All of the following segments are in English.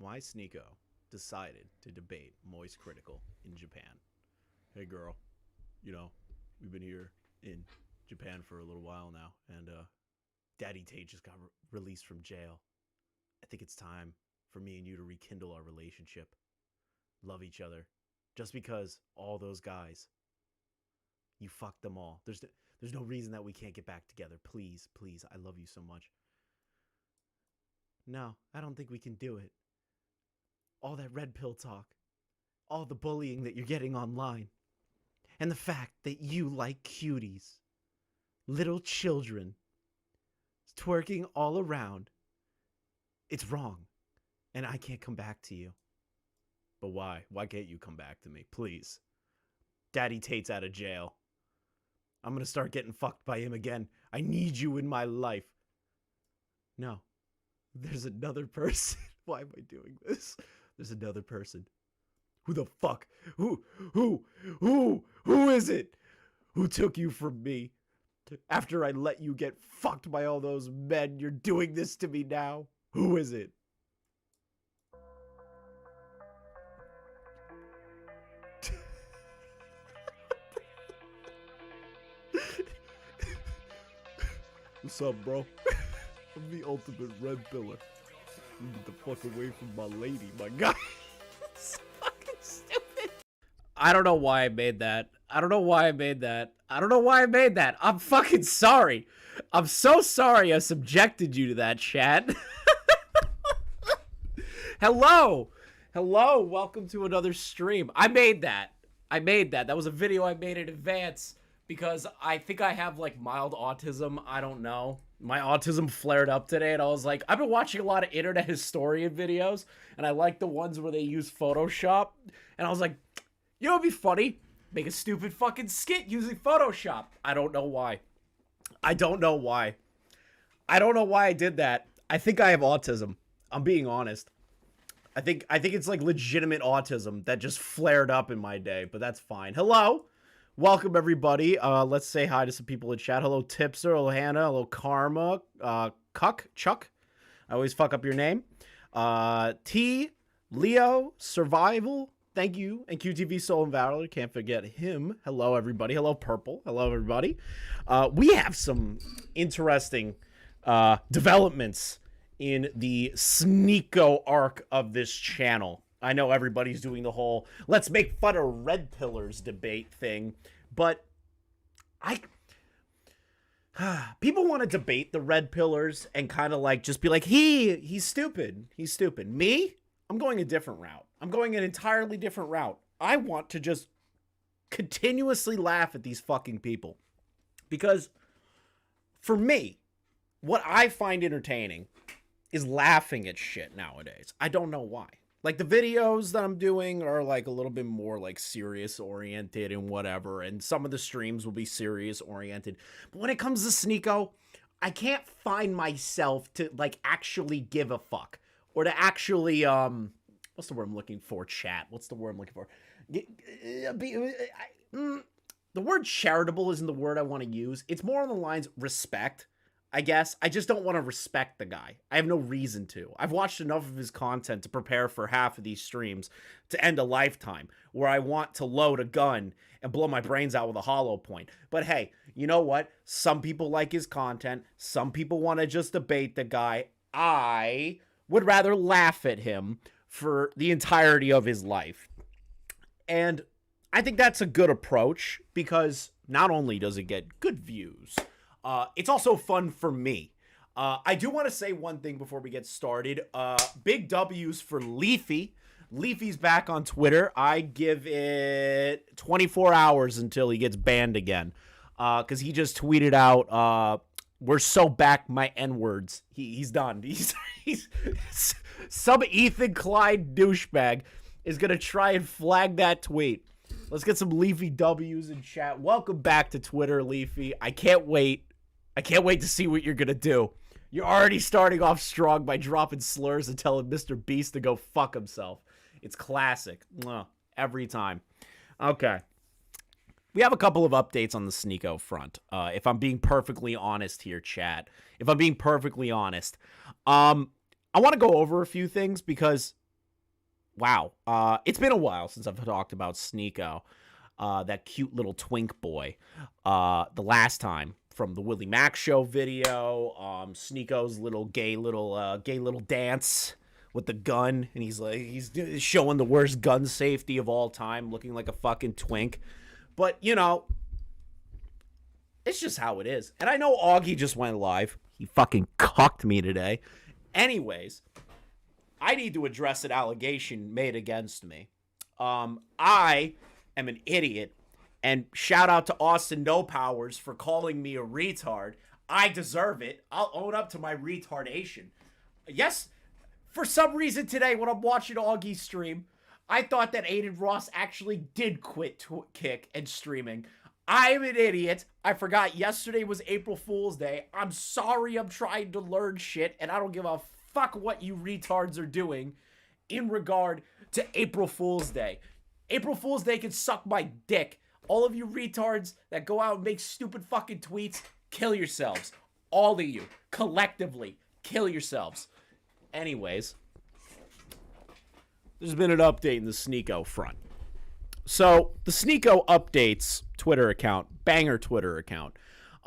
why Sneako decided to debate MoistCritikal in Japan. Hey girl, we've been here in Japan for a little while now, and Daddy Tate just got released from jail. I think it's time for me and you to rekindle our relationship. Love each other. Just because all those guys, you fucked them all. There's no reason that we can't get back together. Please, please, I love you so much. No, I don't think we can do it. All that red pill talk, all the bullying that you're getting online, and the fact that you like cuties, little children, twerking all around, it's wrong, and I can't come back to you. But why? Why can't you come back to me? Please. Daddy Tate's out of jail. I'm gonna start getting fucked by him again. I need you in my life. No. There's another person. Why am I doing this? There's another person. Who the fuck? Who is it? Who took you from me? After I let you get fucked by all those men, you're doing this to me now? Who is it? What's up, bro? I'm the ultimate red pillar. You get the fuck away from my lady, my guy. It's fucking stupid. I don't know why I made that. I'm fucking sorry. I'm so sorry I subjected you to that, chat. Hello. Welcome to another stream. I made that. That was a video I made in advance because I think I have like mild autism. I don't know. My autism flared up today and I was like, I've been watching a lot of internet historian videos and I like the ones where they use Photoshop. And I was like, you know what'd be funny? Make a stupid fucking skit using Photoshop. I don't know why I did that. I think I have autism. I'm being honest. I think it's like legitimate autism that just flared up in my day, but that's fine. Hello. Welcome, everybody. Let's say hi to some people in chat. Hello, Tipster. Hello, Hannah. Hello, Karma. Chuck. I always fuck up your name. T. Leo. Survival. Thank you. And QTV Soul and Valor. Can't forget him. Hello, everybody. Hello, Purple. Hello, everybody. We have some interesting developments in the Sneako arc of this channel. I know everybody's doing the whole let's make fun of red pillars debate thing, but people want to debate the red pillars and kind of like just be like, he's stupid. Me? I'm going a different route. I'm going an entirely different route. I want to just continuously laugh at these fucking people. Because for me, what I find entertaining is laughing at shit nowadays. I don't know why. Like, the videos that I'm doing are, like, a little bit more, like, serious-oriented and whatever, and some of the streams will be serious-oriented. But when it comes to Sneako, I can't find myself to, like, actually give a fuck. Or to actually, what's the word I'm looking for, chat? What's the word I'm looking for? The word charitable isn't the word I want to use. It's more on the lines respect. I guess. I just don't want to respect the guy. I have no reason to. I've watched enough of his content to prepare for half of these streams to end a lifetime where I want to load a gun and blow my brains out with a hollow point. But hey, you know what? Some people like his content. Some people want to just debate the guy. I would rather laugh at him for the entirety of his life. And I think that's a good approach because not only does it get good views, it's also fun for me. I do want to say one thing before we get started. Big W's for Leafy. Leafy's back on Twitter. I give it 24 hours until he gets banned again. Because he just tweeted out, we're so back my N-words. He's done. He's some Ethan Klein douchebag is going to try and flag that tweet. Let's get some Leafy W's in chat. Welcome back to Twitter, Leafy. I can't wait to see what you're going to do. You're already starting off strong by dropping slurs and telling Mr. Beast to go fuck himself. It's classic. Every time. Okay. We have a couple of updates on the Sneako front. If I'm being perfectly honest here, chat. If I'm being perfectly honest. I want to go over a few things because Wow. It's been a while since I've talked about Sneako, that cute little twink boy. The last time from the Willie Mack show video, Sneako's little gay little dance with the gun, and he's showing the worst gun safety of all time, looking like a fucking twink. But it's just how it is. And I know Augie just went live. He fucking cucked me today. Anyways, I need to address an allegation made against me. I am an idiot, and shout out to Austin No Powers for calling me a retard. I deserve it. I'll own up to my retardation. Yes, for some reason today when I'm watching Augie stream, I thought that Aiden Ross actually did quit Kick and streaming. I'm an idiot. I forgot yesterday was April Fool's Day. I'm sorry, I'm trying to learn shit, and I don't give a fuck what you retards are doing in regard to April Fool's Day. April Fool's Day can suck my dick. All of you retards that go out and make stupid fucking tweets, kill yourselves. All of you, collectively, kill yourselves. Anyways, there's been an update in the Sneako front. So, the Sneako updates Twitter account, banger Twitter account.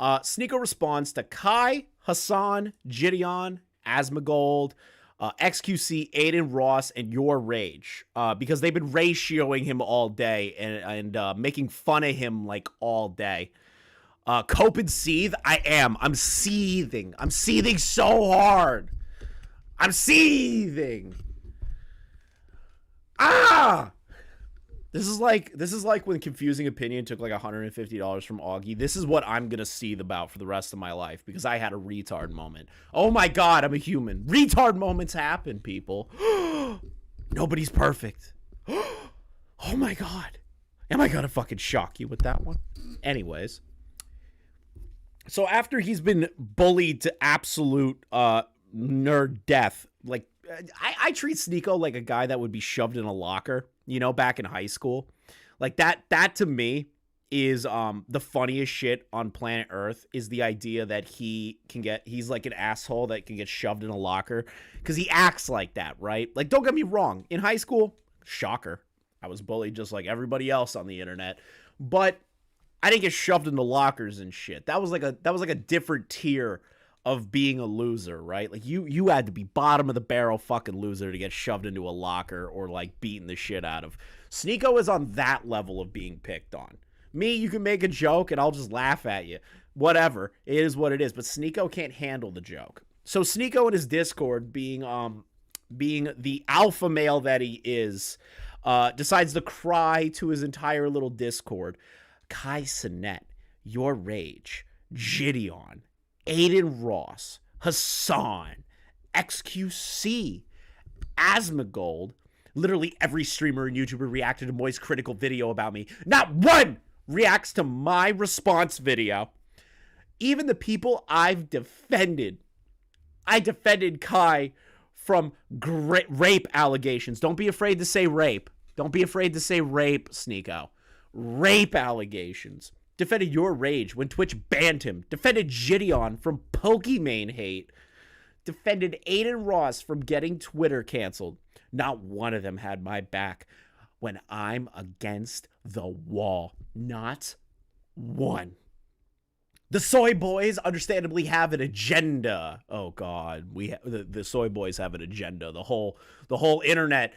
Sneako responds to Kai, Hassan, Gideon, Asmongold, XQC, Aiden Ross, and Your Rage. Because they've been ratioing him all day and making fun of him like all day. Cope and seethe? I'm seething. I'm seething so hard. I'm seething. Ah! This is like when Confusing Opinion took like $150 from Augie. This is what I'm going to seethe about for the rest of my life because I had a retard moment. Oh my God, I'm a human. Retard moments happen, people. Nobody's perfect. Oh my God. Am I going to fucking shock you with that one? Anyways. So after he's been bullied to absolute nerd death, like I treat Sneako like a guy that would be shoved in a locker, back in high school. Like that to me is the funniest shit on planet Earth is the idea that he's like an asshole that can get shoved in a locker because he acts like that, right? Like, don't get me wrong. In high school, shocker, I was bullied just like everybody else on the internet, but I didn't get shoved into lockers and shit. That was like a different tier of being a loser, right? Like you had to be bottom of the barrel fucking loser to get shoved into a locker or like beaten the shit out of. Sneako is on that level of being picked on. Me, you can make a joke and I'll just laugh at you. Whatever. It is what it is. But Sneako can't handle the joke. So Sneako in his Discord, being the alpha male that he is, decides to cry to his entire little Discord. Kai Cenat, Your Rage, Gideon, Aiden Ross, Hassan, XQC, Asmongold, literally every streamer and YouTuber reacted to MoistCritikal video about me. Not one reacts to my response video. Even the people I've defended. I defended Kai from rape allegations. Don't be afraid to say rape. Don't be afraid to say rape, Sneako. Rape allegations. Defended Your Rage when Twitch banned him. Defended Gideon from Pokimane hate. Defended Aiden Ross from getting Twitter canceled. Not one of them had my back when I'm against the wall. Not one. The Soy Boys understandably have an agenda. Oh God, the Soy Boys have an agenda. The whole internet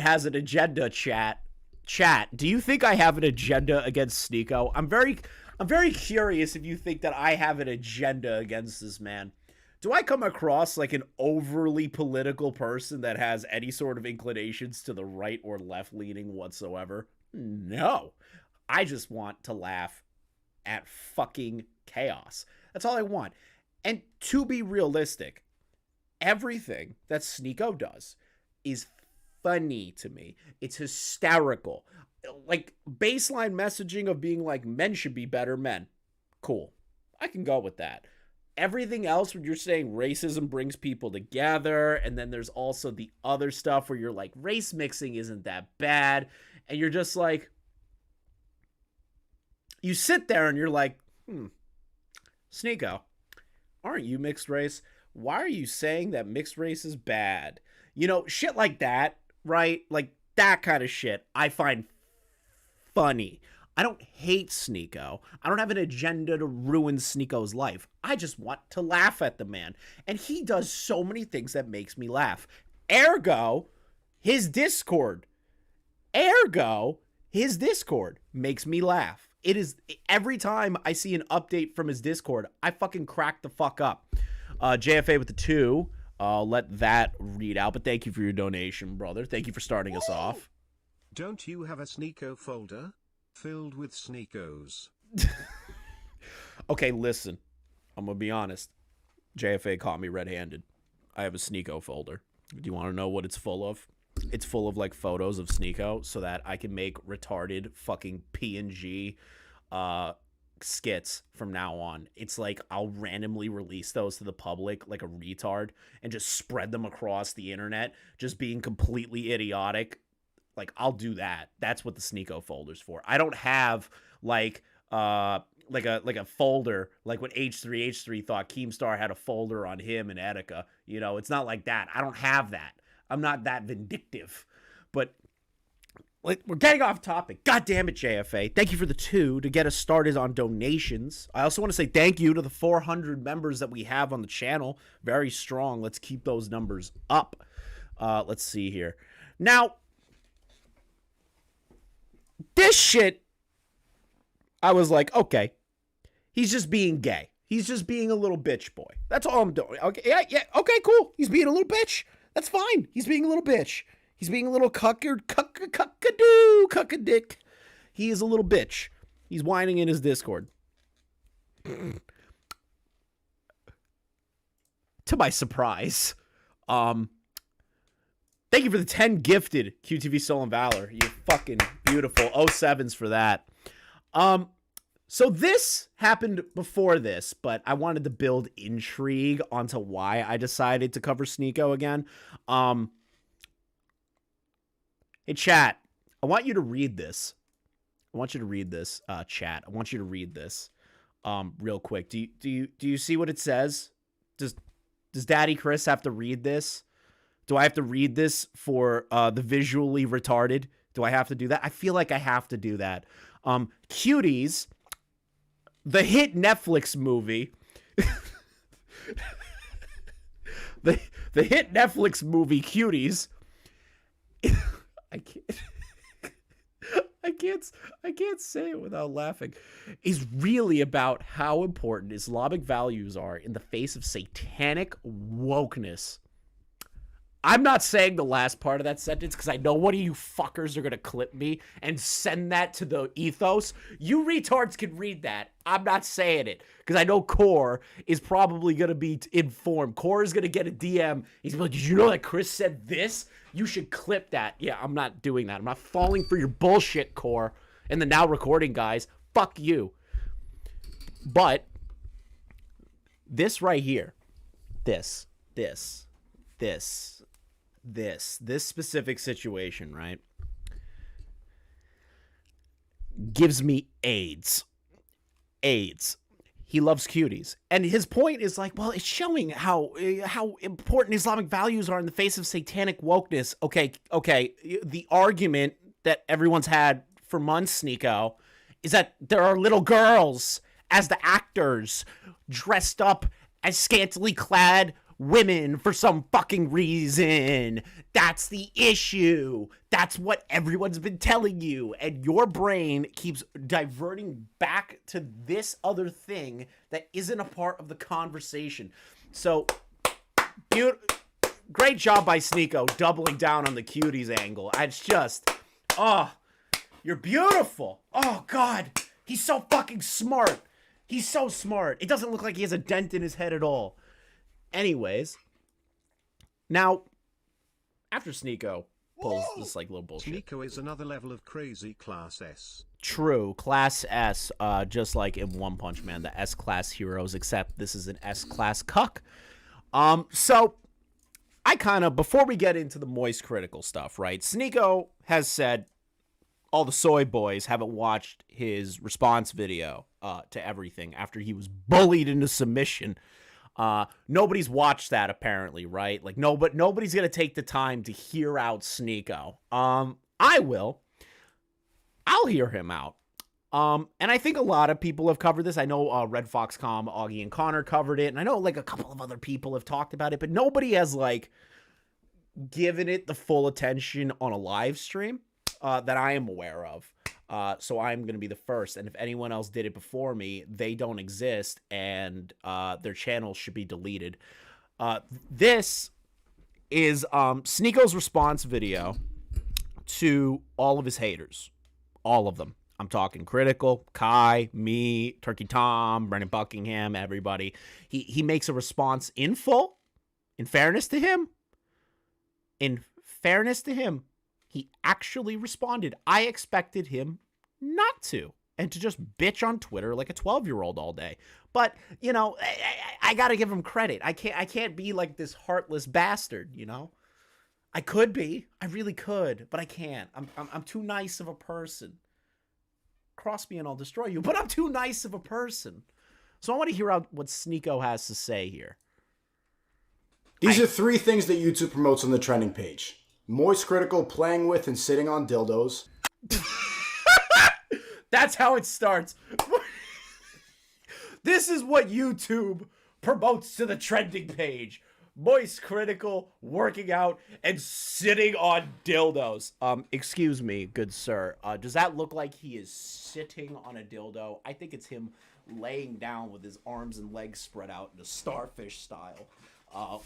has an agenda, chat. Chat, do you think I have an agenda against Sneako? I'm very curious if you think that I have an agenda against this man. Do I come across like an overly political person that has any sort of inclinations to the right or left leaning whatsoever? No. I just want to laugh at fucking chaos. That's all I want. And to be realistic, everything that Sneako does is funny to me. It's hysterical. Like baseline messaging of being like men should be better men. Cool. I can go with that. Everything else when you're saying racism brings people together, and then there's also the other stuff where you're like race mixing isn't that bad, and you're just like, you sit there and you're like, Sneako, aren't you mixed race? Why are you saying that mixed race is bad? Shit like that right? Like that kind of shit I find funny. I don't hate Sneako. I don't have an agenda to ruin Sneako's life. I just want to laugh at the man. And he does so many things that makes me laugh. Ergo, his Discord. His Discord makes me laugh. It is every time I see an update from his Discord, I fucking crack the fuck up. JFA with the 2. I'll let that read out, but thank you for your donation, brother. Thank you for starting us off. Don't you have a Sneako folder filled with Sneakos? Okay, listen. I'm going to be honest. JFA caught me red-handed. I have a Sneako folder. Do you want to know what it's full of? It's full of, like, photos of Sneako so that I can make retarded fucking PNG skits from now on. It's like I'll randomly release those to the public like a retard and just spread them across the internet, just being completely idiotic. Like, I'll do that. That's what the Sneako folder's for. I don't have like a folder like when H3 thought Keemstar had a folder on him and Etika. You know, it's not like that. I don't have that. I'm not that vindictive. But like, we're getting off topic. God damn it, JFA. Thank you for the 2 to get us started on donations. I also want to say thank you to the 400 members that we have on the channel. Very strong. Let's keep those numbers up. Let's see here. Now, this shit, I was like, okay, he's just being gay. He's just being a little bitch boy. That's all I'm doing. Okay, yeah, okay, cool. He's being a little bitch. That's fine. He's being a little bitch. He's being a little cuckadick. He is a little bitch. He's whining in his Discord. To my surprise. Thank you for the 10 gifted QTV Soul and Valor. You're fucking beautiful. 07s for that. So this happened before this, but I wanted to build intrigue onto why I decided to cover Sneako again. Hey, chat, I want you to read this. Chat. I want you to read this real quick. Do you see what it says? Does Daddy Chris have to read this? Do I have to read this for the visually retarded? Do I have to do that? I feel like I have to do that. Cuties, the hit Netflix movie. the hit Netflix movie Cuties. I can't say it without laughing. Is really about how important Islamic values are in the face of satanic wokeness. I'm not saying the last part of that sentence because I know one of you fuckers are going to clip me and send that to the ethos. You retards can read that. I'm not saying it because I know Core is probably going to be informed. Core is going to get a DM. He's like, did you know that Chris said this? You should clip that. Yeah, I'm not doing that. I'm not falling for your bullshit, Core. And the now recording guys, fuck you. But this right here, this specific situation, right, gives me AIDS. He loves cuties. And his point is like, well, it's showing how important Islamic values are in the face of satanic wokeness. Okay. The argument that everyone's had for months, Sneako, is that there are little girls as the actors dressed up as scantily clad women for some fucking reason. That's the issue. That's what everyone's been telling you. And your brain keeps diverting back to this other thing that isn't a part of the conversation. So, great job by Sneako doubling down on the cuties angle. It's just, you're beautiful. Oh, God. He's so fucking smart. He's so smart. It doesn't look like he has a dent in his head at all. Anyways, now, after Sneako pulls this, like, little bullshit. Sneako is another level of crazy class S. True, class S, just like in One Punch Man, the S-class heroes, except this is an S-class cuck. So, I kind of, before we get into the MoistCritikal stuff, right, Sneako has said all the soy boys haven't watched his response video to everything after he was bullied into submission. Nobody's watched that apparently, right? Like nobody's gonna take the time to hear out Sneako. I will. I'll hear him out. And I think a lot of people have covered this. I know Red Foxcom, Augie, and Connor covered it, and I know like a couple of other people have talked about it, but nobody has like given it the full attention on a live stream that I am aware of. So I'm going to be the first, and if anyone else did it before me, they don't exist, and their channels should be deleted. This is Sneako's response video to all of his haters. All of them. I'm talking Critical, Kai, me, Turkey Tom, Brennan Buckingham, everybody. He makes a response in full. In fairness to him, he actually responded. I expected him not to, and to just bitch on Twitter like a 12-year-old all day. But, you know, I got to give him credit. I can't be like this heartless bastard, you know? I could be. I really could, but I can't. I'm too nice of a person. Cross me and I'll destroy you, but I'm too nice of a person. So I want to hear out what Sneako has to say here. These are 3 things that YouTube promotes on the trending page. MoistCritikal playing with and sitting on dildos. That's how it starts. This is what YouTube promotes to the trending page. MoistCritikal working out and sitting on dildos. Excuse me, good sir. Does that look like he is sitting on a dildo? I think it's him laying down with his arms and legs spread out in a starfish style,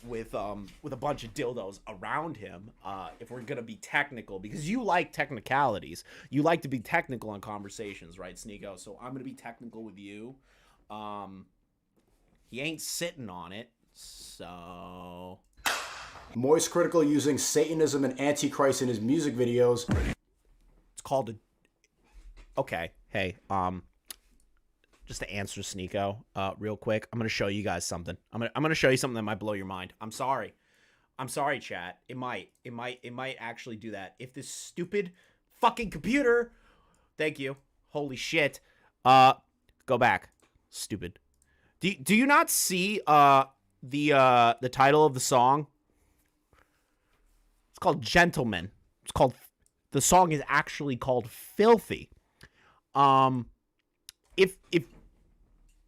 with a bunch of dildos around him. If we're gonna be technical, because you like technicalities, you like to be technical on conversations, right, Sneako? So I'm gonna be technical with you. He ain't sitting on it. So MoistCritikal using Satanism and Antichrist in his music videos. It's called a... Okay, hey, just to answer Sneako, real quick, I'm gonna show you guys something. I'm gonna show you something that might blow your mind. I'm sorry, chat. It might actually do that. If this stupid fucking computer... Thank you. Holy shit. Go back. Stupid. Do you not see the title of the song? It's called Gentleman. The song is actually called Filthy. If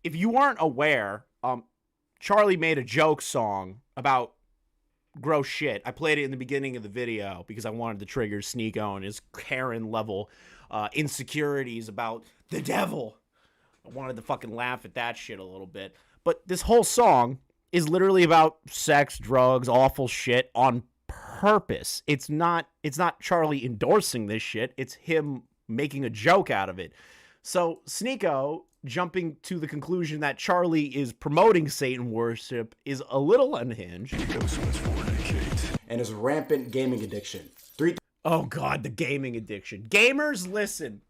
you aren't aware, Charlie made a joke song about gross shit. I played it in the beginning of the video because I wanted to trigger Sneako and his Karen level insecurities about the devil. I wanted to fucking laugh at that shit a little bit. But this whole song is literally about sex, drugs, awful shit on purpose. It's not Charlie endorsing this shit. It's him making a joke out of it. So Sneako jumping to the conclusion that Charlie is promoting Satan worship is a little unhinged. And his rampant gaming addiction. Oh God, the gaming addiction. Gamers, listen.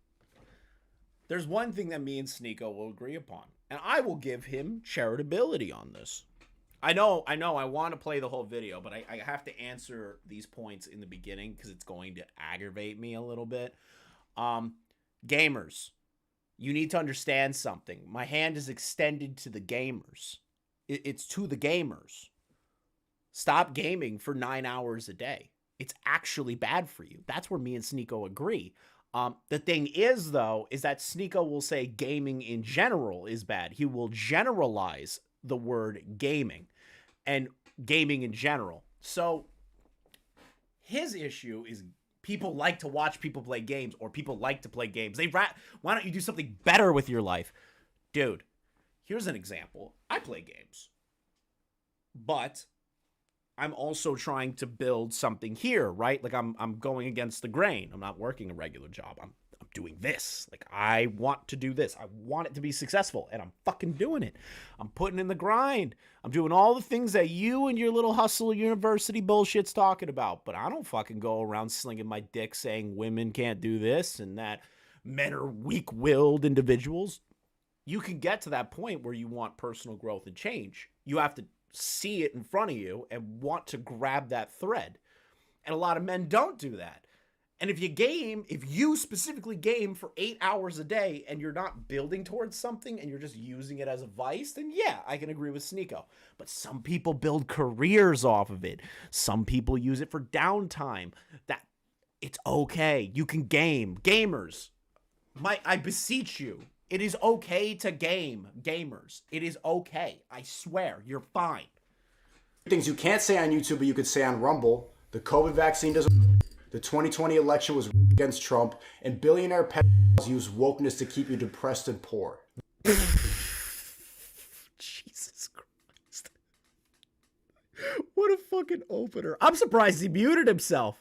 There's one thing that me and Sneako will agree upon, and I will give him charitability on this. I know, I want to play the whole video, but I have to answer these points in the beginning because it's going to aggravate me a little bit. Gamers, you need to understand something. My hand is extended to the gamers. It's to the gamers. Stop gaming for 9 hours a day. It's actually bad for you. That's where me and Sneako agree. The thing is, though, is that Sneako will say gaming in general is bad. He will generalize the word gaming and gaming in general. So his issue is people like to watch people play games, or people like to play games. Why don't you do something better with your life? Dude, here's an example. I play games, but I'm also trying to build something here, right? Like I'm going against the grain. I'm not working a regular job. I'm doing this. Like I want to do this. I want it to be successful, and I'm fucking doing it. I'm putting in the grind. I'm doing all the things that you and your little hustle university bullshit's talking about. But I don't fucking go around slinging my dick saying women can't do this and that men are weak-willed individuals. You can get to that point where you want personal growth and change. You have to see it in front of you and want to grab that thread. And a lot of men don't do that. And if you specifically game for 8 hours a day and you're not building towards something and you're just using it as a vice, then yeah, I can agree with Sneako. But some people build careers off of it. Some people use it for downtime. That it's okay. You can game. Gamers, I beseech you. It is okay to game. Gamers, it is okay. I swear, you're fine. Things you can't say on YouTube, but you could say on Rumble. The COVID vaccine doesn't. The 2020 election was against Trump, and billionaire pedophiles use wokeness to keep you depressed and poor. Jesus Christ. What a fucking opener. I'm surprised he muted himself.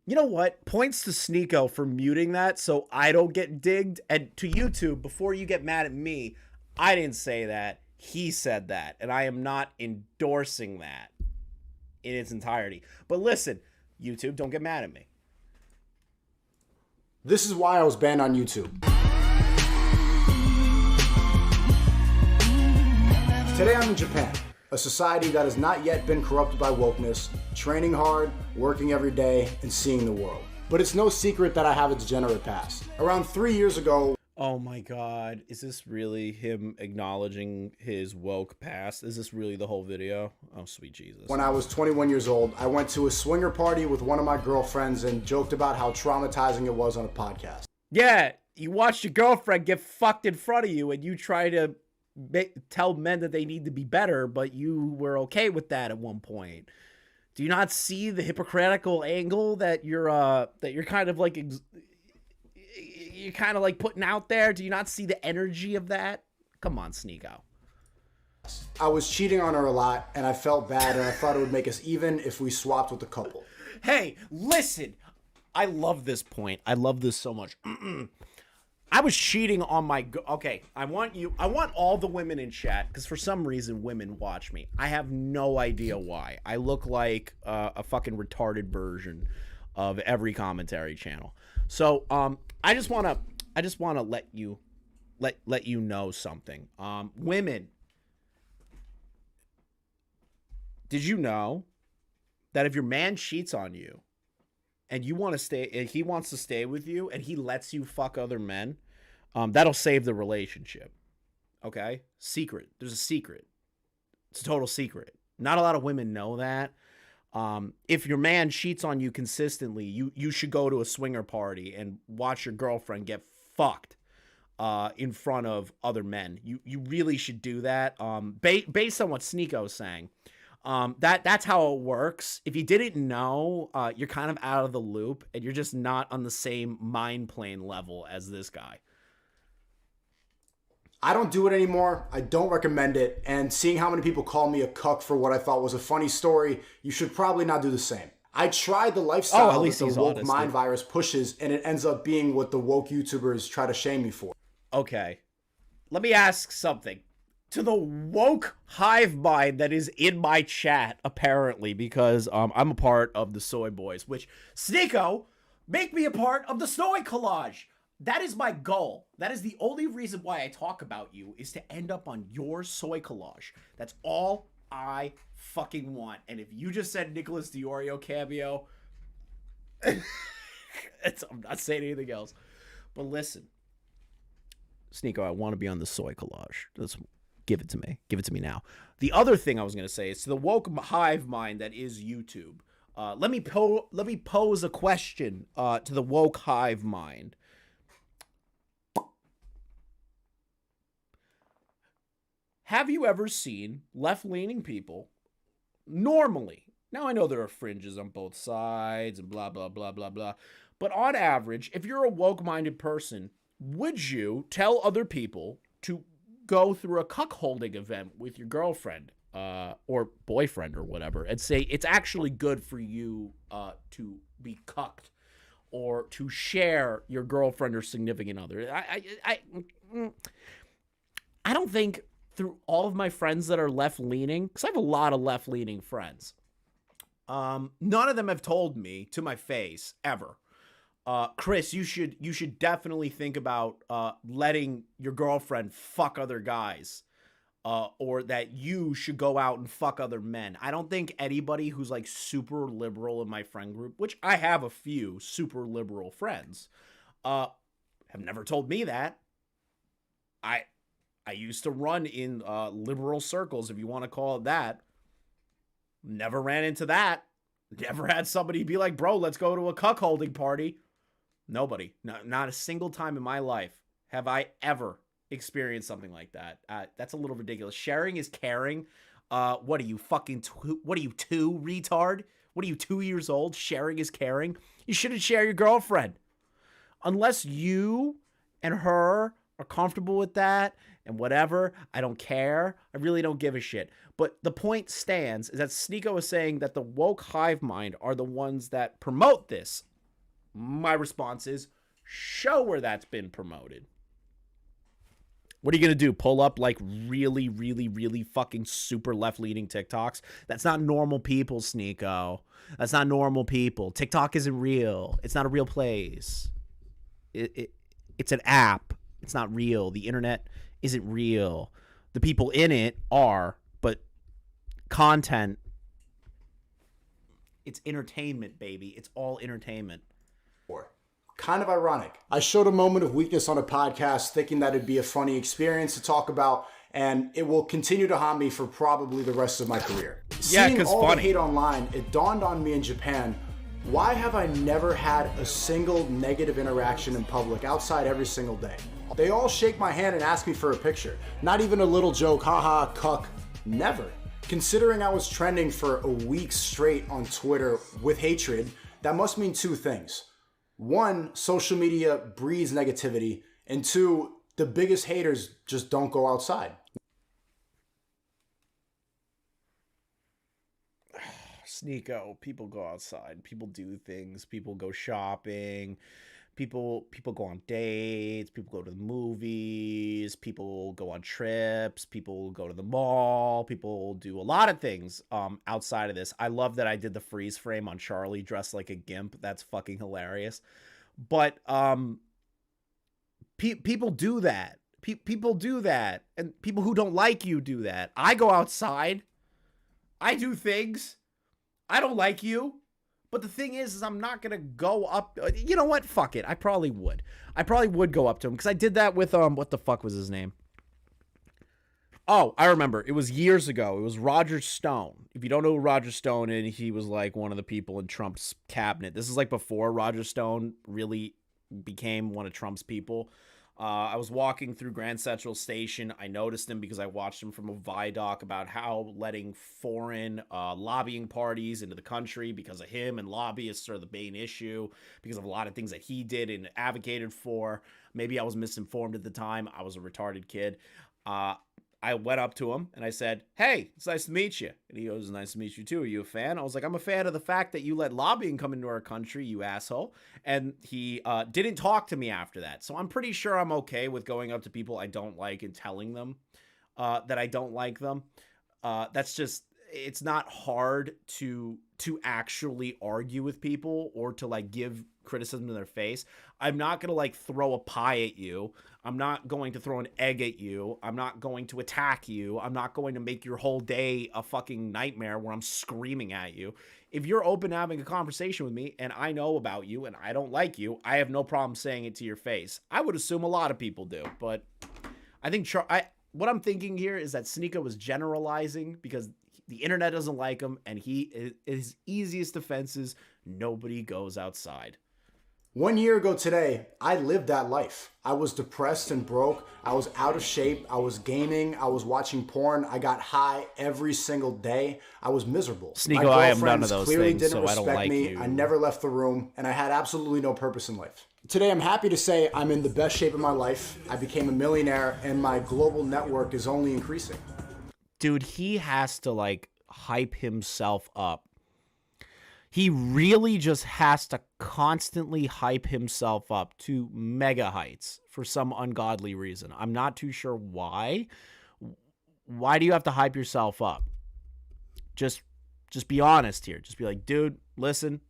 You know what? Points to Sneako for muting that so I don't get digged. And to YouTube, before you get mad at me, I didn't say that. He said that. And I am not endorsing that in its entirety. But listen, YouTube, don't get mad at me. This is why I was banned on YouTube. Today I'm in Japan, a society that has not yet been corrupted by wokeness, training hard, working every day, and seeing the world. But it's no secret that I have a degenerate past. Around 3 years ago... Oh my God, is this really him acknowledging his woke past? Is this really the whole video? Oh, sweet Jesus. When I was 21 years old, I went to a swinger party with one of my girlfriends and joked about how traumatizing it was on a podcast. Yeah, you watched your girlfriend get fucked in front of you and you try to tell men that they need to be better, but you were okay with that at one point. Do you not see the hypocritical angle that you're kind of like... You're kind of like putting out there? Do you not see the energy of that? Come on, Sneako. I was cheating on her a lot, and I felt bad, and I thought it would make us even if we swapped with the couple. Hey, listen. I love this point. I love this so much. I was cheating on my... Okay, I want all the women in chat, because for some reason women watch me. I have no idea why. I look like a fucking retarded version of every commentary channel. So, I just want to let you know something. Women, did you know that if your man cheats on you and you want to stay, and he wants to stay with you and he lets you fuck other men, that'll save the relationship. Okay? Secret. There's a secret. It's a total secret. Not a lot of women know that. If your man cheats on you consistently, you should go to a swinger party and watch your girlfriend get fucked in front of other men. You really should do that. Based on what Sneako is saying, that's how it works. If you didn't know, you're kind of out of the loop and you're just not on the same mind plane level as this guy. I don't do it anymore. I don't recommend it. And seeing how many people call me a cuck for what I thought was a funny story, you should probably not do the same. I tried the lifestyle that the woke mind virus pushes, and it ends up being what the woke YouTubers try to shame me for. Okay. Let me ask something. To the woke hive mind that is in my chat, apparently, because I'm a part of the Soy Boys, which, Sneako, make me a part of the Soy Collage. That is my goal. That is the only reason why I talk about you, is to end up on your Soy Collage. That's all I fucking want. And if you just said Nicholas DiOrio cameo, I'm not saying anything else. But listen, Sneako, I want to be on the Soy Collage. Let's give it to me. Give it to me now. The other thing I was going to say is to the woke hive mind that is YouTube. Let me pose a question to the woke hive mind. Have you ever seen left-leaning people normally? Now, I know there are fringes on both sides and blah, blah, blah, blah, blah. But on average, if you're a woke-minded person, would you tell other people to go through a cuckolding event with your girlfriend or boyfriend or whatever and say it's actually good for you to be cucked or to share your girlfriend or significant other? I don't think... through all of my friends that are left-leaning, because I have a lot of left-leaning friends, none of them have told me to my face ever, Chris, you should definitely think about letting your girlfriend fuck other guys or that you should go out and fuck other men. I don't think anybody who's like super liberal in my friend group, which I have a few super liberal friends, have never told me that. I used to run in liberal circles, if you want to call it that. Never ran into that. Never had somebody be like, bro, let's go to a cuckolding party. Nobody. Not a single time in my life have I ever experienced something like that. That's a little ridiculous. Sharing is caring. What are you, what are you, 2, retard? What are you, 2 years old? Sharing is caring? You shouldn't share your girlfriend. Unless you and her are comfortable with that and whatever, I don't care. I really don't give a shit. But the point stands is that Sneako is saying that the woke hive mind are the ones that promote this. My response is, show where that's been promoted. What are you going to do? Pull up like really, really, really fucking super left-leaning TikToks? That's not normal people, Sneako. That's not normal people. TikTok isn't real. It's not a real place. It's an app. It's not real. The internet isn't real. The people in it are, but content, it's entertainment, baby. It's all entertainment. Kind of ironic. I showed a moment of weakness on a podcast thinking that it'd be a funny experience to talk about, and it will continue to haunt me for probably the rest of my career. Yeah, Seeing all funny. the hate online, it dawned on me in Japan, why have I never had a single negative interaction in public outside every single day? They all shake my hand and ask me for a picture. Not even a little joke, haha, cuck, never. Considering I was trending for a week straight on Twitter with hatred, that must mean 2 things. 1, social media breeds negativity, and 2, the biggest haters just don't go outside. Sneako, people go outside, people do things, people go shopping, people go on dates, people go to the movies, people go on trips, people go to the mall, people do a lot of things outside of this. I love that I did the freeze frame on Charlie dressed like a gimp. That's fucking hilarious. But people do that. People do that, and people who don't like you do that. I go outside, I do things. I don't like you. But the thing is I'm not going to go up. You know what? Fuck it. I probably would. I probably would go up to him because I did that with, what the fuck was his name? Oh, I remember. It was years ago. It was Roger Stone. If you don't know who Roger Stone is, he was like one of the people in Trump's cabinet. This is like before Roger Stone really became one of Trump's people. I was walking through Grand Central Station. I noticed him because I watched him from a Vidoc about how letting foreign lobbying parties into the country because of him and lobbyists are the main issue because of a lot of things that he did and advocated for. Maybe I was misinformed at the time. I was a retarded kid. I went up to him and I said, hey, it's nice to meet you. And he goes, nice to meet you too. Are you a fan? I was like, I'm a fan of the fact that you let lobbying come into our country, you asshole. And he didn't talk to me after that. So I'm pretty sure I'm okay with going up to people I don't like and telling them that I don't like them. That's just, it's not hard to actually argue with people or to like give criticism to their face. I'm not going to like throw a pie at you. I'm not going to throw an egg at you. I'm not going to attack you. I'm not going to make your whole day a fucking nightmare where I'm screaming at you. If you're open to having a conversation with me and I know about you and I don't like you, I have no problem saying it to your face. I would assume a lot of people do, but I think what I'm thinking here is that Sneako was generalizing because the internet doesn't like him and his easiest defense is nobody goes outside. 1 year ago today, I lived that life. I was depressed and broke. I was out of shape. I was gaming. I was watching porn. I got high every single day. I was miserable. Sneako, I am none of those things, so I don't like you. I never left the room, and I had absolutely no purpose in life. Today, I'm happy to say I'm in the best shape of my life. I became a millionaire, and my global network is only increasing. Dude, he has to, like, hype himself up. He really just has to constantly hype himself up to mega heights for some ungodly reason. I'm not too sure why. Why do you have to hype yourself up? Just be honest here. Just be like, dude, listen,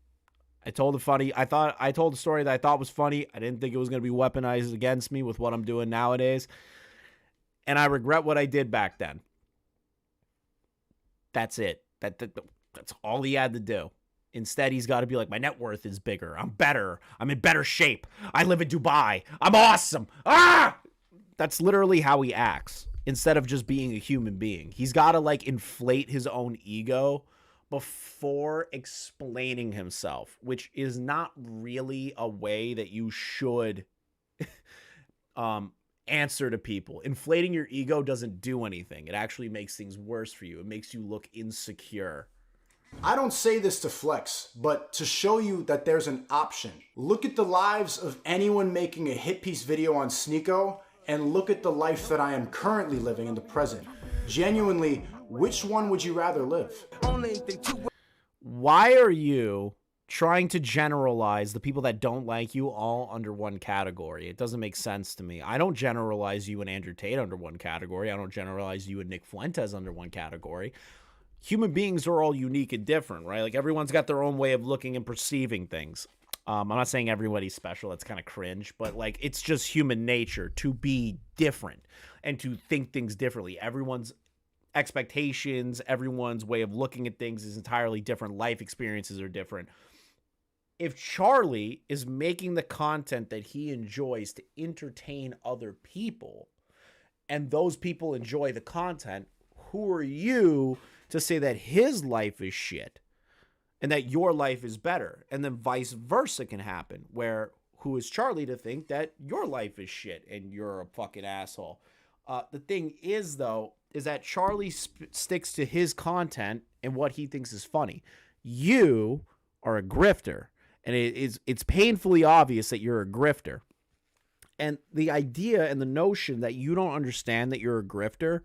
I told a story that I thought was funny. I didn't think it was going to be weaponized against me with what I'm doing nowadays. and I regret what I did back then. That's it. That's all he had to do. Instead, he's got to be like, my net worth is bigger. I'm better. I'm in better shape. I live in Dubai. I'm awesome. Ah! That's literally how he acts. Instead of just being a human being, he's got to like inflate his own ego before explaining himself, which is not really a way that you should answer to people. Inflating your ego doesn't do anything. It actually makes things worse for you. It makes you look insecure. I don't say this to flex, but to show you that there's an option. Look at the lives of anyone making a hit piece video on Sneako, and look at the life that I am currently living in the present. Genuinely, which one would you rather live? Why are you trying to generalize the people that don't like you all under one category? It doesn't make sense to me. I don't generalize you and Andrew Tate under one category. I don't generalize you and Nick Fuentes under one category. Human beings are all unique and different, right? Like everyone's got their own way of looking and perceiving things. I'm not saying everybody's special. That's kind of cringe, but like it's just human nature to be different and to think things differently. Everyone's expectations, everyone's way of looking at things is entirely different. Life experiences are different. If Charlie is making the content that he enjoys to entertain other people, and those people enjoy the content, who are you to say that his life is shit and that your life is better? And then vice versa can happen, where who is Charlie to think that your life is shit and you're a fucking asshole? The thing is, though, is that Charlie sticks to his content and what he thinks is funny. You are a grifter, and it's painfully obvious that you're a grifter. And the idea and the notion that you don't understand that you're a grifter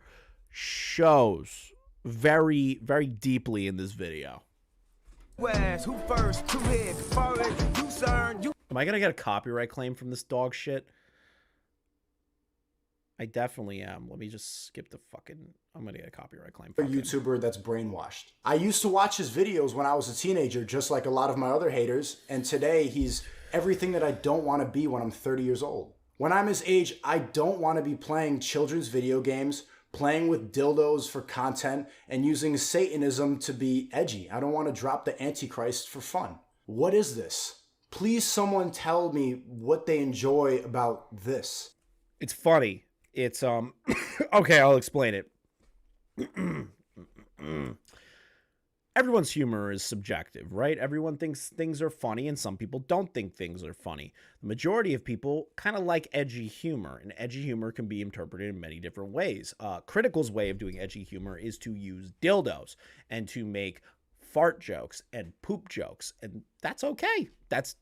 shows very, very deeply in this video. Who first, who hit, Am I gonna get a copyright claim from this dog shit? I definitely am. Let me just skip the fucking... I'm gonna get a copyright claim. A YouTuber that's brainwashed. I used to watch his videos when I was a teenager, just like a lot of my other haters, and today he's everything that I don't want to be when I'm 30 years old. When I'm his age, I don't want to be playing children's video games, playing with dildos for content, and using Satanism to be edgy. I don't want to drop the Antichrist for fun. What is this? Please someone tell me what they enjoy about this. It's funny. It's, okay, I'll explain it. Everyone's humor is subjective, right? Everyone thinks things are funny, and some people don't think things are funny. The majority of people kind of like edgy humor, and edgy humor can be interpreted in many different ways. Critical's way of doing edgy humor is to use dildos and to make fart jokes and poop jokes, and that's okay. That's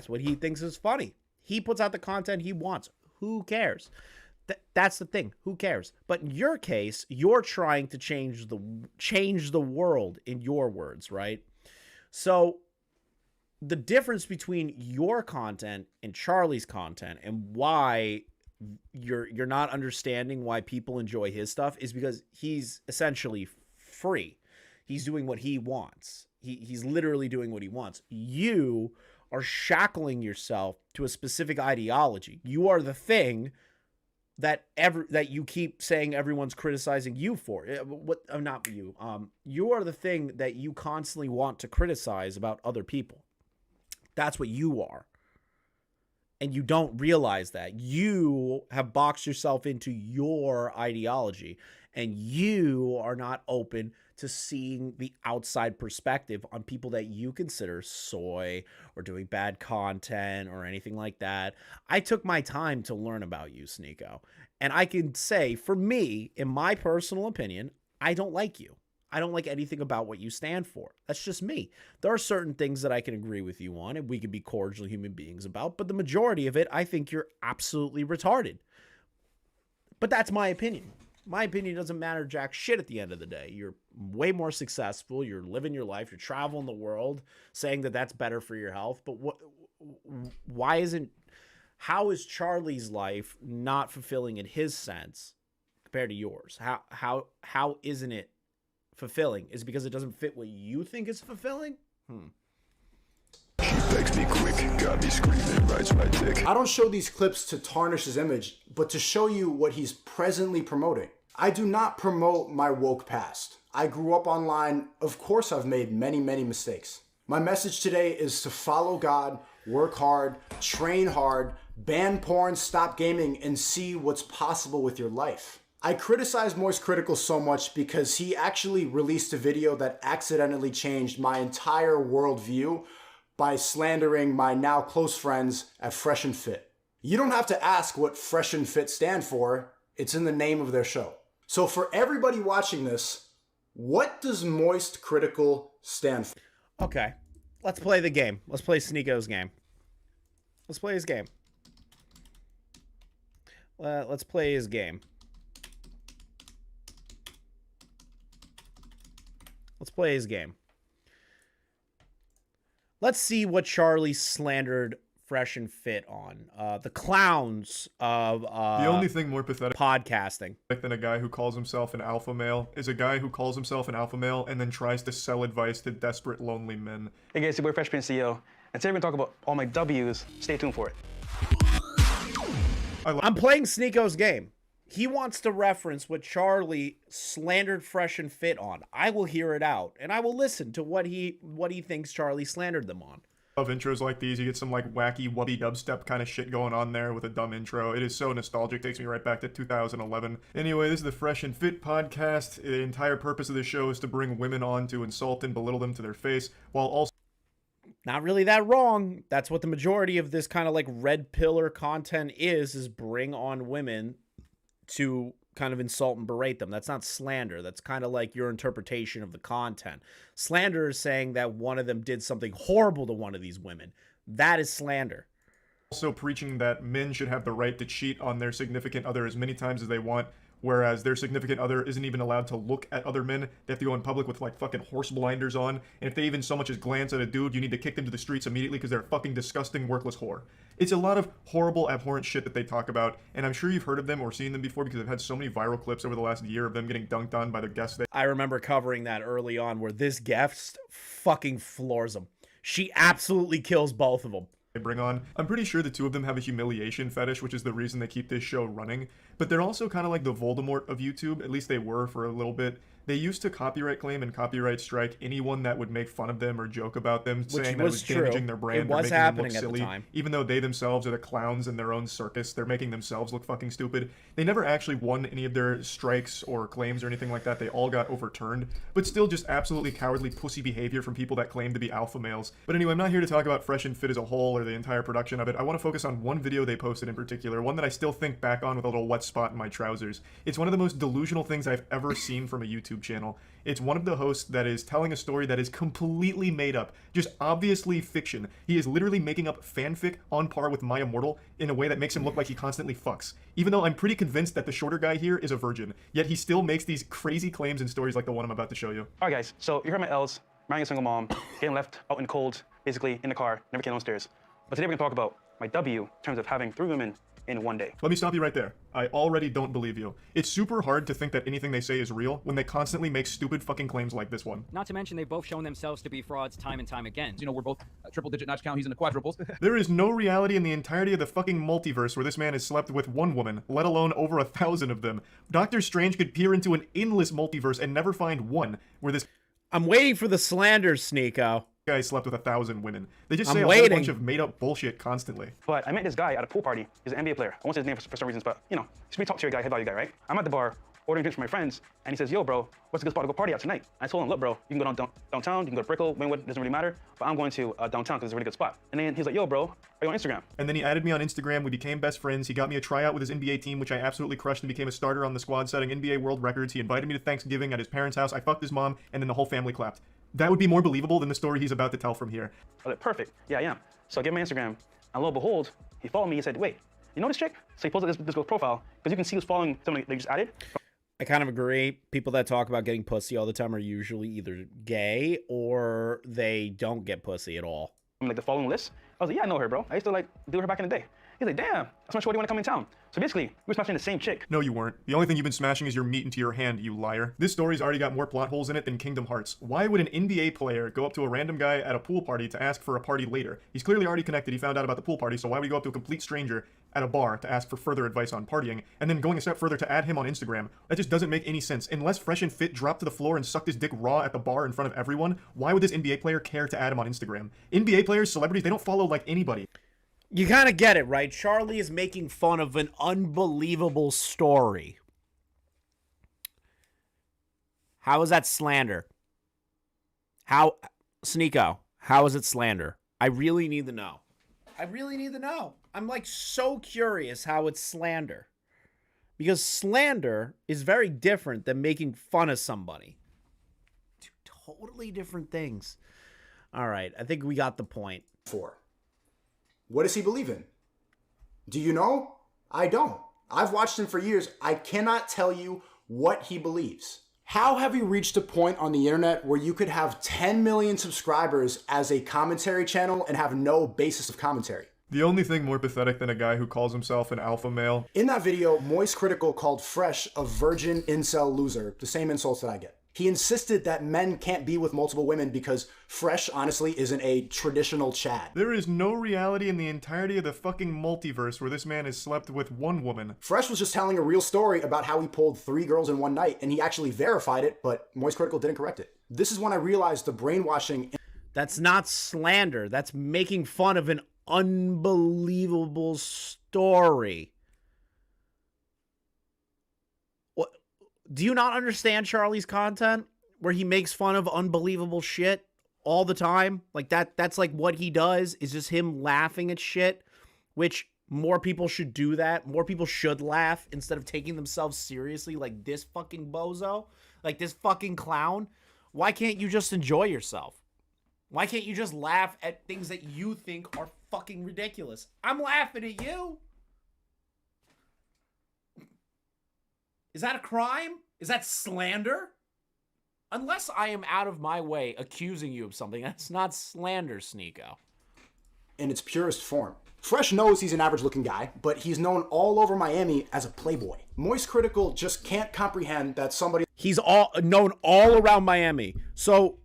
what he thinks is funny. He puts out the content he wants. Who cares? That's the thing. Who cares? But in your case, you're trying to change the world, in your words, right? So the difference between your content and Charlie's content, and why you're not understanding why people enjoy his stuff, is because he's essentially free. He's doing what he wants. He's literally doing what he wants. You are shackling yourself to a specific ideology. You are the thing that you keep saying everyone's criticizing you for. Not you. You are the thing that you constantly want to criticize about other people. That's what you are. And you don't realize that. You have boxed yourself into your ideology, and you are not open to seeing the outside perspective on people that you consider soy or doing bad content or anything like that. I took my time to learn about you, Sneako. And I can say, for me, in my personal opinion, I don't like you. I don't like anything about what you stand for. That's just me. There are certain things that I can agree with you on and we can be cordial human beings about, but the majority of it, I think you're absolutely retarded. But that's my opinion. My opinion doesn't matter jack shit at the end of the day. You're way more successful. You're living your life. You're traveling the world, saying that that's better for your health. But how is Charlie's life not fulfilling in his sense compared to yours? How isn't it fulfilling? Is it because it doesn't fit what you think is fulfilling? She thinks Make me quick, got me screaming, rides my dick. I don't show these clips to tarnish his image, but to show you what he's presently promoting. I do not promote my woke past. I grew up online. Of course, I've made many, many mistakes. My message today is to follow God, work hard, train hard, ban porn, stop gaming, and see what's possible with your life. I criticize MoistCritikal so much because he actually released a video that accidentally changed my entire worldview by slandering my now close friends at Fresh and Fit. You don't have to ask what Fresh and Fit stand for. It's in the name of their show. So for everybody watching this, what does MoistCritikal stand for? Okay, let's play the game. Let's play Sneako's game. Let's play his game. Let's play his game. Let's play his game. Let's see what Charlie slandered Fresh and Fit on. The clowns of the only thing more pathetic podcasting than a guy who calls himself an alpha male is a guy who calls himself an alpha male and then tries to sell advice to desperate, lonely men. Hey guys, it's your boy Fresh Prince CEO, and today we're gonna talk about all my W's. Stay tuned for it. I'm playing Sneako's game. He wants to reference what Charlie slandered Fresh and Fit on. I will hear it out, and I will listen to what he thinks Charlie slandered them on. Of intros like these, you get some like wacky wubby dubstep kind of shit going on there with a dumb intro. It is so nostalgic, takes me right back to 2011. Anyway, this is the Fresh and Fit podcast. The entire purpose of the show is to bring women on to insult and belittle them to their face, while also not really that wrong. That's what the majority of this kind of like red pillar content is bring on women to kind of insult and berate them. That's not slander. That's kind of like your interpretation of the content. Slander is saying that one of them did something horrible to one of these women. That is slander. Also preaching that men should have the right to cheat on their significant other as many times as they want, whereas their significant other isn't even allowed to look at other men. They have to go in public with like fucking horse blinders on, and if they even so much as glance at a dude, you need to kick them to the streets immediately because they're a fucking disgusting, worthless whore. It's a lot of horrible, abhorrent shit that they talk about, and I'm sure you've heard of them or seen them before because I've had so many viral clips over the last year of them getting dunked on by the guests. I remember covering that early on where this guest fucking floors them. She absolutely kills both of them. They bring on. I'm pretty sure the two of them have a humiliation fetish, which is the reason they keep this show running. But they're also kind of like the Voldemort of YouTube. At least they were for a little bit. They used to copyright claim and copyright strike anyone that would make fun of them or joke about them, saying that it was damaging their brand or making them look silly. Even though they themselves are the clowns in their own circus, they're making themselves look fucking stupid. They never actually won any of their strikes or claims or anything like that. They all got overturned. But still just absolutely cowardly pussy behavior from people that claim to be alpha males. But anyway, I'm not here to talk about Fresh and Fit as a whole or the entire production of it. I want to focus on one video they posted in particular, one that I still think back on with a little wet spot in my trousers. It's one of the most delusional things I've ever seen from a YouTube channel. It's one of the hosts that is telling a story that is completely made up, just obviously fiction. He is literally making up fanfic on par with My Immortal in a way that makes him look like he constantly fucks. Even though I'm pretty convinced that the shorter guy here is a virgin, yet he still makes these crazy claims and stories like the one I'm about to show you. Alright guys, so you heard my L's, marrying a single mom, getting left out in the cold, basically in the car, never came downstairs. But today we're gonna talk about my W in terms of having 3 women in one day. Let me stop you right there. I already don't believe you. It's super hard to think that anything they say is real when they constantly make stupid fucking claims like this one. Not to mention they've both shown themselves to be frauds time and time again. You know, we're both triple-digit notch count, he's in the quadruples. There is no reality in the entirety of the fucking multiverse where this man has slept with one woman, let alone over 1,000 of them. Doctor Strange could peer into an endless multiverse and never find one where this... I'm waiting for the slander, Sneako. Guy slept with 1,000 women. They just say a whole bunch of made-up bullshit constantly. But I met this guy at a pool party. He's an NBA player. I won't say his name for some reasons, but, you know, he's a pretty top-tier guy, head-value guy, right? I'm at the bar, ordering drinks for my friends, and he says, yo, bro, what's a good spot to go party out tonight? I told him, look, bro, you can go downtown, you can go to Brickell, Wynwood, doesn't really matter, but I'm going to downtown because it's a really good spot. And then he's like, yo, bro, are you on Instagram? And then he added me on Instagram, we became best friends, he got me a tryout with his NBA team, which I absolutely crushed and became a starter on the squad setting NBA world records. He invited me to Thanksgiving at his parents' house, I fucked his mom, and then the whole family clapped. That would be more believable than the story he's about to tell from here. I was like, perfect, yeah, I am. So I gave him my Instagram, and lo and behold, he followed me, he said, wait, you know this chick? So he posted this girl's profile, because you can see who's following someone they just added. I kind of agree. People that talk about getting pussy all the time are usually either gay or they don't get pussy at all. I'm like the following list. I was like, yeah, I know her, bro. I used to like do her back in the day. He's like, damn, that's my shorty want to come in town. So basically, we were smashing the same chick. No, you weren't. The only thing you've been smashing is your meat into your hand, you liar. This story's already got more plot holes in it than Kingdom Hearts. Why would an NBA player go up to a random guy at a pool party to ask for a party later? He's clearly already connected. He found out about the pool party, so why would he go up to a complete stranger at a bar to ask for further advice on partying, and then going a step further to add him on Instagram? That just doesn't make any sense. Unless Fresh and Fit dropped to the floor and sucked his dick raw at the bar in front of everyone, why would this NBA player care to add him on Instagram? NBA players, celebrities, they don't follow like anybody. You kind of get it, right? Charlie is making fun of an unbelievable story. How is that slander? Sneako, how is it slander? I really need to know. I really need to know. I'm like so curious how it's slander. Because slander is very different than making fun of somebody. Two totally different things. All right, I think we got the point. What does he believe in? Do you know? I don't. I've watched him for years. I cannot tell you what he believes. How have you reached a point on the internet where you could have 10 million subscribers as a commentary channel and have no basis of commentary? The only thing more pathetic than a guy who calls himself an alpha male. In that video, MoistCritikal called Fresh a virgin incel loser, the same insults that I get. He insisted that men can't be with multiple women because Fresh, honestly, isn't a traditional Chad. There is no reality in the entirety of the fucking multiverse where this man has slept with one woman. Fresh was just telling a real story about how he pulled 3 girls in one night, and he actually verified it, but MoistCritikal didn't correct it. This is when I realized the brainwashing... That's not slander. That's making fun of an unbelievable story. Do you not understand Charlie's content where he makes fun of unbelievable shit all the time? Like that's like what he does is just him laughing at shit, which more people should do that. More people should laugh instead of taking themselves seriously like this fucking bozo, like this fucking clown. Why can't you just enjoy yourself? Why can't you just laugh at things that you think are fucking ridiculous? I'm laughing at you. Is that a crime? Is that slander? Unless I am out of my way accusing you of something, that's not slander, Sneako. In its purest form. Fresh knows he's an average-looking guy, but he's known all over Miami as a playboy. MoistCritikal just can't comprehend that somebody... He's known all around Miami. So,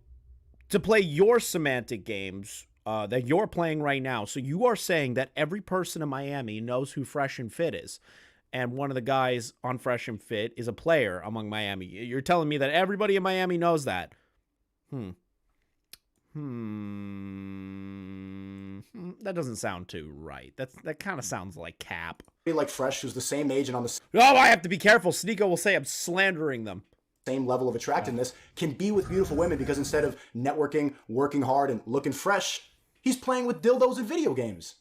to play your semantic games that you're playing right now, so you are saying that every person in Miami knows who Fresh and Fit is. And one of the guys on Fresh and Fit is a player among Miami. You're telling me that everybody in Miami knows that. That doesn't sound too right. That kind of sounds like cap. Like Fresh, who's the same age and on the... Oh, I have to be careful. Sneako will say I'm slandering them. Same level of attractiveness, can be with beautiful women because instead of networking, working hard, and looking fresh, he's playing with dildos and video games.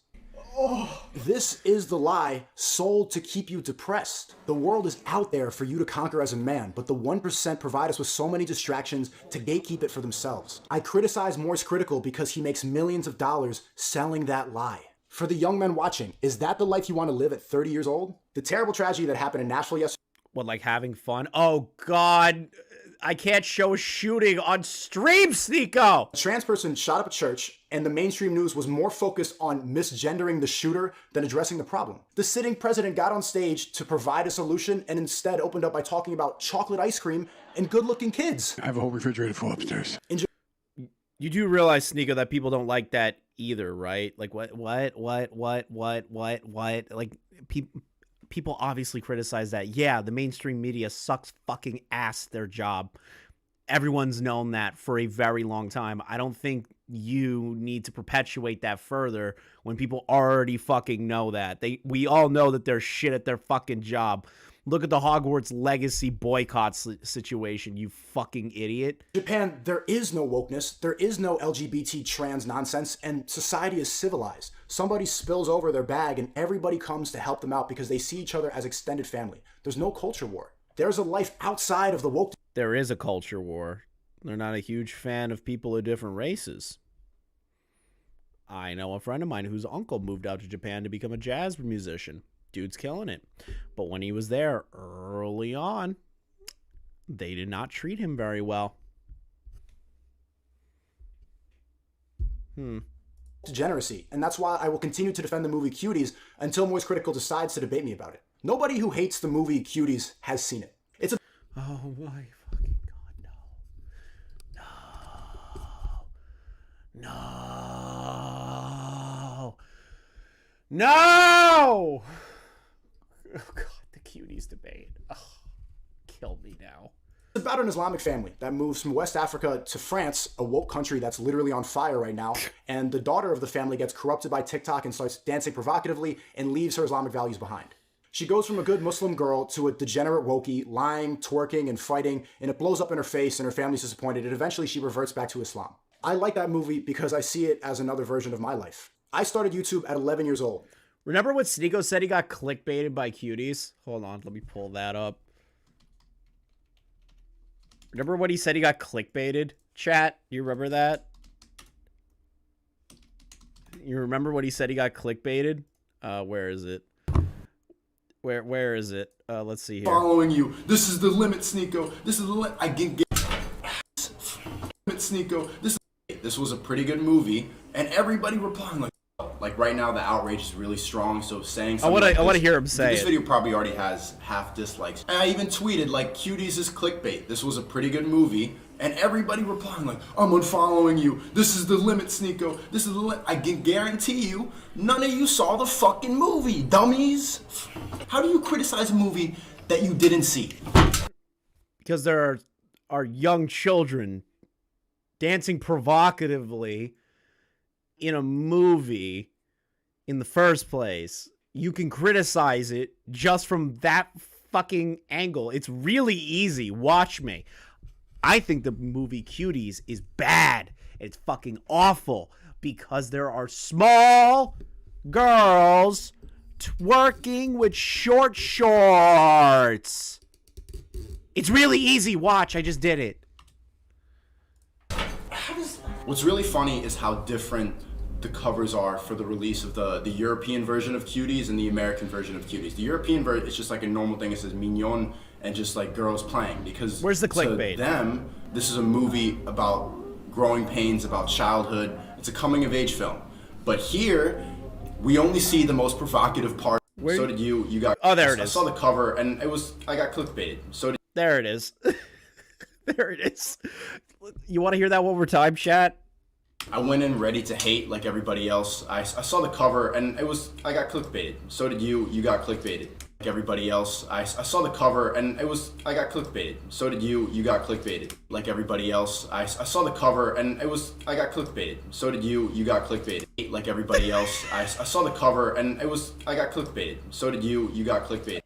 Oh. This is the lie sold to keep you depressed. The world is out there for you to conquer as a man, but the 1% provide us with so many distractions to gatekeep it for themselves. I criticize MoistCritikal because he makes millions of dollars selling that lie. For the young men watching, is that the life you want to live at 30 years old? The terrible tragedy that happened in Nashville yesterday. What, like having fun? Oh, God. I can't show a shooting on stream, Sneako! A trans person shot up a church, and the mainstream news was more focused on misgendering the shooter than addressing the problem. The sitting president got on stage to provide a solution and instead opened up by talking about chocolate ice cream and good-looking kids. I have a whole refrigerator full upstairs. You do realize, Sneako, that people don't like that either, right? Like, what? Like, people obviously criticize that. Yeah, the mainstream media sucks fucking ass their job. Everyone's known that for a very long time. I don't think you need to perpetuate that further when people already fucking know that. We all know that they're shit at their fucking job. Look at the Hogwarts Legacy boycott situation, you fucking idiot. Japan, there is no wokeness, there is no LGBT trans nonsense, and society is civilized. Somebody spills over their bag and everybody comes to help them out because they see each other as extended family. There's no culture war. There's a life outside of the woke. There is a culture war. They're not a huge fan of people of different races. I know a friend of mine whose uncle moved out to Japan to become a jazz musician. Dude's killing it. But when he was there early on, they did not treat him very well. degeneracy, and that's why I will continue to defend the movie Cuties until MoistCritikal decides to debate me about it. Nobody who hates the movie Cuties has seen it. It's a Oh my fucking god, no. No! Oh god, the Cuties debate. Oh, kill me now. It's about an Islamic family that moves from West Africa to France, a woke country that's literally on fire right now, and the daughter of the family gets corrupted by TikTok and starts dancing provocatively and leaves her Islamic values behind. She goes from a good Muslim girl to a degenerate wokey, lying, twerking, and fighting, and it blows up in her face and her family's disappointed, and eventually she reverts back to Islam. I like that movie because I see it as another version of my life. I started YouTube at 11 years old. Remember what Sneako said he got clickbaited by Cuties? Hold on, let me pull that up. Remember what he said he got clickbaited? Chat, do you remember that? You remember what he said he got clickbaited? Where is it? Where is it? Let's see here. Following you. This is the limit, Sneako. This is the limit. I can get limit, Sneako. This was a pretty good movie, and everybody replying like right now the outrage is really strong. So saying something I want to hear him say this it. video probably already has half dislikes. And I even tweeted like Cuties is clickbait. This was a pretty good movie, and everybody replying like I'm unfollowing you. This is the limit, Sneako. This is the limit. I can guarantee you, none of you saw the fucking movie, dummies. How do you criticize a movie that you didn't see? Because there are young children dancing provocatively in a movie in the first place. You can criticize it just from that fucking angle. It's really easy. Watch me. I think the movie Cuties is bad. It's fucking awful because there are small girls twerking with short shorts. It's really easy. Watch, I just did it. What's really funny is how different the covers are for the release of the European version of Cuties and the American version of Cuties. The European version is just like a normal thing. It says mignon and just like girls playing, because where's the clickbait? To them, this is a movie about growing pains, about childhood. It's a coming of age film. But here, we only see the most provocative part. So did you. You got. Oh, there it is. I saw the cover and I got clickbaited. So did. There it is. There it is. You want to hear that one more time, chat? I went in ready to hate like everybody else. I saw the cover and I got clickbaited. So did you. You got clickbaited. Like everybody else. I saw the cover and I got clickbaited. So did you. You got clickbaited. Like everybody else. I saw the cover and I got clickbaited. So did you. You got clickbaited. Like everybody else. I saw the cover and I got clickbaited. So did you. You got clickbaited.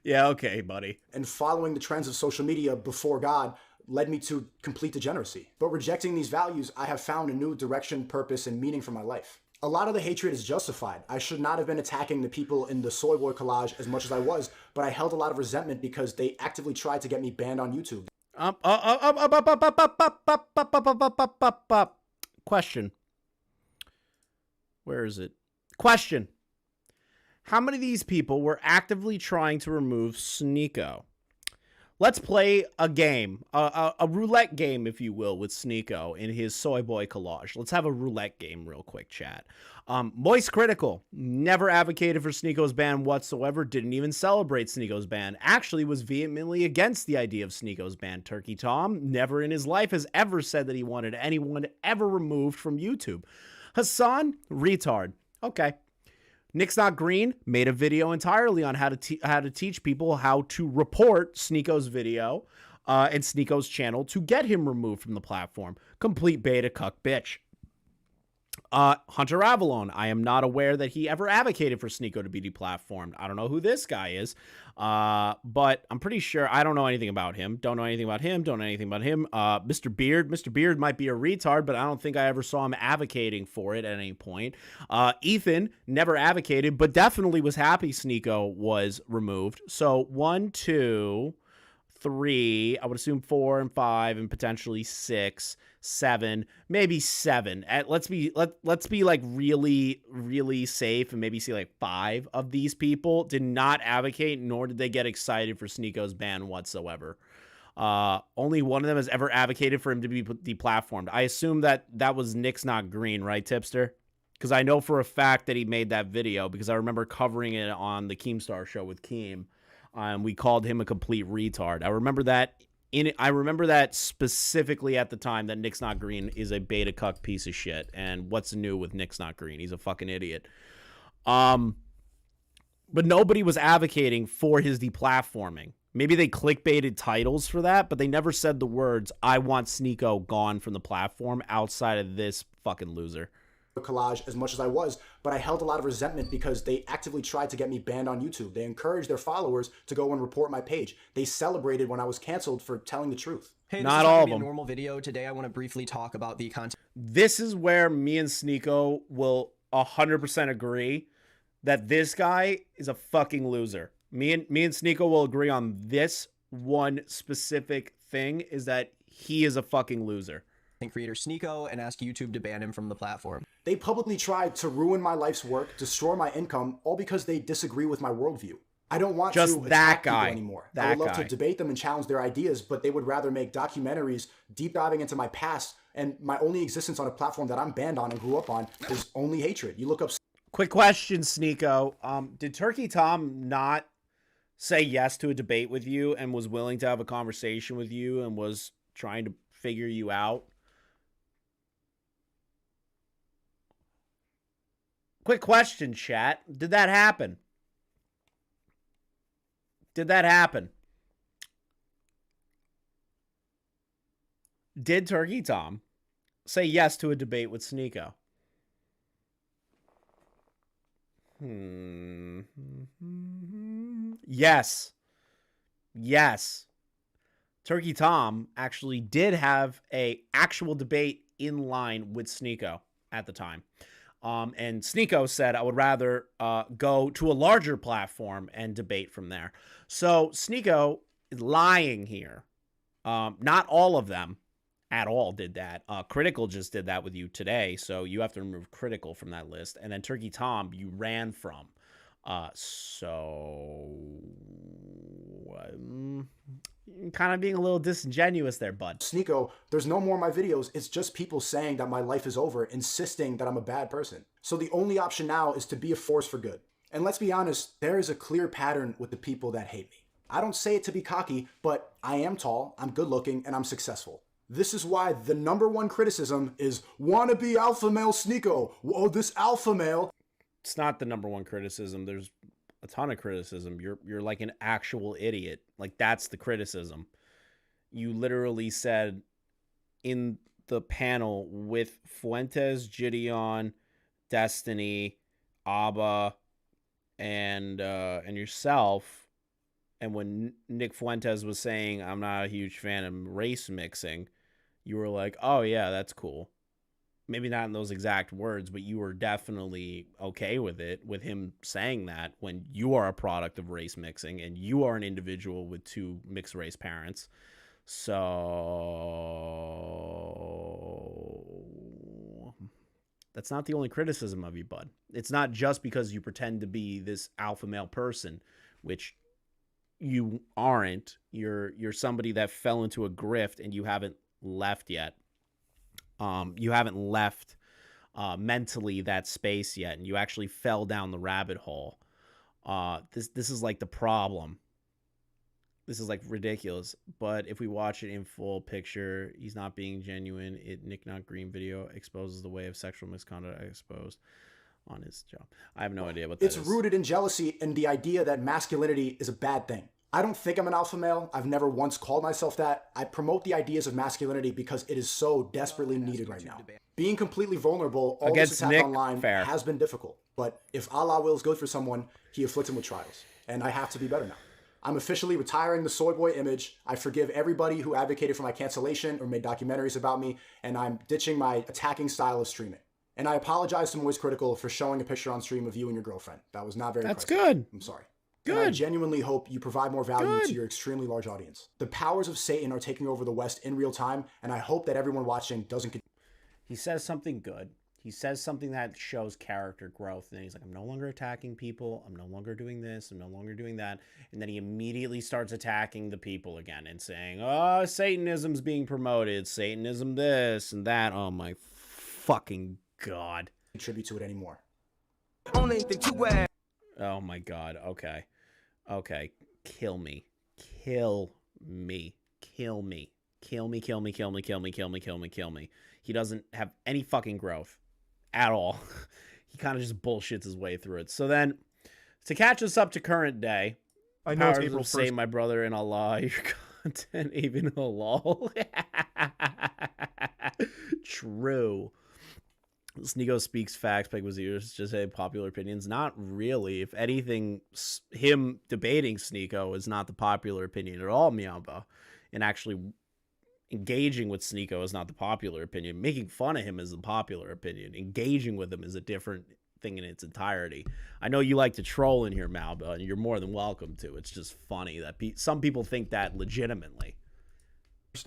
Yeah, okay, buddy. And following the trends of social media before God led me to complete degeneracy. But rejecting these values, I have found a new direction, purpose, and meaning for my life. A lot of the hatred is justified. I should not have been attacking the people in the soy boy collage as much as I was, but I held a lot of resentment because they actively tried to get me banned on YouTube. Question. Where is it? Question. How many of these people were actively trying to remove Sneako? Let's play a game, a roulette game, if you will, with Sneako in his soy boy collage. Let's have a roulette game real quick, chat. MoistCritikal never advocated for Sneako's ban whatsoever, didn't even celebrate Sneako's ban, actually was vehemently against the idea of Sneako's ban. Turkey Tom never in his life has ever said that he wanted anyone ever removed from YouTube. Hassan, retard. Okay. Nick's Not Green made a video entirely on how to teach people how to report Sneako's video and Sneako's channel to get him removed from the platform. Complete beta cuck bitch. Hunter Avalon, I am not aware that he ever advocated for Sneako to be deplatformed. I don't know who this guy is, but I'm pretty sure I don't know anything about him. Don't know anything about him. Don't know anything about him. Mr. Beard might be a retard, but I don't think I ever saw him advocating for it at any point. Ethan never advocated, but definitely was happy Sneako was removed. So 1, 2, 3, I would assume 4 and 5 and potentially 6, 7, maybe 7. Let's be like really safe and maybe see like 5 of these people did not advocate, nor did they get excited for Sneako's ban whatsoever. Only one of them has ever advocated for him to be deplatformed. I assume that was Nick's Not Green, right, Tipster? Because I know for a fact that he made that video because I remember covering it on the Keemstar show with Keem. We called him a complete retard. I remember that. I remember that specifically at the time that Nick's Not Green is a beta cuck piece of shit. And what's new with Nick's Not Green? He's a fucking idiot. But nobody was advocating for his deplatforming. Maybe they clickbaited titles for that, but they never said the words, I want Sneako gone from the platform outside of this fucking loser. Collage as much as I was, but I held a lot of resentment because they actively tried to get me banned on YouTube. They encouraged their followers to go and report my page. They celebrated when I was canceled for telling the truth. Hey, not all of them. A normal video today. I want to briefly talk about the content. This is where me and Sneako will 100% agree that this guy is a fucking loser. Me and Sneako will agree on this one specific thing, is that he is a fucking loser. Creator Sneako and ask YouTube to ban him from the platform. They publicly tried to ruin my life's work, destroy my income, all because they disagree with my worldview. I don't want just to that attack guy people anymore. I would love to debate them and challenge their ideas, but they would rather make documentaries deep diving into my past, and my only existence on a platform that I'm banned on and grew up on is only hatred. You look up. Quick question, Sneako. Did Turkey Tom not say yes to a debate with you and was willing to have a conversation with you and was trying to figure you out? Quick question, chat. Did that happen? Did that happen? Did Turkey Tom say yes to a debate with Sneako? Yes. Yes. Turkey Tom actually did have a actual debate in line with Sneako at the time. And Sneako said, I would rather go to a larger platform and debate from there. So Sneako is lying here. Not all of them at all did that. Critical just did that with you today, so you have to remove Critical from that list. And then Turkey Tom, you ran from. Kind of being a little disingenuous there, bud. Sneako, there's no more of my videos. It's just people saying that my life is over, insisting that I'm a bad person. So the only option now is to be a force for good. And let's be honest, there is a clear pattern with the people that hate me. I don't say it to be cocky, but I am tall, I'm good looking, and I'm successful. This is why the #1 criticism is wannabe alpha male Sneako. Whoa, this alpha male. It's not the #1 criticism. There's a ton of criticism. You're like an actual idiot. Like, that's the criticism. You literally said in the panel with Fuentes, Gideon, Destiny, Abba, and yourself, and when Nick Fuentes was saying, I'm not a huge fan of race mixing, you were like, oh yeah, that's cool. Maybe not in those exact words, but you were definitely okay with it, with him saying that, when you are a product of race mixing and you are an individual with 2 mixed race parents. So that's not the only criticism of you, bud. It's not just because you pretend to be this alpha male person, which you aren't. You're somebody that fell into a grift and you haven't left yet. You haven't left mentally that space yet, and you actually fell down the rabbit hole. This is like the problem. This is like ridiculous. But if we watch it in full picture, he's not being genuine. Nick Not Green video exposes the way of sexual misconduct exposed on his job. I have no idea what that is. It's rooted in jealousy and the idea that masculinity is a bad thing. I don't think I'm an alpha male. I've never once called myself that. I promote the ideas of masculinity because it is so desperately needed right now. Being completely vulnerable all against this attack Nick, online fair. has been difficult. But if Allah wills good for someone, he afflicts him with trials. And I have to be better now. I'm officially retiring the soy boy image. I forgive everybody who advocated for my cancellation or made documentaries about me. And I'm ditching my attacking style of streaming. And I apologize to MoistCritikal for showing a picture on stream of you and your girlfriend. That was not very That's Christ-like. good. I'm sorry. Good. And I genuinely hope you provide more value to your extremely large audience. The powers of Satan are taking over the West in real time, and I hope that everyone watching doesn't. He says something good. He says something that shows character growth, and he's like, I'm no longer attacking people. I'm no longer doing this. I'm no longer doing that. And then he immediately starts attacking the people again and saying, oh, Satanism's being promoted. Satanism this and that. Oh, my fucking God. Contribute to it anymore. Only thing to wear. Oh, my God. Okay. Okay. Kill me. Kill me. Kill me. Kill me, kill me, kill me, kill me, kill me, kill me, kill me. He doesn't have any fucking growth at all. He kind of just bullshits his way through it. So then, to catch us up to current day, I know it's April 1st. Say, my brother in Allah, your content even halal. True. Sneako speaks facts, Peg was yours, just say popular opinions. Not really. If anything, him debating Sneako is not the popular opinion at all, Miamba. And actually engaging with Sneako is not the popular opinion. Making fun of him is the popular opinion. Engaging with him is a different thing in its entirety. I know you like to troll in here, Malba, and you're more than welcome to. It's just funny that some people think that legitimately.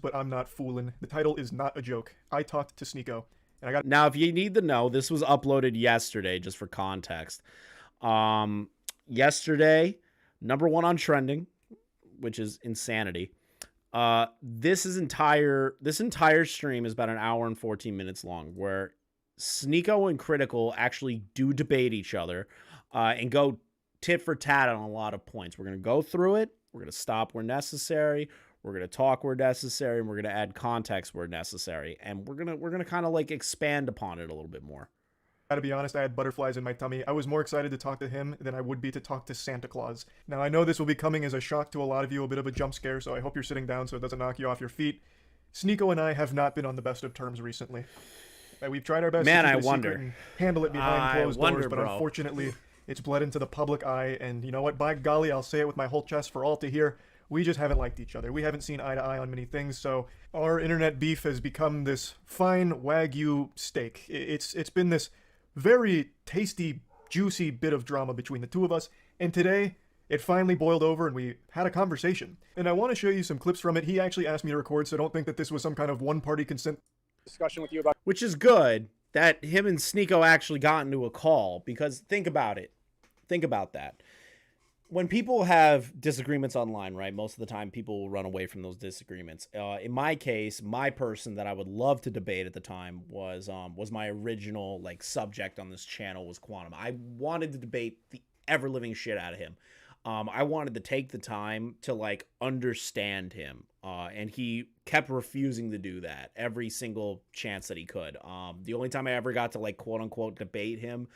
But I'm not fooling. The title is not a joke. I talked to Sneako, and I got. Now, if you need to know, this was uploaded yesterday, just for context. Yesterday, #1 on trending, which is insanity. This entire stream is about an hour and 14 minutes long, where Sneako and Critical actually do debate each other and go tit for tat on a lot of points. We're going to go through it. We're going to stop where necessary. We're going to talk where necessary, and we're going to add context where necessary. And we're going to kind of like expand upon it a little bit more. Gotta be honest, I had butterflies in my tummy. I was more excited to talk to him than I would be to talk to Santa Claus. Now, I know this will be coming as a shock to a lot of you, a bit of a jump scare, so I hope you're sitting down so it doesn't knock you off your feet. Sneako and I have not been on the best of terms recently. We've tried our best to keep it a secret and handle it behind closed doors, but unfortunately, it's bled into the public eye, and you know what? By golly, I'll say it with my whole chest for all to hear. We just haven't liked each other. We haven't seen eye to eye on many things, so our internet beef has become this fine Wagyu steak. It's been this very tasty, juicy bit of drama between the two of us, and today it finally boiled over and we had a conversation. And I want to show you some clips from it. He actually asked me to record, so don't think that this was some kind of one-party consent discussion with you about. Which is good that him and Sneako actually got into a call, because think about it. Think about that. When people have disagreements online, right, most of the time people will run away from those disagreements. In my case, my person that I would love to debate at the time was my original like subject on this channel was Quantum. I wanted to debate the ever-living shit out of him. I wanted to take the time to like understand him, and he kept refusing to do that every single chance that he could. The only time I ever got to like quote-unquote debate him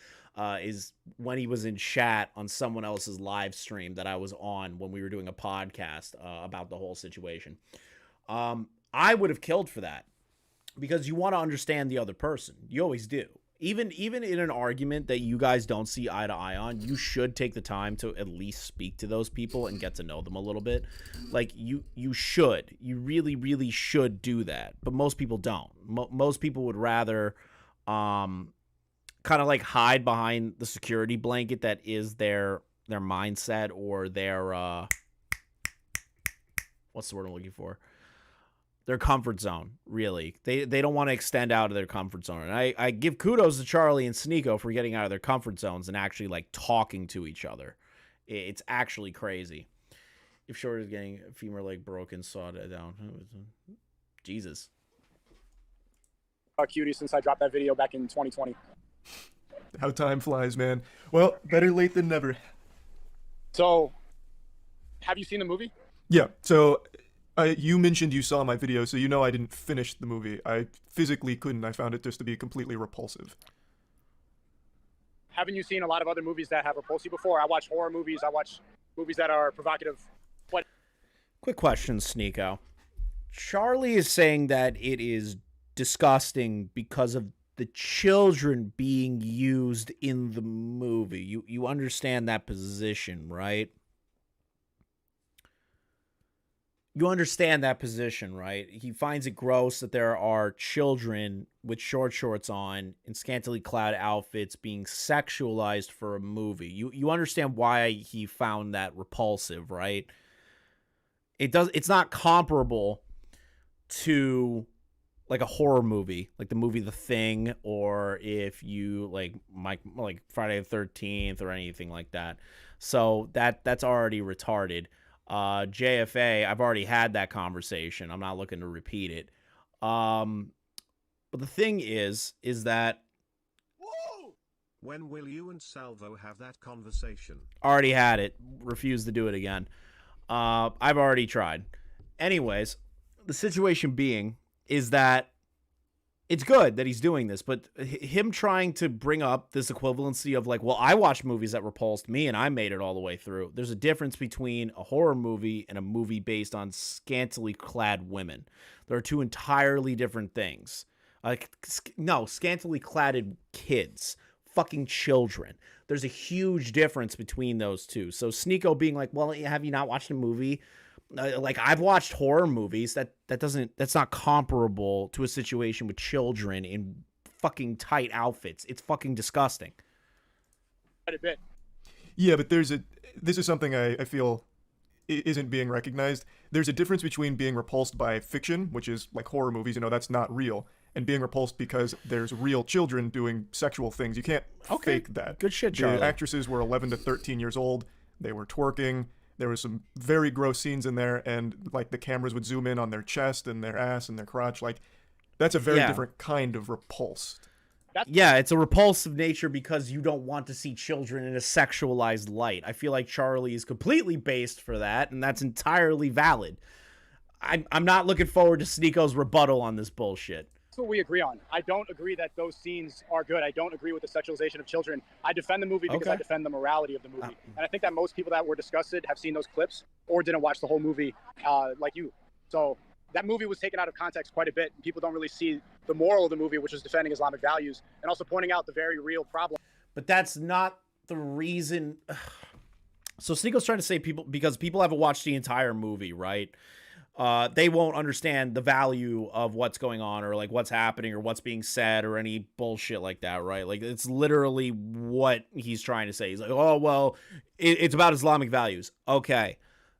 is when he was in chat on someone else's live stream that I was on when we were doing a podcast about the whole situation. I would have killed for that, because you want to understand the other person. You always do. Even in an argument that you guys don't see eye to eye on, you should take the time to at least speak to those people and get to know them a little bit. Like you should. You really, really should do that. But most people don't. Most people would rather kind of like hide behind the security blanket that is their mindset or their what's the word I'm looking for? Their comfort zone, really. They don't want to extend out of their comfort zone. And I give kudos to Charlie and Sneako for getting out of their comfort zones and actually like talking to each other. It's actually crazy. If Short is getting a femur leg broken, sawed it down. Jesus. Cutie since I dropped that video back in 2020. How time flies, man. Well, better late than never. So, have you seen the movie? Yeah, so you mentioned you saw my video, so you know I didn't finish the movie. I physically couldn't. I found it just to be completely repulsive. Haven't you seen a lot of other movies that have repulsed you before? I watch horror movies. I watch movies that are provocative. What? Quick question, Sneako. Charlie is saying that it is disgusting because of the children being used in the movie. You understand that position, right? You understand that position, right? He finds it gross that there are children with short shorts on and scantily clad outfits being sexualized for a movie. You understand why he found that repulsive, right? It's not comparable to like a horror movie, like the movie The Thing, or if you like Friday the 13th or anything like that. So that's already retarded. JFA, I've already had that conversation. I'm not looking to repeat it. But the thing is that when will you and Salvo have that conversation? Already had it. Refused to do it again. I've already tried. Anyways, the situation being is that it's good that he's doing this, but him trying to bring up this equivalency of like, well, I watched movies that repulsed me and I made it all the way through. There's a difference between a horror movie and a movie based on scantily clad women. There are two entirely different things. Scantily clad kids, fucking children. There's a huge difference between those two. So Sneako being like, well, have you not watched a movie? Like, I've watched horror movies. That's not comparable to a situation with children in fucking tight outfits. It's fucking disgusting. Quite a bit. Yeah, but this is something I feel isn't being recognized. There's a difference between being repulsed by fiction, which is like horror movies, that's not real, and being repulsed because there's real children doing sexual things. You can't fake that. Good shit, Charlie. The actresses were 11 to 13 years old. They were twerking. There was some very gross scenes in there, and like the cameras would zoom in on their chest and their ass and their crotch. Like, that's a very different kind of repulsed. Yeah, it's a repulsive nature because you don't want to see children in a sexualized light. I feel like Charlie is completely based for that, and that's entirely valid. I'm not looking forward to Sneako's rebuttal on this bullshit. That's what we agree on. I don't agree that those scenes are good. I don't agree with the sexualization of children. I defend the movie because I defend the morality of the movie. And I think that most people that were disgusted have seen those clips or didn't watch the whole movie like you. So that movie was taken out of context quite a bit. People don't really see the moral of the movie, which is defending Islamic values and also pointing out the very real problem. But that's not the reason. So Sneako's trying to say because people haven't watched the entire movie, right? They won't understand the value of what's going on or like what's happening or what's being said or any bullshit like that, right? Like, it's literally what he's trying to say. He's like, oh, well, it's about Islamic values. Okay.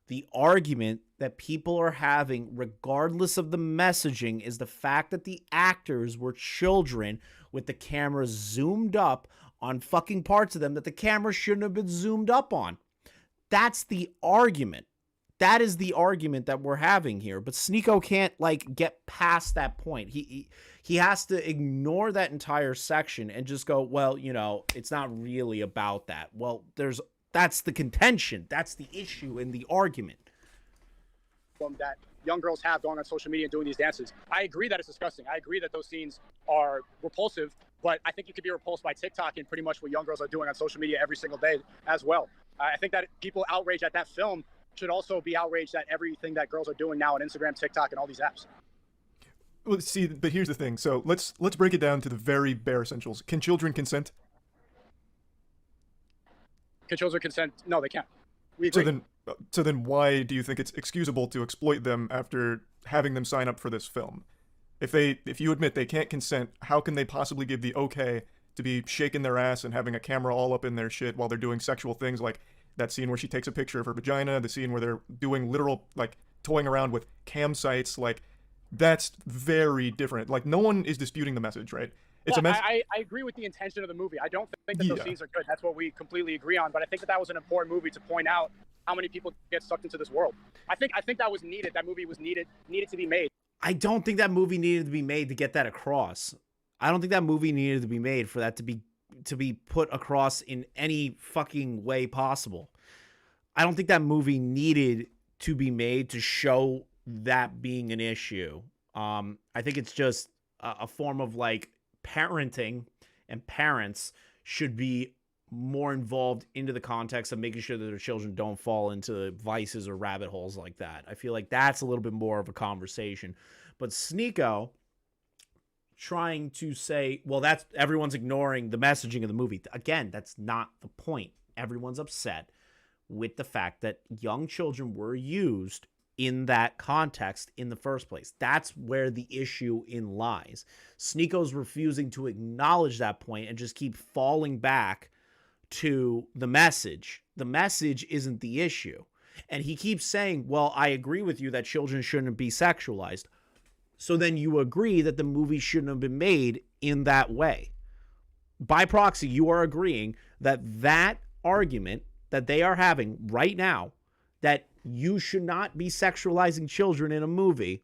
The argument that people are having, regardless of the messaging, is the fact that the actors were children with the camera zoomed up on fucking parts of them that the camera shouldn't have been zoomed up on. That's the argument. That is the argument that we're having here. But Sneako can't like get past that point. He has to ignore that entire section and just go, well, it's not really about that. Well, that's the contention. That's the issue in the argument. That young girls have going on social media and doing these dances. I agree that it's disgusting. I agree that those scenes are repulsive, but I think you could be repulsed by TikTok and pretty much what young girls are doing on social media every single day as well. I think that people outraged at that film should also be outraged at everything that girls are doing now on Instagram, TikTok, and all these apps. Well, see, but here's the thing. So let's break it down to the very bare essentials. Can children consent? Can children consent? No, they can't. We agree. So then why do you think it's excusable to exploit them after having them sign up for this film? If you admit they can't consent, how can they possibly give the okay to be shaking their ass and having a camera all up in their shit while they're doing sexual things like that scene where she takes a picture of her vagina, the scene where they're doing literal, like, toying around with cam sites, like, that's very different. Like, no one is disputing the message, right? I agree with the intention of the movie. I don't think that those scenes are good. That's what we completely agree on. But I think that was an important movie to point out how many people get sucked into this world. I think that was needed. That movie was needed to be made. I don't think that movie needed to be made to get that across. I don't think that movie needed to be made for that to be put across in any fucking way possible. I don't think that movie needed to be made to show that being an issue. I think it's just a form of like parenting, and parents should be more involved into the context of making sure that their children don't fall into vices or rabbit holes like that. I feel like that's a little bit more of a conversation. But Sneako trying to say, well, that's everyone's ignoring the messaging of the movie. Again, that's not the point. Everyone's upset with the fact that young children were used in that context in the first place. That's where the issue lies. Sneako's refusing to acknowledge that point and just keep falling back to the message. The message isn't the issue. And he keeps saying, well, I agree with you that children shouldn't be sexualized. So then you agree that the movie shouldn't have been made in that way. By proxy, you are agreeing that that argument that they are having right now, that you should not be sexualizing children in a movie,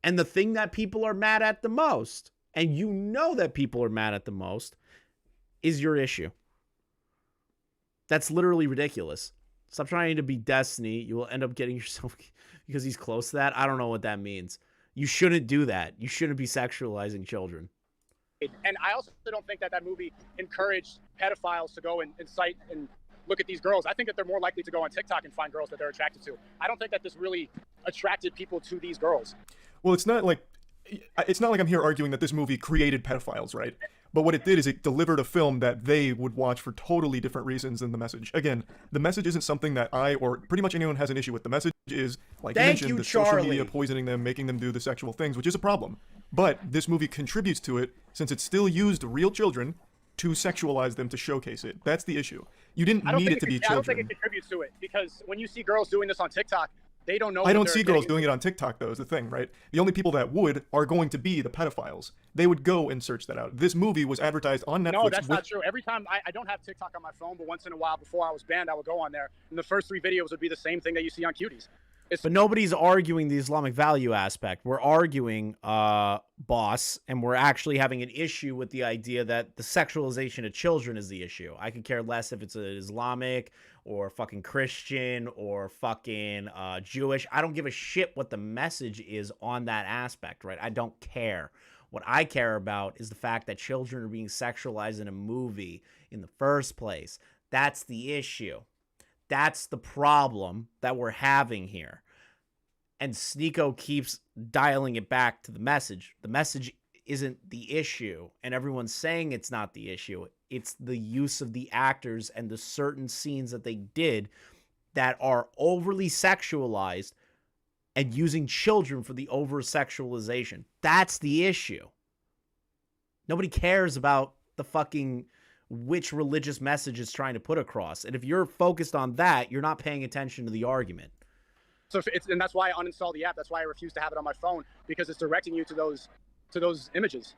and the thing that people are mad at the most, and you know that people are mad at the most, is your issue. That's literally ridiculous. Stop trying to be Destiny. You will end up getting yourself, because he's close to that. I don't know what that means. You shouldn't do that. You shouldn't be sexualizing children. And I also don't think that that movie encouraged pedophiles to go and cite and look at these girls. I think that they're more likely to go on TikTok and find girls that they're attracted to. I don't think that this really attracted people to these girls. Well, it's not like I'm here arguing that this movie created pedophiles, right? But what it did is it delivered a film that they would watch for totally different reasons than the message. Again, the message isn't something that I or pretty much anyone has an issue with. The message is, like you mentioned, the social media poisoning them, making them do the sexual things, which is a problem. But this movie contributes to it since it still used real children to sexualize them, to showcase it. That's the issue. You didn't need it to be children. I don't think it contributes to it, because when you see girls doing this on TikTok, they don't know. I don't see girls doing it on TikTok, though, is the thing, right? The only people that would are going to be the pedophiles. They would go and search that out. This movie was advertised on Netflix. No, that's not true. Every time, I don't have TikTok on my phone, but once in a while, before I was banned, I would go on there, and the first 3 videos would be the same thing that you see on Cuties. But nobody's arguing the Islamic value aspect. We're arguing, boss, and we're actually having an issue with the idea that the sexualization of children is the issue. I could care less if it's an Islamic or fucking Christian or fucking Jewish. I don't give a shit what the message is on that aspect, right? I don't care. What I care about is the fact that children are being sexualized in a movie in the first place. That's the issue. That's the problem that we're having here. And Sneako keeps dialing it back to the message. The message isn't the issue, and everyone's saying it's not the issue. It's the use of the actors and the certain scenes that they did that are overly sexualized and using children for the over-sexualization. That's the issue. Nobody cares about the fucking which religious message is trying to put across. And if you're focused on that, you're not paying attention to the argument. So and that's why I uninstalled the app. That's why I refuse to have it on my phone, because it's directing you to those images.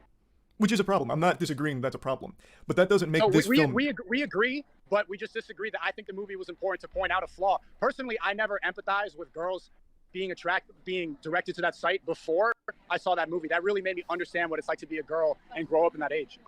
Which is a problem. I'm not disagreeing that's a problem. But that doesn't make this film... We agree, but we just disagree that I think the movie was important to point out a flaw. Personally, I never empathized with girls being directed to that site before I saw that movie. That really made me understand what it's like to be a girl and grow up in that age.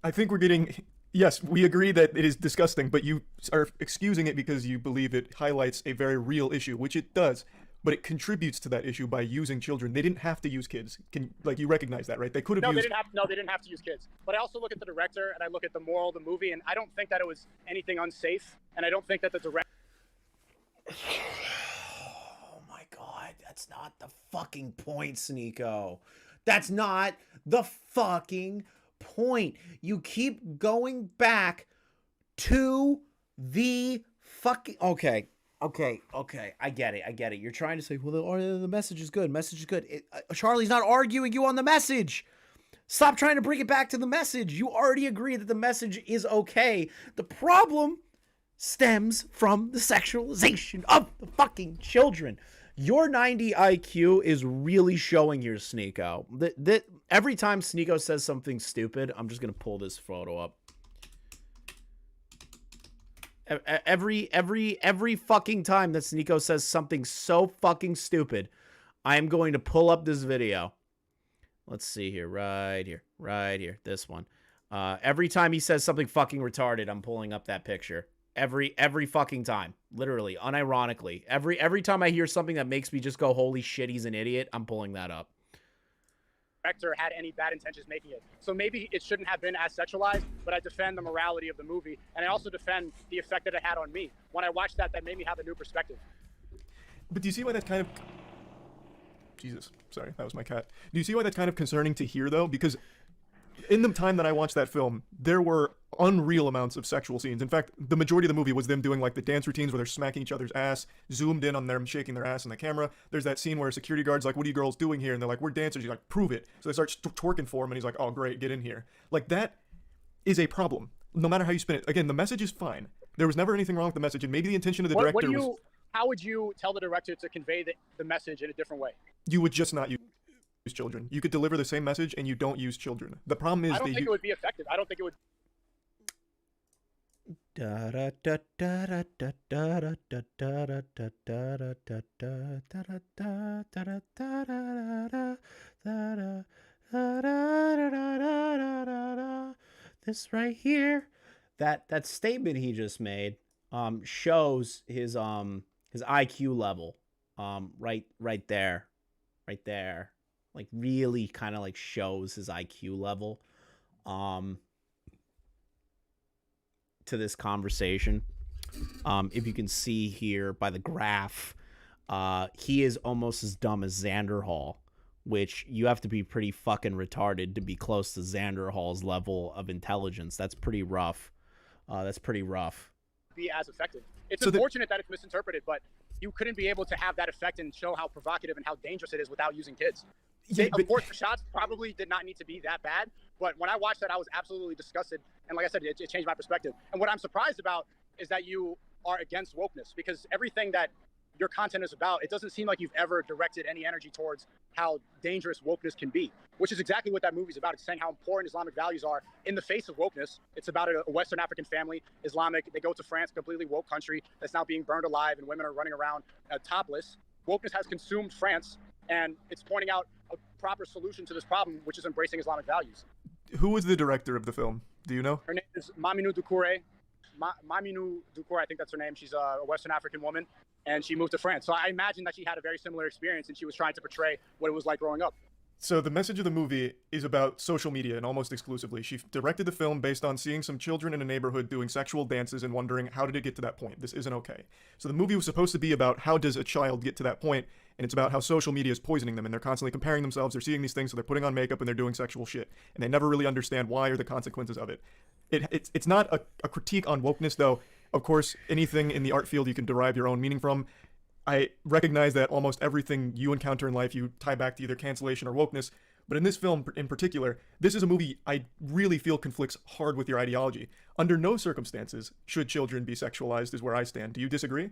I think we're getting... Yes, we agree that it is disgusting, but you are excusing it because you believe it highlights a very real issue, which it does, but it contributes to that issue by using children. They didn't have to use kids. You recognize that, right? They could have used... they didn't have to use kids. But I also look at the director, and I look at the moral of the movie, and I don't think that it was anything unsafe, and I don't think that the director... Oh my God, that's not the fucking point, Sneako. That's not the fucking point. You keep going back to the fucking... Okay. I get it. You're trying to say, well, the message is good. Charlie's not arguing you on the message. Stop trying to bring it back to the message. You already agree that the message is okay. The problem stems from the sexualization of the fucking children. Your 90 IQ is really showing here, Sneako. Every time Sneako says something stupid, I'm just going to pull this photo up. Every fucking time that Sneako says something so fucking stupid, I am going to pull up this video. Let's see here. Right here. This one. Every time he says something fucking retarded, I'm pulling up that picture. Every fucking time, literally, unironically, every time I hear something that makes me just go, holy shit, he's an idiot, I'm pulling that up. Director had any bad intentions making it, so maybe it shouldn't have been as sexualized, but I defend the morality of the movie, and I also defend the effect that it had on me. When I watched that made me have a new perspective. But do you see why that's kind of... Jesus, sorry, that was my cat. Do you see why that's kind of concerning to hear, though? Because in the time that I watched that film, there were unreal amounts of sexual scenes. In fact, the majority of the movie was them doing like the dance routines where they're smacking each other's ass, zoomed in on them shaking their ass in the camera. There's that scene where a security guard's like, what are you girls doing here? And they're like, we're dancers. He's like, prove it. So they start twerking for him, and he's like, oh, great, get in here. Like, that is a problem, no matter how you spin it. Again, the message is fine. There was never anything wrong with the message, and maybe the intention of the director was... how would you tell the director to convey the message in a different way? You would just not use children. You could deliver the same message and you don't use children. The problem is I don't think it would be effective. I don't think it would. This right here, that statement he just made, shows his IQ level, right there, like really kind of like shows his IQ level, to this conversation. If you can see here by the graph, he is almost as dumb as Xander Hall, which you have to be pretty fucking retarded to be close to Xander Hall's level of intelligence. That's pretty rough. Be as effective. It's unfortunate that it's misinterpreted, but you couldn't be able to have that effect and show how provocative and how dangerous it is without using kids. Yeah, of course, the shots probably did not need to be that bad, but when I watched that, I was absolutely disgusted. And like I said, it changed my perspective. And what I'm surprised about is that you are against wokeness, because everything that your content is about, it doesn't seem like you've ever directed any energy towards how dangerous wokeness can be, which is exactly what that movie's about. It's saying how important Islamic values are in the face of wokeness. It's about a Western African family, Islamic. They go to France, a completely woke country that's now being burned alive, and women are running around topless. Wokeness has consumed France, and it's pointing out a proper solution to this problem, which is embracing Islamic values. Who was the director of the film? Do you know? Her name is Maminu Doucouré. Maminu Doucouré, I think that's her name. She's a Western African woman, and she moved to France. So I imagine that she had a very similar experience, and she was trying to portray what it was like growing up. So the message of the movie is about social media, and almost exclusively. She directed the film based on seeing some children in a neighborhood doing sexual dances and wondering, how did it get to that point? This isn't okay. So the movie was supposed to be about how does a child get to that point, and it's about how social media is poisoning them, and they're constantly comparing themselves, they're seeing these things, so they're putting on makeup and they're doing sexual shit, and they never really understand why or the consequences of it. It's not a critique on wokeness, though. Of course, anything in the art field you can derive your own meaning from. I recognize that almost everything you encounter in life you tie back to either cancellation or wokeness, but in this film in particular, this is a movie I really feel conflicts hard with your ideology. Under no circumstances should children be sexualized, is where I stand. Do you disagree?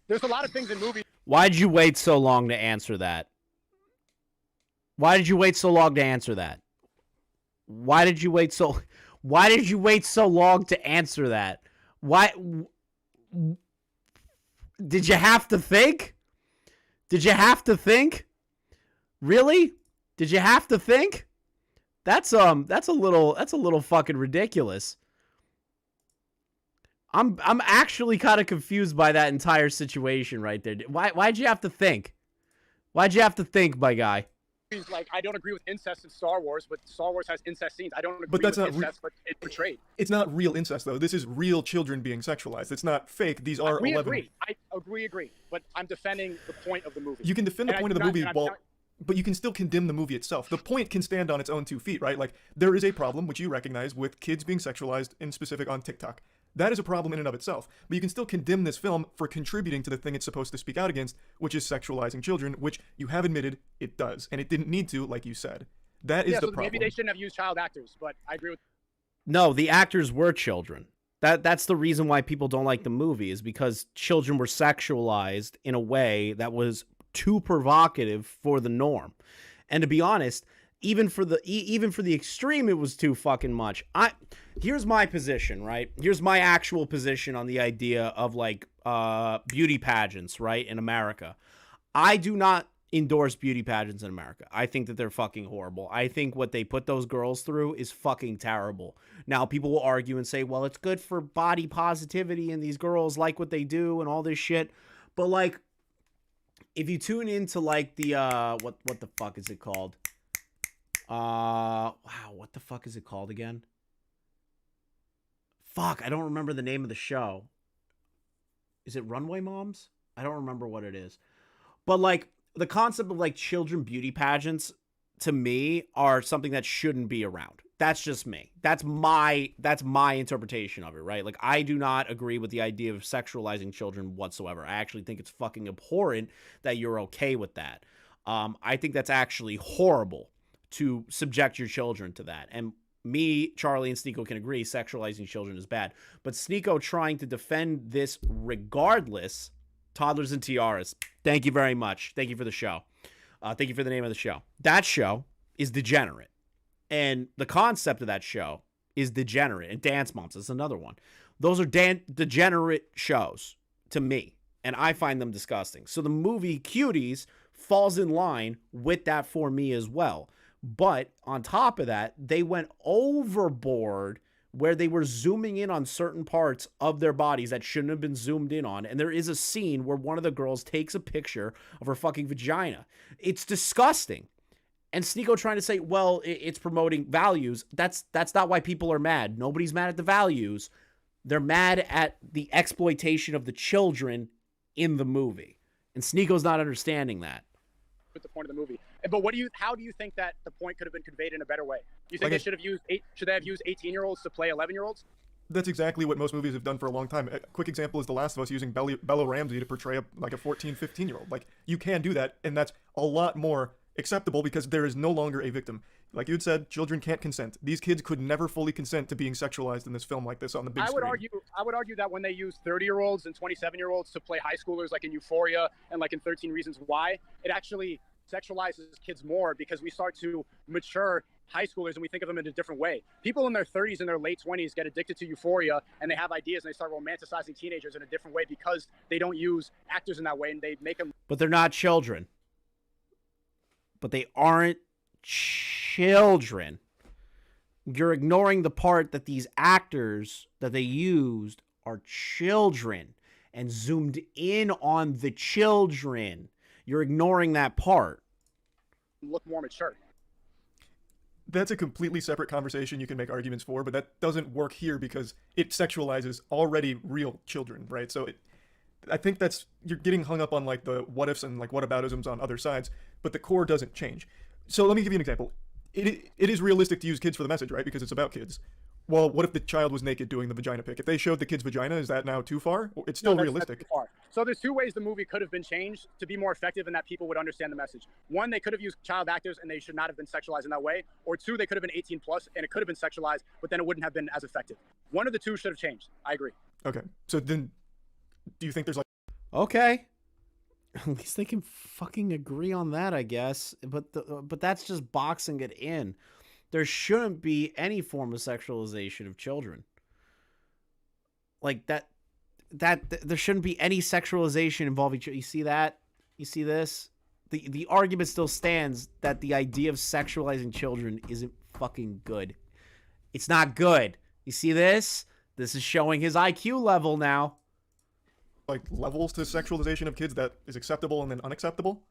There's a lot of things in movies. Why'd you wait so long to answer that? Why did you wait so long to answer that? Why did you wait so long to answer that? Why did you have to think? Did you have to think? Really? Did you have to think? That's a little fucking ridiculous. I'm actually kind of confused by that entire situation right there. Why'd you have to think? Why'd you have to think, my guy? Like, I don't agree with incest in Star Wars, but Star Wars has incest scenes. I don't agree but that's with not incest, but it's portrayed. It's not real incest, though. This is real children being sexualized. It's not fake. These are 11. I agree. But I'm defending the point of the movie. You can defend the point of the movie, but you can still condemn the movie itself. The point can stand on its own 2 feet, right? Like, there is a problem, which you recognize, with kids being sexualized, in specific on TikTok. That is a problem in and of itself. But you can still condemn this film for contributing to the thing it's supposed to speak out against, which is sexualizing children, which you have admitted it does. And it didn't need to, like you said. That is the problem. Maybe they shouldn't have used child actors, but I agree with... No, the actors were children. That's the reason why people don't like the movie, is because children were sexualized in a way that was too provocative for the norm. And to be honest, even for the extreme, it was too fucking much. Here's my position, right? Here's my actual position on the idea of, like, beauty pageants, right, in America. I do not endorse beauty pageants in America. I think that they're fucking horrible. I think what they put those girls through is fucking terrible. Now, people will argue and say, well, it's good for body positivity and these girls like what they do and all this shit. But, like, if you tune into, like, the, what the fuck is it called? Wow, what the fuck is it called again? Fuck, I don't remember the name of the show. Is it Runway Moms? I don't remember what it is. But, like, the concept of, like, children beauty pageants, to me, are something that shouldn't be around. That's just me. That's my interpretation of it, right? Like, I do not agree with the idea of sexualizing children whatsoever. I actually think it's fucking abhorrent that you're okay with that. I think that's actually horrible to subject your children to that. And me, Charlie, and Sneako can agree sexualizing children is bad. But Sneako trying to defend this regardless, Toddlers and Tiaras. Thank you very much. Thank you for the show. Thank you for the name of the show. That show is degenerate. And the concept of that show is degenerate. And Dance Moms is another one. Those are degenerate shows to me. And I find them disgusting. So the movie Cuties falls in line with that for me as well. But on top of that, they went overboard where they were zooming in on certain parts of their bodies that shouldn't have been zoomed in on. And there is a scene where one of the girls takes a picture of her fucking vagina. It's disgusting. And Sneako trying to say, well, it's promoting values. That's not why people are mad. Nobody's mad at the values. They're mad at the exploitation of the children in the movie. And Sneako's not understanding that. With the point of the movie. But how do you think that the point could have been conveyed in a better way? Do you think should they have used 18-year-olds to play 11-year-olds? That's exactly what most movies have done for a long time. A quick example is The Last of Us using Bella Ramsey to portray a 14, 15-year-old. Like, you can do that, and that's a lot more acceptable because there is no longer a victim. Like you had said, children can't consent. These kids could never fully consent to being sexualized in this film like this on the big screen. I would argue that when they use 30-year-olds and 27-year-olds to play high schoolers like in Euphoria and like in 13 Reasons Why, it actually sexualizes kids more because we start to mature high schoolers and we think of them in a different way. People in their 30s and their late 20s get addicted to Euphoria and they have ideas and they start romanticizing teenagers in a different way because they don't use actors in that way and they make them. But they're not children. But they aren't children. You're ignoring the part that these actors that they used are children and zoomed in on the children. You're ignoring that part. Look more mature. That's a completely separate conversation you can make arguments for, but that doesn't work here because it sexualizes already real children, right? So I think you're getting hung up on like the what ifs and like whataboutisms on other sides, but the core doesn't change. So let me give you an example. It is realistic to use kids for the message, right? Because it's about kids. Well, what if the child was naked doing the vagina pic? If they showed the kid's vagina, is that now too far? It's still realistic. That's too far. So there's two ways the movie could have been changed to be more effective and that people would understand the message. One, they could have used child actors and they should not have been sexualized in that way. Or two, they could have been 18 plus and it could have been sexualized, but then it wouldn't have been as effective. One of the two should have changed. I agree. Okay. So then do you think there's like... Okay. At least they can fucking agree on that, I guess. But that's just boxing it in. There shouldn't be any form of sexualization of children. Like that there shouldn't be any sexualization involving children. You see that? You see this? The argument still stands that the idea of sexualizing children isn't fucking good. It's not good. You see this? This is showing his IQ level now. Like levels to sexualization of kids that is acceptable and then unacceptable?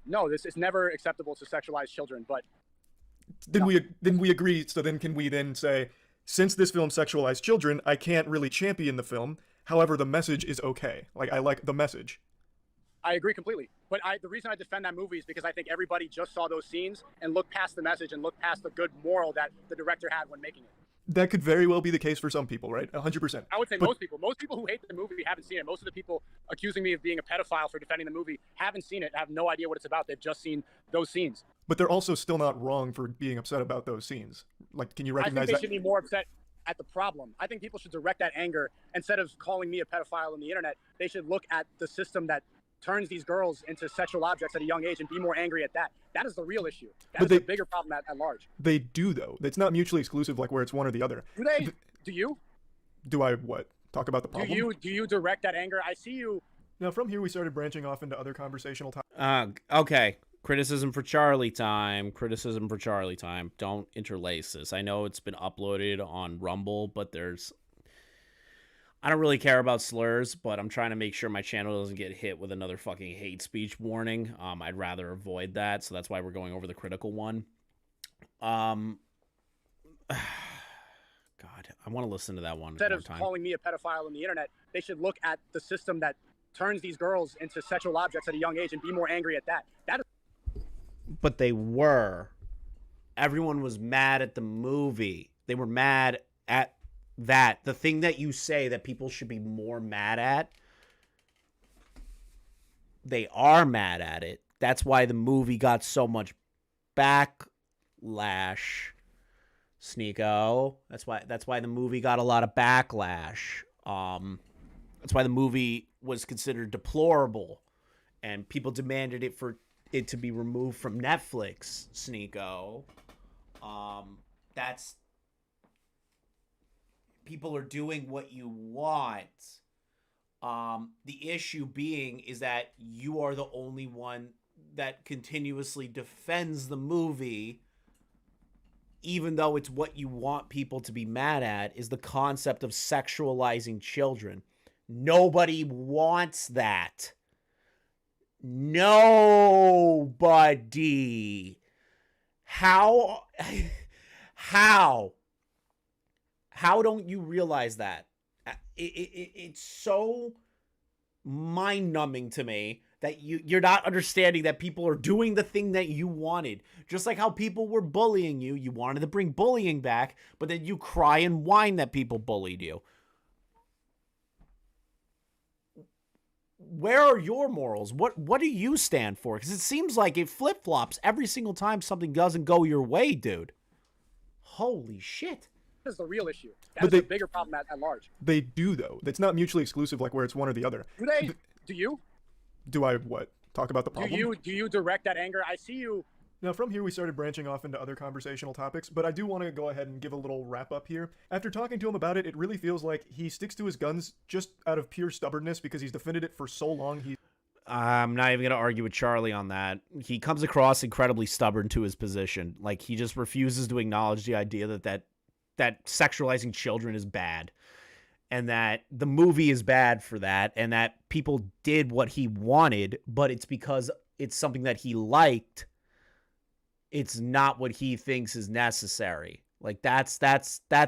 No, this is never acceptable to sexualize children, but Then we agree. So then can we then say, since this film sexualized children, I can't really champion the film. However, the message is okay. Like, I like the message. I agree completely. But the reason I defend that movie is because I think everybody just saw those scenes and looked past the message and looked past the good moral that the director had when making it. That could very well be the case for some people, right? 100%. I would say most people. Most people who hate the movie haven't seen it. Most of the people accusing me of being a pedophile for defending the movie haven't seen it, have no idea what it's about. They've just seen those scenes. But they're also still not wrong for being upset about those scenes. Like, can you recognize that? I think they should be more upset at the problem. I think people should direct that anger. Instead of calling me a pedophile on the internet, they should look at the system that turns these girls into sexual objects at a young age and be more angry at that. That is the real issue. That is the bigger problem at large. They do, though. It's not mutually exclusive, like where it's one or the other. Do they? Do you? Do I what? Talk about the problem? Do you direct that anger? I see you. Now, from here, we started branching off into other conversational topics. Okay. Criticism for Charlie time. Criticism for Charlie time. Don't interlace this. I know it's been uploaded on Rumble, but I don't really care about slurs, but I'm trying to make sure my channel doesn't get hit with another fucking hate speech warning. I'd rather avoid that, so that's why we're going over the critical one. God, I want to listen to that one Instead more of time. Calling me a pedophile on the internet, they should look at the system that turns these girls into sexual objects at a young age and be more angry at that. But they were. Everyone was mad at the movie. They were mad at that. The thing that you say that people should be more mad at, they are mad at it. That's why the movie got so much backlash. Sneako. That's why the movie got a lot of backlash. That's why the movie was considered deplorable, and people demanded it to be removed from Netflix. Sneako. That's people are doing what you want. The issue being is that you are the only one that continuously defends the movie, even though it's what you want people to be mad at, is the concept of sexualizing children. Nobody wants that. Nobody. How don't you realize that? It's so mind-numbing to me that you're not understanding that people are doing the thing that you wanted. Just like how people were bullying you. You wanted to bring bullying back, but then you cry and whine that people bullied you. Where are your morals? What do you stand for? Because it seems like it flip-flops every single time something doesn't go your way, dude. Holy shit. Is the real issue. That's the bigger problem at large. They do, though. It's not mutually exclusive, like where it's one or the other. Do they? Do you? Do I what? Talk about the problem? Do you direct that anger? I see you. Now, from here, we started branching off into other conversational topics, but I do want to go ahead and give a little wrap-up here. After talking to him about it, it really feels like he sticks to his guns just out of pure stubbornness because he's defended it for so long. I'm not even going to argue with Charlie on that. He comes across incredibly stubborn to his position. Like, he just refuses to acknowledge the idea that sexualizing children is bad, and that the movie is bad for that, and that people did what he wanted, but it's because it's something that he liked. It's not what he thinks is necessary. Like, that's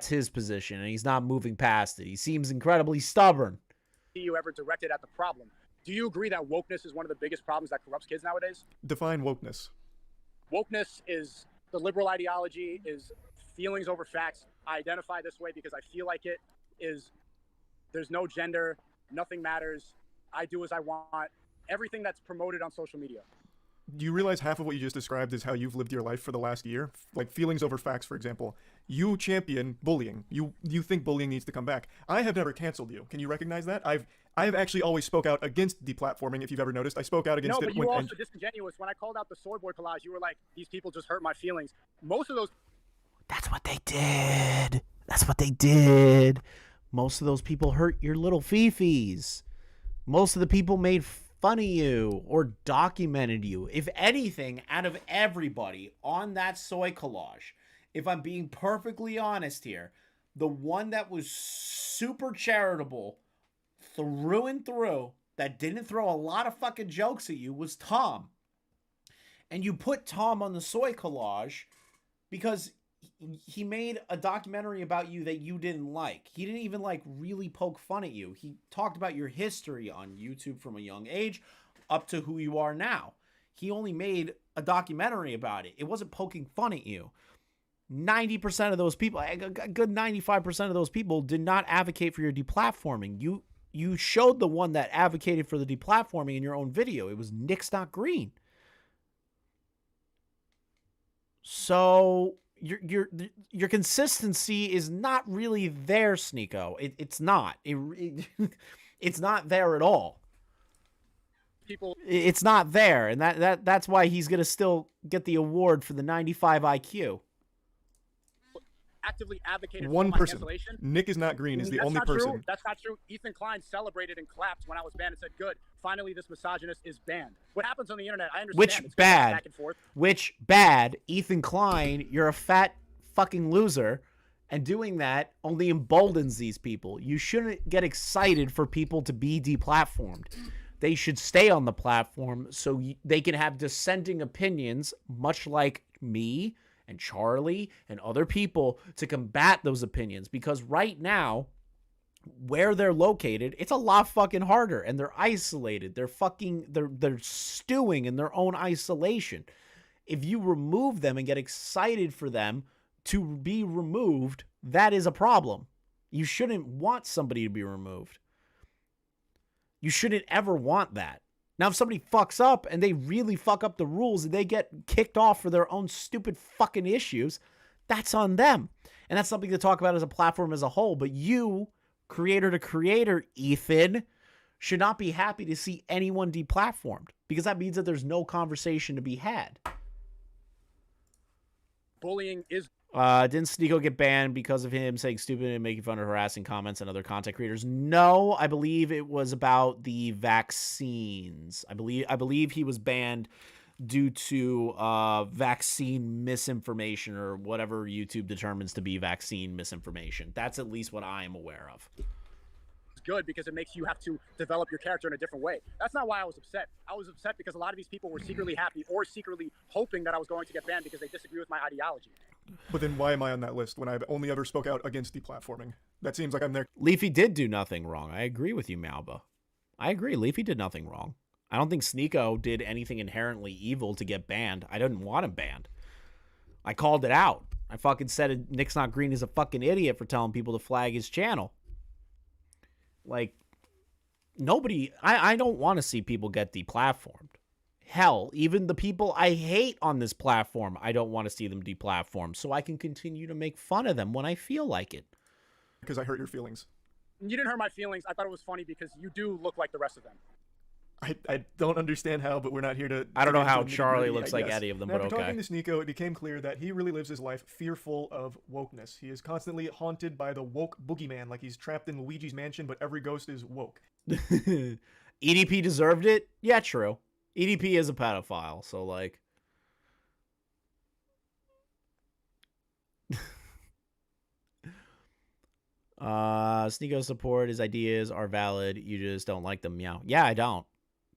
his position, and he's not moving past it. He seems incredibly stubborn. Do you ever directed at the problem? Do you agree that wokeness is one of the biggest problems that corrupts kids nowadays? Define wokeness. Wokeness is the liberal ideology, is feelings over facts. I identify this way because I feel like it is. There's no gender, nothing matters. I do as I want. Everything that's promoted on social media. Do you realize half of what you just described is how you've lived your life for the last year? Like feelings over facts, for example. You champion bullying. You think bullying needs to come back. I have never canceled you. Can you recognize that? I've actually always spoke out against deplatforming, if you've ever noticed. I spoke out against it. No, but you were also disingenuous. When I called out the soy boy collage, you were like, these people just hurt my feelings. Most of those... That's what they did. That's what they did. Most of those people hurt your little fifis. Most of the people made fun of you or documented you. If anything, out of everybody on that soy collage, if I'm being perfectly honest here, the one that was super charitable through and through, that didn't throw a lot of fucking jokes at you, was Tom. And you put Tom on the soy collage because he made a documentary about you that you didn't like. He didn't even really poke fun at you. He talked about your history on YouTube from a young age up to who you are now. He only made a documentary about it. It wasn't poking fun at you. 90% of those people, a good 95% of those people did not advocate for your deplatforming. You showed the one that advocated for the deplatforming in your own video. It was Nick's Not Green. So your consistency is not really there, Sneako. It's not. It's not there at all. It's not there, and that's why he's gonna still get the award for the 95 IQ. Actively advocated one for my person. cancellation. Nick is Not Green is the only person. True. That's not true. Ethan Klein celebrated and clapped when I was banned and said, "Good, finally this misogynist is banned." What happens on the internet? I understand. Which it's bad? Back and forth. Which bad? Ethan Klein, you're a fat fucking loser, and doing that only emboldens these people. You shouldn't get excited for people to be deplatformed. They should stay on the platform so they can have dissenting opinions, much like me and Charlie and other people, to combat those opinions. Because right now, where they're located, it's a lot fucking harder, and they're isolated. They're stewing in their own isolation. If you remove them and get excited for them to be removed, that is a problem. You shouldn't want somebody to be removed. You shouldn't ever want that. Now, if somebody fucks up and they really fuck up the rules and they get kicked off for their own stupid fucking issues, That's on them. And that's something to talk about as a platform as a whole. But you, creator to creator, Ethan, should not be happy to see anyone deplatformed, because that means that there's no conversation to be had. Bullying is... Didn't Sneako get banned because of him saying stupid and making fun of harassing comments and other content creators? No, I believe it was about the vaccines. I believe he was banned due to vaccine misinformation, or whatever YouTube determines to be vaccine misinformation. That's at least what I am aware of. Good, because it makes you have to develop your character in a different way. That's not why I was upset. I was upset because a lot of these people were secretly happy or secretly hoping that I was going to get banned because they disagree with my ideology. But then why am I on that list when I've only ever spoke out against deplatforming? That seems like I'm there. Leafy did do nothing wrong. I agree with you, Malba. I agree. Leafy did nothing wrong. I don't think Sneako did anything inherently evil to get banned. I didn't want him banned. I called it out. I fucking said Nick's Not Green is a fucking idiot for telling people to flag his channel. Like, nobody... I don't want to see people get deplatformed. Hell, even the people I hate on this platform, I don't want to see them deplatformed, so I can continue to make fun of them when I feel like it. Because I hurt your feelings. You didn't hurt my feelings. I thought it was funny because you do look like the rest of them. I don't understand how, but we're not here to... I don't know how Charlie looks like any of them, but okay. After talking to Sneako, it became clear that he really lives his life fearful of wokeness. He is constantly haunted by the woke boogeyman, like he's trapped in Luigi's mansion, but every ghost is woke. EDP deserved it? Yeah, true. EDP is a pedophile, so like... Sneako's support, his ideas are valid, you just don't like them. Yeah, I don't.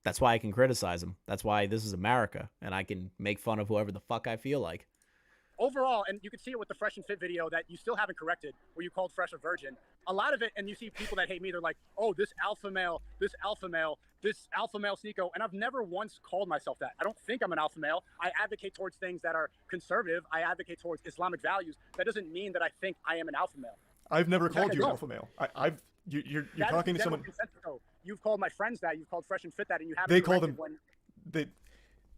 That's why I can criticize him. That's why this is America, and I can make fun of whoever the fuck I feel like. Overall, and you can see it with the Fresh and Fit video that you still haven't corrected, where you called Fresh a virgin. A lot of it, and you see people that hate me, they're like, oh, this alpha male Sneako, and I've never once called myself that. I don't think I'm an alpha male. I advocate towards things that are conservative. I advocate towards Islamic values. That doesn't mean that I think I am an alpha male. I've never called you an alpha male. You're talking to someone... You've called my friends that. You've called Fresh and Fit that, and you haven't. They call them.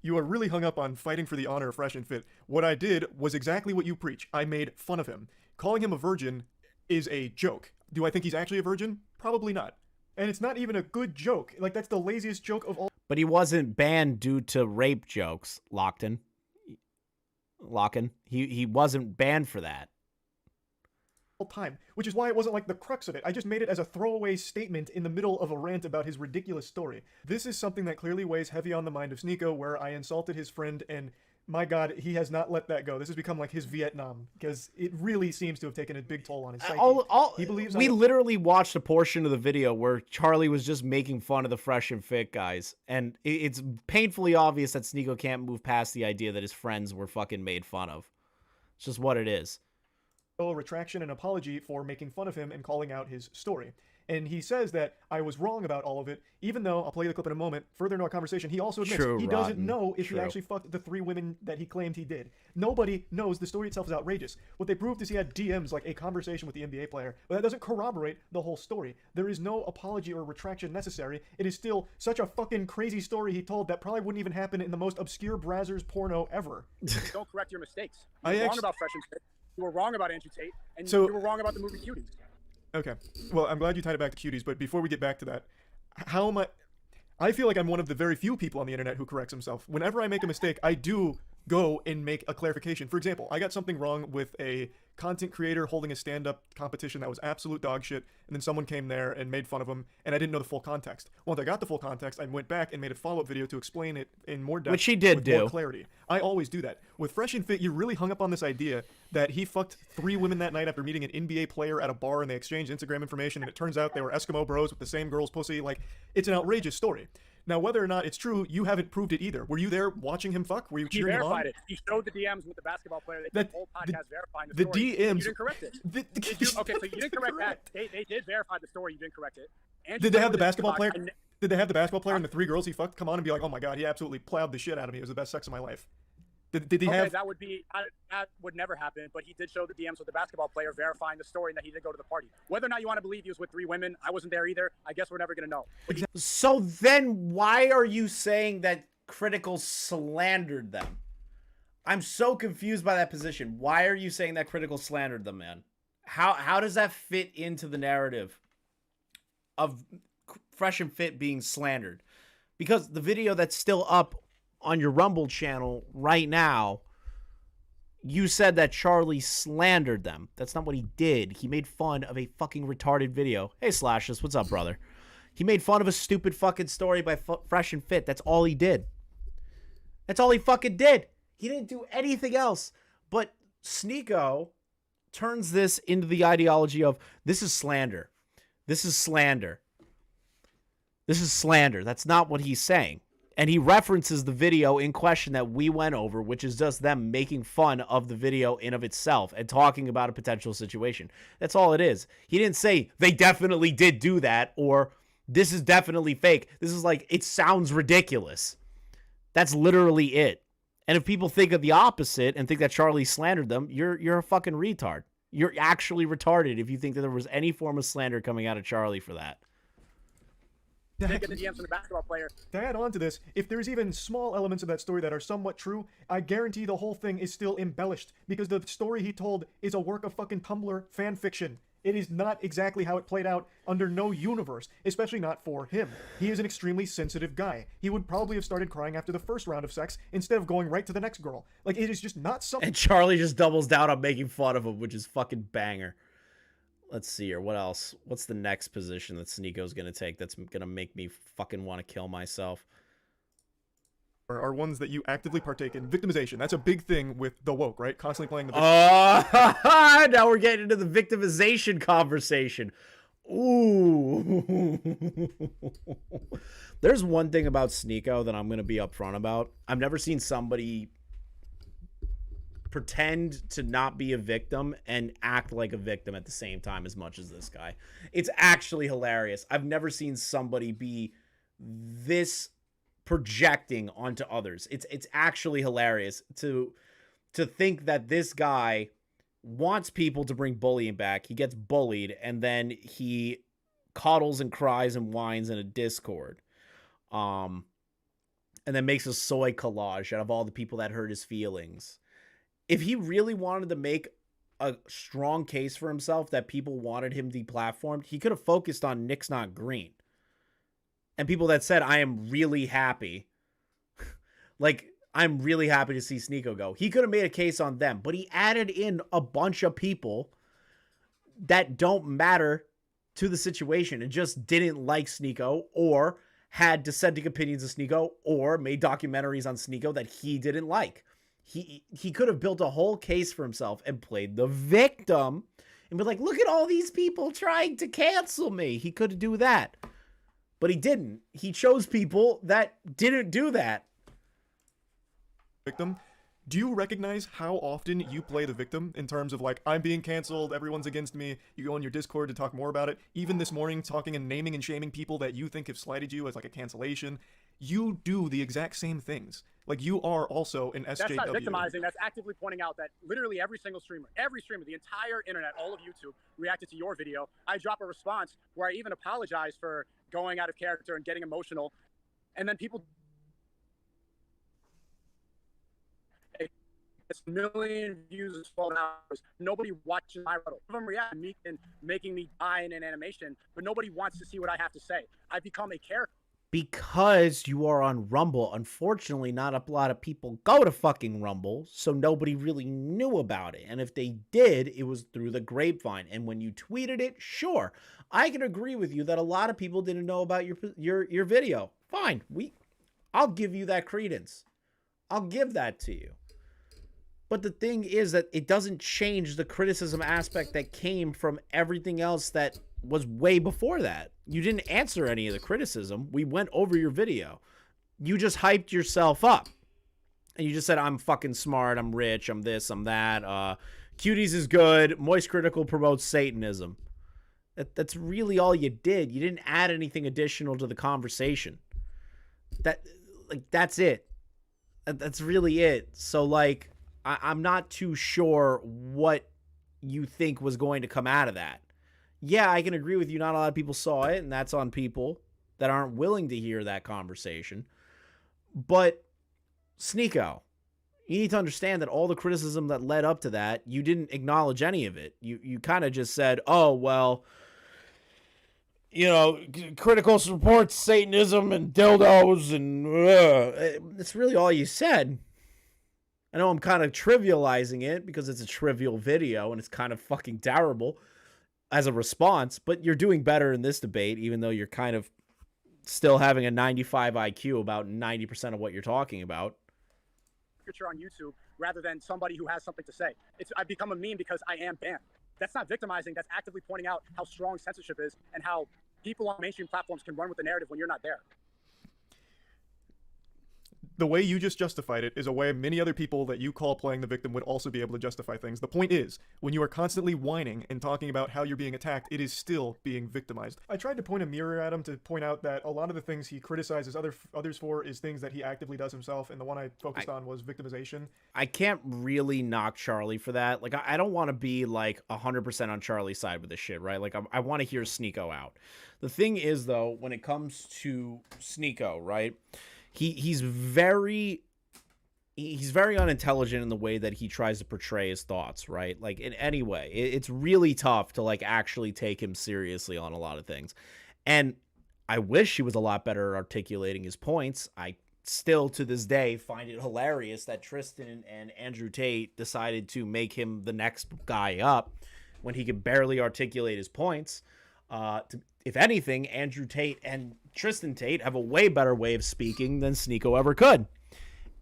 You are really hung up on fighting for the honor of Fresh and Fit. What I did was exactly what you preach. I made fun of him. Calling him a virgin is a joke. Do I think he's actually a virgin? Probably not. And it's not even a good joke. Like, that's the laziest joke of all. But he wasn't banned due to rape jokes, Lockton. He wasn't banned for that. Time, which is why it wasn't like the crux of it. I just made it as a throwaway statement in the middle of a rant about his ridiculous story. This is something that clearly weighs heavy on the mind of Sneako, where I insulted his friend, and my god, he has not let that go. This has become like his Vietnam, because it really seems to have taken a big toll on his psyche. He believes we literally watched a portion of the video where Charlie was just making fun of the Fresh and Fit guys, and it's painfully obvious that Sneako can't move past the idea that his friends were fucking made fun of. It's just what it is. A retraction and apology for making fun of him and calling out his story. And he says that I was wrong about all of it, even though, I'll play the clip in a moment, further into our conversation, he also admits he doesn't know if he actually fucked the 3 women that he claimed he did. Nobody knows. The story itself is outrageous. What they proved is he had DMs, like a conversation with the NBA player, but that doesn't corroborate the whole story. There is no apology or retraction necessary. It is still such a fucking crazy story he told that probably wouldn't even happen in the most obscure Brazzers porno ever. Don't correct your mistakes. You were wrong about Fresh and Fit. You were wrong about Andrew Tate, and you were wrong about the movie Cuties. Okay. Well, I'm glad you tied it back to Cuties, but before we get back to that, how am I feel like I'm one of the very few people on the internet who corrects himself. Whenever I make a mistake, I do go and make a clarification. For example, I got something wrong with a content creator holding a stand-up competition that was absolute dog shit, and then someone came there and made fun of him, and I didn't know the full context. Once I got the full context, I went back and made a follow-up video to explain it in more depth, which he did with more clarity. I always do that. With Fresh and Fit, you really hung up on this idea that he fucked 3 women that night after meeting an NBA player at a bar, and they exchanged Instagram information, and it turns out they were Eskimo bros with the same girl's pussy. Like, it's an outrageous story. Now, whether or not it's true, you haven't proved it either. Were you there watching him fuck? Were you cheering him on? He verified it. He showed the DMs with the basketball player. They did the whole podcast verifying the story. The DMs... You didn't correct it. Okay, so you didn't correct that. They did verify the story. You didn't correct it. Did they have the basketball player? Did they have the basketball player and the 3 girls he fucked come on and be like, oh my god, he absolutely plowed the shit out of me. It was the best sex of my life. Did he have... that would never happen, but he did show the DMs with the basketball player verifying the story and that he did go to the party. Whether or not you want to believe he was with 3 women, I wasn't there either. I guess we're never going to know. So then why are you saying that Critical slandered them? I'm so confused by that position. Why are you saying that Critical slandered them, man? How does that fit into the narrative of Fresh and Fit being slandered? Because the video that's still up on your Rumble channel right now, you said that Charlie slandered them. That's not what he did. He made fun of a fucking retarded video. Hey, Slashes, what's up, brother? He made fun of a stupid fucking story by Fresh and Fit. That's all he did. That's all he fucking did. He didn't do anything else. But Sneako turns this into the ideology of, this is slander. This is slander. This is slander. That's not what he's saying. And he references the video in question that we went over, which is just them making fun of the video in of itself and talking about a potential situation. That's all it is. He didn't say they definitely did do that or this is definitely fake. This is like, it sounds ridiculous. That's literally it. And if people think of the opposite and think that Charlie slandered them, you're a fucking retard. You're actually retarded if you think that there was any form of slander coming out of Charlie for that. Get the DMs from the basketball player. To add on to this, if there's even small elements of that story that are somewhat true, I guarantee the whole thing is still embellished because the story he told is a work of fucking Tumblr fan fiction. It is not exactly how it played out under no universe, especially not for him. He is an extremely sensitive guy. He would probably have started crying after the first round of sex instead of going right to the next girl. Like, it is just not something. And Charlie just doubles down on making fun of him, which is fucking banger. Let's see here. What else? What's the next position that Sneako's going to take that's going to make me fucking want to kill myself? Are ones that you actively partake in. Victimization. That's a big thing with the woke, right? Constantly playing the victim. Now we're getting into the victimization conversation. Ooh. There's one thing about Sneako that I'm going to be upfront about. I've never seen somebody pretend to not be a victim and act like a victim at the same time as much as this guy. It's actually hilarious. I've never seen somebody be this projecting onto others. It's actually hilarious to think that this guy wants people to bring bullying back. He gets bullied and then he coddles and cries and whines in a Discord. And then makes a soy collage out of all the people that hurt his feelings. If he really wanted to make a strong case for himself that people wanted him deplatformed, he could have focused on Nick's Not Green. And people that said, I am really happy. Like, I'm really happy to see Sneako go. He could have made a case on them, but he added in a bunch of people that don't matter to the situation and just didn't like Sneako or had dissenting opinions of Sneako or made documentaries on Sneako that he didn't like. He could have built a whole case for himself and played the victim and be like, look at all these people trying to cancel me. He could do that. But he didn't. He chose people that didn't do that. Victim. Do you recognize how often you play the victim in terms of like, I'm being canceled, everyone's against me, you go on your Discord to talk more about it, even this morning talking and naming and shaming people that you think have slighted you as like a cancellation. You do the exact same things. Like, you are also an SJW. That's not victimizing. That's actively pointing out that literally every single streamer, the entire internet, all of YouTube reacted to your video. I drop a response where I even apologize for going out of character and getting emotional. And then people... It's million views in 12 hours. Nobody watches my rebuttal. Some of them react to me and making me die in an animation, but nobody wants to see what I have to say. I've become a character. Because you are on Rumble, unfortunately, not a lot of people go to fucking Rumble, so nobody really knew about it. And if they did, it was through the grapevine. And when you tweeted it, sure, I can agree with you that a lot of people didn't know about your video. Fine, I'll give you that credence. I'll give that to you. But the thing is that it doesn't change the criticism aspect that came from everything else that was way before that. You didn't answer any of the criticism. We went over your video. You just hyped yourself up. And you just said, I'm fucking smart, I'm rich, I'm this, I'm that. Cuties is good. MoistCritikal promotes Satanism. That's really all you did. You didn't add anything additional to the conversation. That's it. That's really it. So, like, I'm not too sure what you think was going to come out of that. Yeah, I can agree with you. Not a lot of people saw it, and that's on people that aren't willing to hear that conversation. But Sneako, You need to understand that all the criticism that led up to that, you didn't acknowledge any of it. You kind of just said, oh, well, you know, critical supports Satanism and dildos, and it's really all you said. I know I'm kind of trivializing it because it's a trivial video and it's kind of fucking terrible as a response, but you're doing better in this debate, even though you're kind of still having a 95 IQ about 90% of what you're talking about. On YouTube rather than somebody who has something to say. I've become a meme because I am banned. That's not victimizing. That's actively pointing out how strong censorship is and how people on mainstream platforms can run with the narrative when you're not there. The way you just justified it is a way many other people that you call playing the victim would also be able to justify things. The point is, when you are constantly whining and talking about how you're being attacked, it is still being victimized. I tried to point a mirror at him to point out that a lot of the things he criticizes others for is things that he actively does himself, and the one I focused on was victimization. I can't really knock Charlie for that. Like, I don't want to be, like, 100% on Charlie's side with this shit, right? Like, I want to hear Sneako out. The thing is, though, when it comes to Sneako, right, he's very unintelligent in the way that he tries to portray his thoughts, right? Like, in any way, it's really tough to, like, actually take him seriously on a lot of things. And I wish he was a lot better at articulating his points. I still, to this day, find it hilarious that Tristan and Andrew Tate decided to make him the next guy up when he could barely articulate his points. If anything, Andrew Tate and Tristan Tate have a way better way of speaking than Sneako ever could.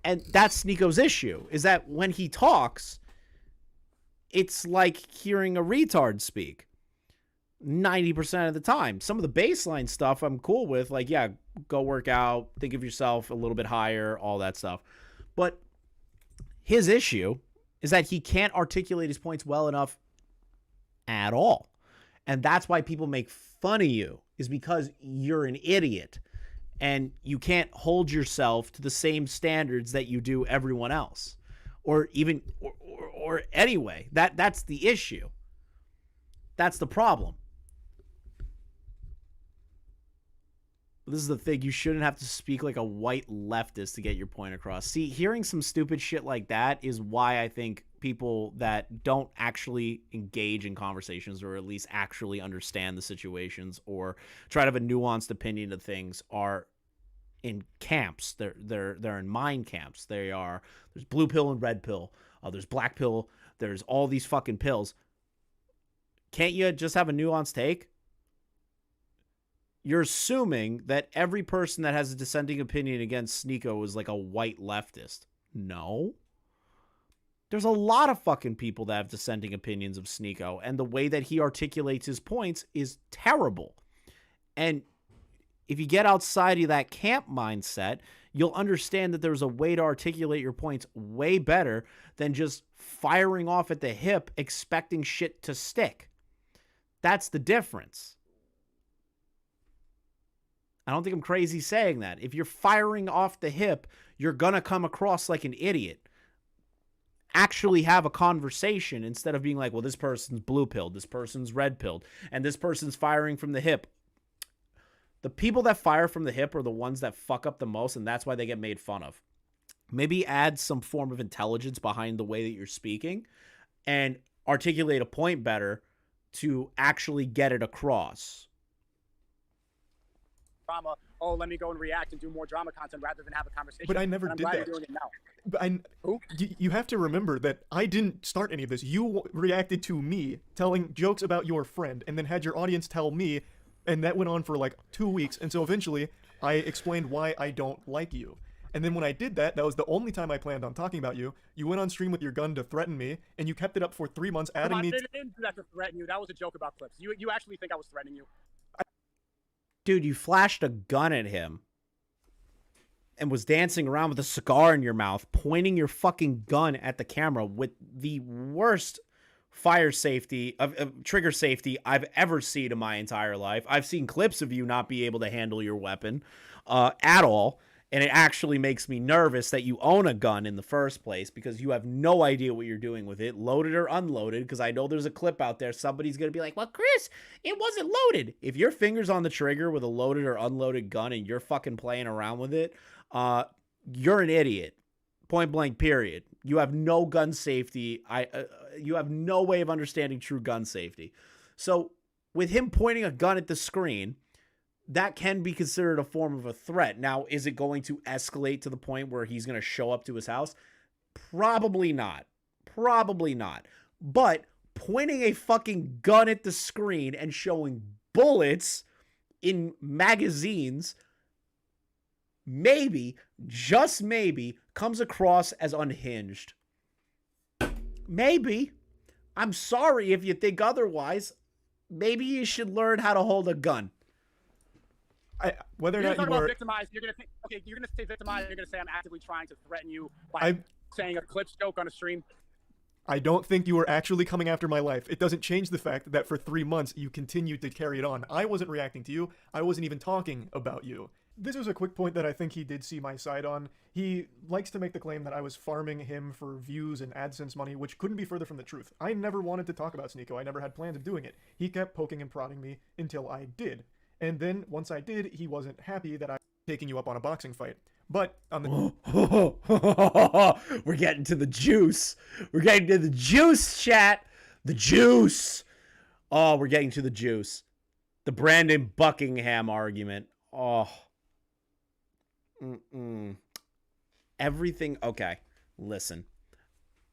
And that's Sneako's issue, is that when he talks, it's like hearing a retard speak 90% of the time. Some of the baseline stuff I'm cool with, like, yeah, go work out, think of yourself a little bit higher, all that stuff. But his issue is that he can't articulate his points well enough at all. And that's why people make fun of you, is because you're an idiot and you can't hold yourself to the same standards that you do everyone else, or even or anyway, that's the issue. That's the problem. This is the thing. You shouldn't have to speak like a white leftist to get your point across. See, hearing some stupid shit like that is why I think people that don't actually engage in conversations, or at least actually understand the situations, or try to have a nuanced opinion of things, are in camps. They're in mind camps. There's blue pill and red pill. There's black pill. There's all these fucking pills. Can't you just have a nuanced take? You're assuming that every person that has a dissenting opinion against Sneako is like a white leftist. No. There's a lot of fucking people that have dissenting opinions of Sneako, and the way that he articulates his points is terrible. And if you get outside of that camp mindset, you'll understand that there's a way to articulate your points way better than just firing off at the hip expecting shit to stick. That's the difference. I don't think I'm crazy saying that. If you're firing off the hip, you're going to come across like an idiot. Actually have a conversation instead of being like, well, this person's blue pilled, this person's red pilled, and this person's firing from the hip. The people that fire from the hip are the ones that fuck up the most, and that's why they get made fun of. Maybe add some form of intelligence behind the way that you're speaking and articulate a point better to actually get it across. Drama. Oh, let me go and react and do more drama content rather than have a conversation. But I never did that. You're doing it now. But you have to remember that I didn't start any of this. You reacted to me telling jokes about your friend, and then had your audience tell me, and that went on for like 2 weeks. And so eventually, I explained why I don't like you. And then when I did that, that was the only time I planned on talking about you. You went on stream with your gun to threaten me, and you kept it up for 3 months, adding me. I didn't do that to threaten you. That was a joke about clips. You actually think I was threatening you? Dude, you flashed a gun at him and was dancing around with a cigar in your mouth, pointing your fucking gun at the camera with the worst fire safety, trigger safety I've ever seen in my entire life. I've seen clips of you not be able to handle your weapon at all. And it actually makes me nervous that you own a gun in the first place, because you have no idea what you're doing with it, loaded or unloaded, because I know there's a clip out there. Somebody's going to be like, well, Chris, it wasn't loaded. If your finger's on the trigger with a loaded or unloaded gun and you're fucking playing around with it, you're an idiot. Point blank, period. You have no gun safety. You have no way of understanding true gun safety. So with him pointing a gun at the screen, that can be considered a form of a threat. Now, is it going to escalate to the point where he's going to show up to his house? Probably not. Probably not. But pointing a fucking gun at the screen and showing bullets in magazines, maybe, just maybe, comes across as unhinged. Maybe. I'm sorry if you think otherwise. Maybe you should learn how to hold a gun. Whether or not you are victimized, you're gonna think, okay, you're gonna say victimized, and you're gonna say I'm actively trying to threaten you by saying a clip joke on a stream. I don't think you were actually coming after my life. It doesn't change the fact that for 3 months you continued to carry it on. I wasn't reacting to you. I wasn't even talking about you. This was a quick point that I think he did see my side on. He likes to make the claim that I was farming him for views and AdSense money, which couldn't be further from the truth. I never wanted to talk about Sneako. I never had plans of doing it. He kept poking and prodding me until I did. And then, once I did, he wasn't happy that I was taking you up on a boxing fight. But on the... We're getting to the juice. We're getting to the juice, chat. The juice. Oh, we're getting to the juice. The Brandon Buckingham argument. Oh. Everything... Okay, listen.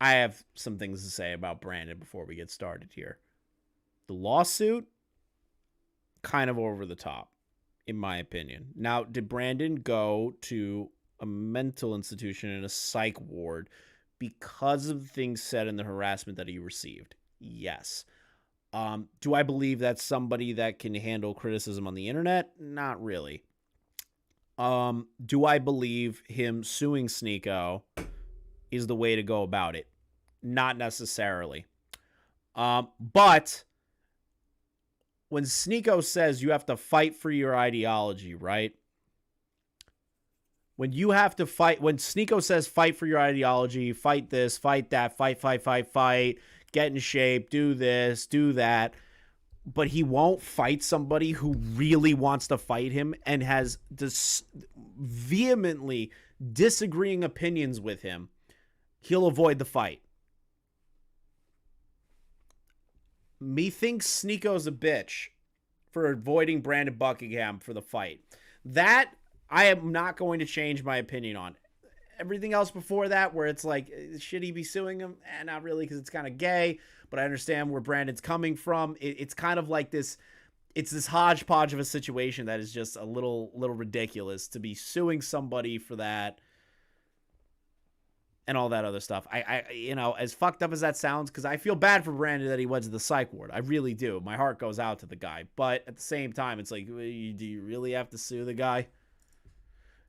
I have some things to say about Brandon before we get started here. The lawsuit... kind of over the top, in my opinion. Now, did Brandon go to a mental institution in a psych ward because of the things said in the harassment that he received? Yes. Do I believe that's somebody that can handle criticism on the internet? Not really. Do I believe him suing Sneako is the way to go about it? Not necessarily. But when Sneako says you have to fight for your ideology, right? When you have to fight, when Sneako says fight for your ideology, fight this, fight that, fight, get in shape, do this, do that, but he won't fight somebody who really wants to fight him and has this vehemently disagreeing opinions with him, he'll avoid the fight. Methinks Sneako's a bitch for avoiding Brandon Buckingham for the fight. That I am not going to change my opinion on. Everything else before that, where it's like, should he be suing him? Not really, because it's kind of gay, but I understand where Brandon's coming from. It's kind of like this, it's this hodgepodge of a situation that is just a little ridiculous to be suing somebody for that and all that other stuff. I as fucked up as that sounds, because I feel bad for Brandon that he went to the psych ward. I really do. My heart goes out to the guy. But at the same time, it's like, do you really have to sue the guy?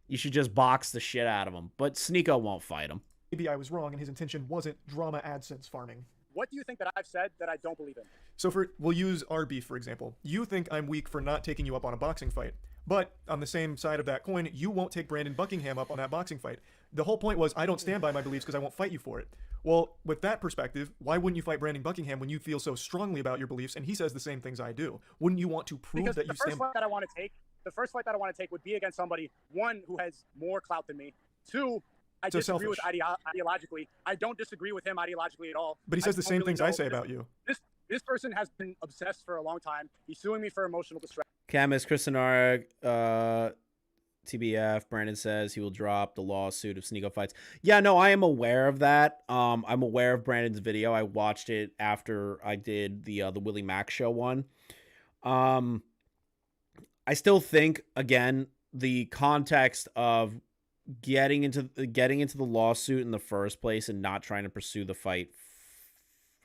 You should just box the shit out of him. But Sneako won't fight him. Maybe I was wrong and his intention wasn't drama AdSense farming. What do you think that I've said that I don't believe in? So we'll use our beef, for example. You think I'm weak for not taking you up on a boxing fight. But on the same side of that coin, you won't take Brandon Buckingham up on that boxing fight. The whole point was I don't stand by my beliefs because I won't fight you for it. Well, with that perspective, why wouldn't you fight Brandon Buckingham when you feel so strongly about your beliefs and he says the same things I do? Wouldn't you want to prove because that you stand... The first fight that I want to take would be against somebody, one, who has more clout than me. Two, I disagree with ideologically. I don't disagree with him ideologically at all. But he says the same things I say about you. This person has been obsessed for a long time. He's suing me for emotional distress. Camus, Christenarg, TBF, Brandon says he will drop the lawsuit if Sneako fights. Yeah, no, I am aware of that. I'm aware of Brandon's video. I watched it after I did the Willie Mack show one. I still think, again, the context of getting into the lawsuit in the first place and not trying to pursue the fight,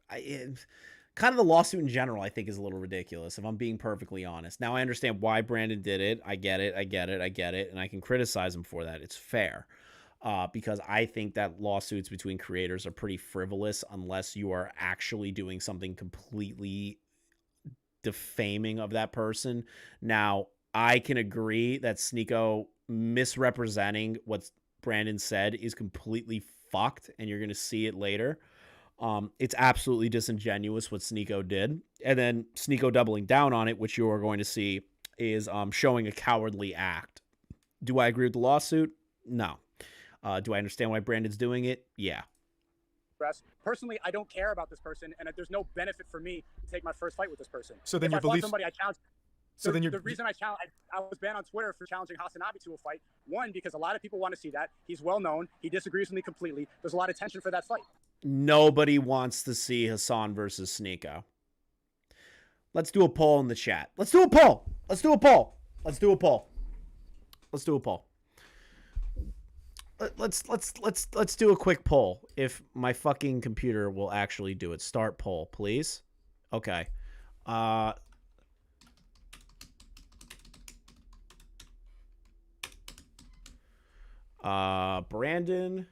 kind of the lawsuit in general, I think is a little ridiculous, if I'm being perfectly honest. Now, I understand why Brandon did it. I get it, and I can criticize him for that. It's fair, because I think that lawsuits between creators are pretty frivolous unless you are actually doing something completely defaming of that person. Now, I can agree that Sneako misrepresenting what Brandon said is completely fucked, and you're going to see it later. It's absolutely disingenuous what Sneako did. And then Sneako doubling down on it, which you are going to see, is showing a cowardly act. Do I agree with the lawsuit? No. Do I understand why Brandon's doing it? Yeah. stress. Personally, I don't care about this person, and there's no benefit for me to take my first fight with this person. So then if your I fought beliefs. somebody I challenged. So then the reason I was banned on Twitter for challenging Hasanabi to a fight, one, because a lot of people want to see that. He's well known. He disagrees with me completely. There's a lot of tension for that fight. Nobody wants to see Hassan versus Sneako. Let's do a poll in the chat. Let's do a poll. Let's do a poll. Let's do a poll. Let's do a poll. Let's do a quick poll. If my fucking computer will actually do it. Start poll, please. Okay. Brandon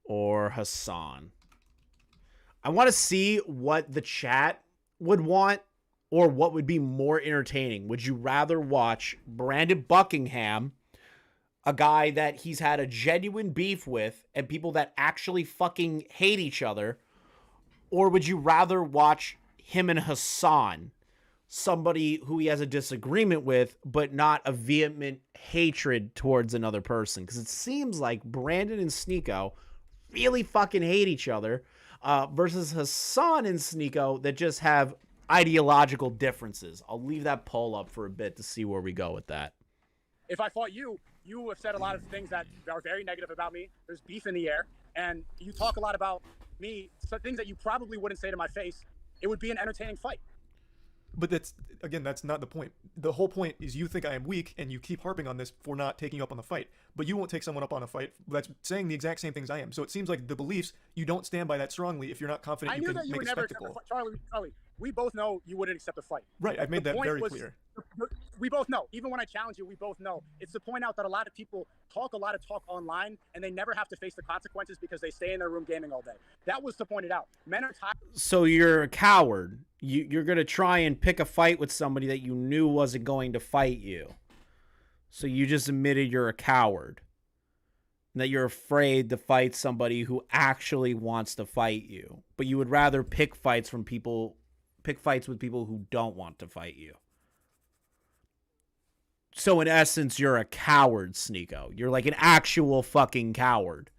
or Hassan? I want to see what the chat would want or what would be more entertaining. Would you rather watch Brandon Buckingham, a guy that he's had a genuine beef with and people that actually fucking hate each other, or would you rather watch him and Hassan, somebody who he has a disagreement with, but not a vehement hatred towards another person? Because it seems like Brandon and Sneako really fucking hate each other, versus Hassan and Sneako that just have ideological differences. I'll leave that poll up for a bit to see where we go with that. If I fought you, you have said a lot of things that are very negative about me. There's beef in the air, and you talk a lot about me, some things that you probably wouldn't say to my face. It would be an entertaining fight. But that's not the point. The whole point is you think I am weak, and you keep harping on this for not taking you up on the fight. But you won't take someone up on a fight that's saying the exact same things I am. So it seems like the beliefs, you don't stand by that strongly if you're not confident you can make a spectacle. Charlie, we both know you wouldn't accept a fight. Right, I've made that very clear. We both know. Even when I challenge you, we both know. It's to point out that a lot of people talk a lot of talk online, and they never have to face the consequences because they stay in their room gaming all day. That was to point it out. Men are tired. So you're a coward. You're going to try and pick a fight with somebody that you knew wasn't going to fight you. So you just admitted you're a coward. And that you're afraid to fight somebody who actually wants to fight you. But you would rather pick fights with people who don't want to fight you. So in essence, you're a coward, Sneako. You're like an actual fucking coward.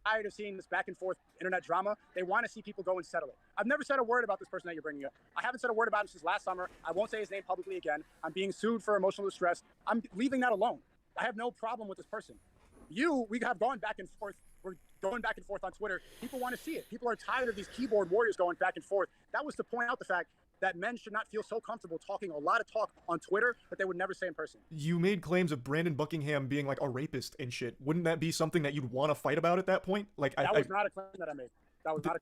Tired of seeing this back and forth internet drama. They want to see people go and settle it. I've never said a word about this person that you're bringing up. I haven't said a word about him since last summer. I won't say his name publicly again. I'm being sued for emotional distress. I'm leaving that alone. I have no problem with this person. We have gone back and forth. We're going back and forth on Twitter. People want to see it. People are tired of these keyboard warriors going back and forth. That was to point out the fact that men should not feel so comfortable talking a lot of talk on Twitter that they would never say in person. You made claims of Brandon Buckingham being like a rapist and shit. Wouldn't that be something that you'd want to fight about at that point? Like that was not a claim that I made. That was not a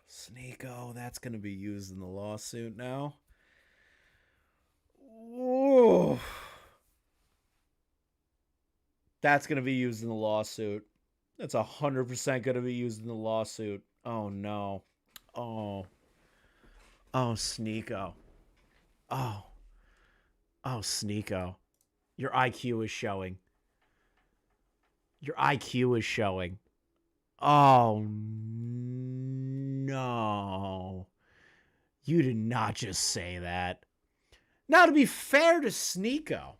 Sneako, that's going to be used in the lawsuit now. Ooh. That's going to be used in the lawsuit. That's 100% going to be used in the lawsuit. Oh, no. Oh, Sneako. Oh, Sneako. Your IQ is showing. Your IQ is showing. Oh, no. You did not just say that. Now, to be fair to Sneako,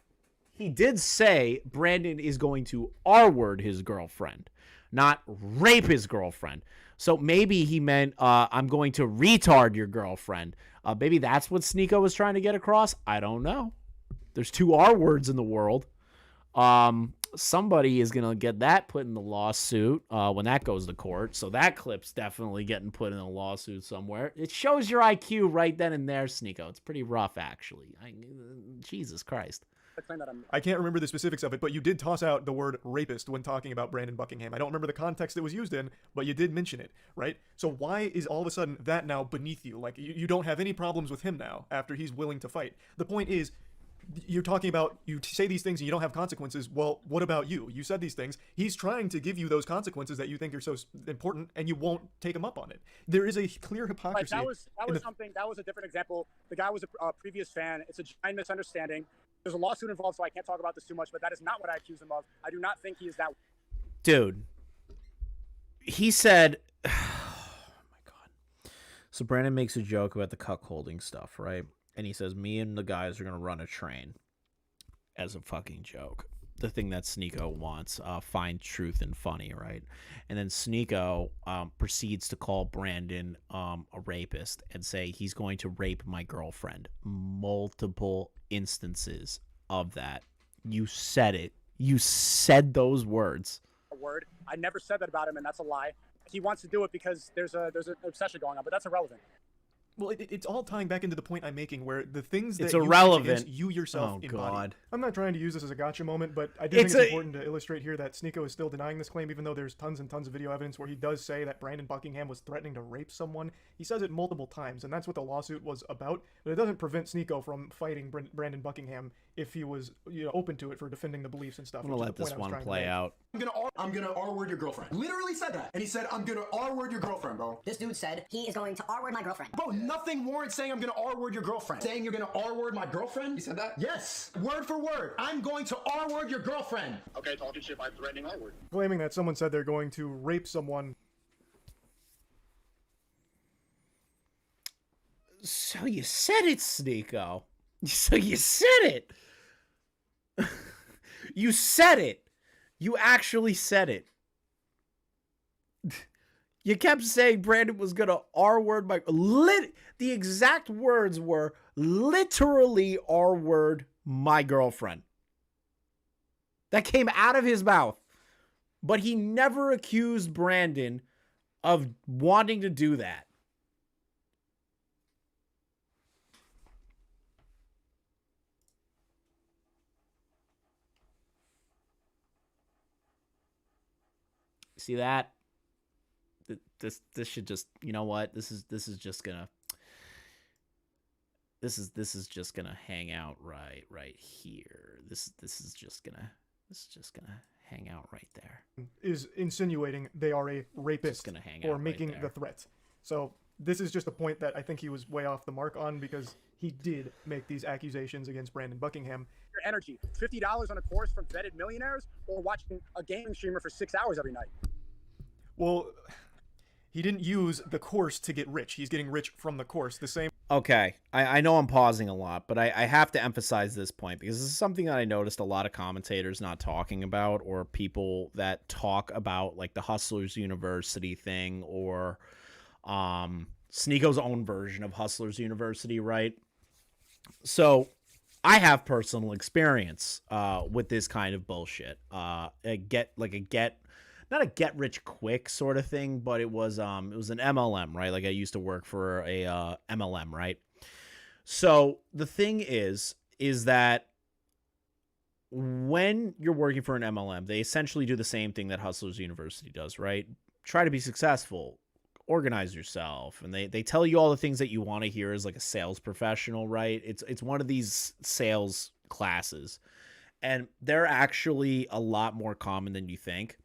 he did say Brandon is going to R-word his girlfriend, not rape his girlfriend. So maybe he meant, I'm going to retard your girlfriend. Maybe that's what Sneako was trying to get across. I don't know. There's 2 R-words in the world. Somebody is going to get that put in the lawsuit when that goes to court. So that clip's definitely getting put in a lawsuit somewhere. It shows your IQ right then and there, Sneako. It's pretty rough, actually. Jesus Christ. I can't remember the specifics of it, but you did toss out the word rapist when talking about Brandon Buckingham. I don't remember the context it was used in, but you did mention it, right? So why is all of a sudden that now beneath you? Like, you don't have any problems with him now after he's willing to fight. The point is, you're talking about, you say these things and you don't have consequences. Well, what about you? You said these things. He's trying to give you those consequences that you think are so important, and you won't take him up on it. There is a clear hypocrisy. That was a different example. The guy was a previous fan. It's a giant misunderstanding. There's a lawsuit involved, so I can't talk about this too much, but that is not what I accuse him of. I do not think he is that. Dude, he said, oh my God. So Brandon makes a joke about the cuckolding stuff, right? And he says, me and the guys are going to run a train, as a fucking joke. The thing that Sneako wants, find truth and funny, right? And then Sneako proceeds to call Brandon a rapist and say he's going to rape my girlfriend. Multiple instances of that. You said it. You said those words. Word. I never said that about him, and that's a lie. He wants to do it because there's an obsession going on, but that's irrelevant. Well, it's all tying back into the point I'm making, where the things that it's irrelevant. You yourself embody. God. I'm not trying to use this as a gotcha moment, but I do think it's important to illustrate here that Sneako is still denying this claim, even though there's tons and tons of video evidence where he does say that Brandon Buckingham was threatening to rape someone. He says it multiple times, and that's what the lawsuit was about. But it doesn't prevent Sneako from fighting Brandon Buckingham if he was, open to it for defending the beliefs and stuff. I'm gonna let this one play out. I'm gonna R-word your girlfriend. Literally said that. And he said, I'm gonna R-word your girlfriend, bro. This dude said he is going to R-word my girlfriend. Bro, nothing warrants saying I'm gonna R-word your girlfriend. Saying you're gonna R-word my girlfriend? You said that? Yes. Word for word. I'm going to R-word your girlfriend. Okay, talking shit by threatening R-word. Claiming that someone said they're going to rape someone. So you said it, Sneako. So you said it. You said it. You actually said it. You kept saying Brandon was gonna R-word my... The exact words were literally R-word my girlfriend. That came out of his mouth. But he never accused Brandon of wanting to do that. See that? This should just, you know what? This is just gonna hang out right here. This is just gonna hang out right there. Is insinuating they are a rapist or making the threat. So this is just a point that I think he was way off the mark on, because he did make these accusations against Brandon Buckingham. Your energy, $50 on a course from vetted millionaires, or watching a gaming streamer for 6 hours every night. Well, he didn't use the course to get rich. He's getting rich from the course. The same. Okay, I know I'm pausing a lot, but I have to emphasize this point, because this is something that I noticed a lot of commentators not talking about, or people that talk about like the Hustlers University thing, or Sneako's own version of Hustlers University, right? So I have personal experience with this kind of bullshit. Not a get rich quick sort of thing, but it was an MLM, right? Like I used to work for a MLM, right? So the thing is that when you're working for an MLM, they essentially do the same thing that Hustlers University does, right? Try to be successful, organize yourself, and they tell you all the things that you want to hear as like a sales professional, right? It's one of these sales classes, and they're actually a lot more common than you think.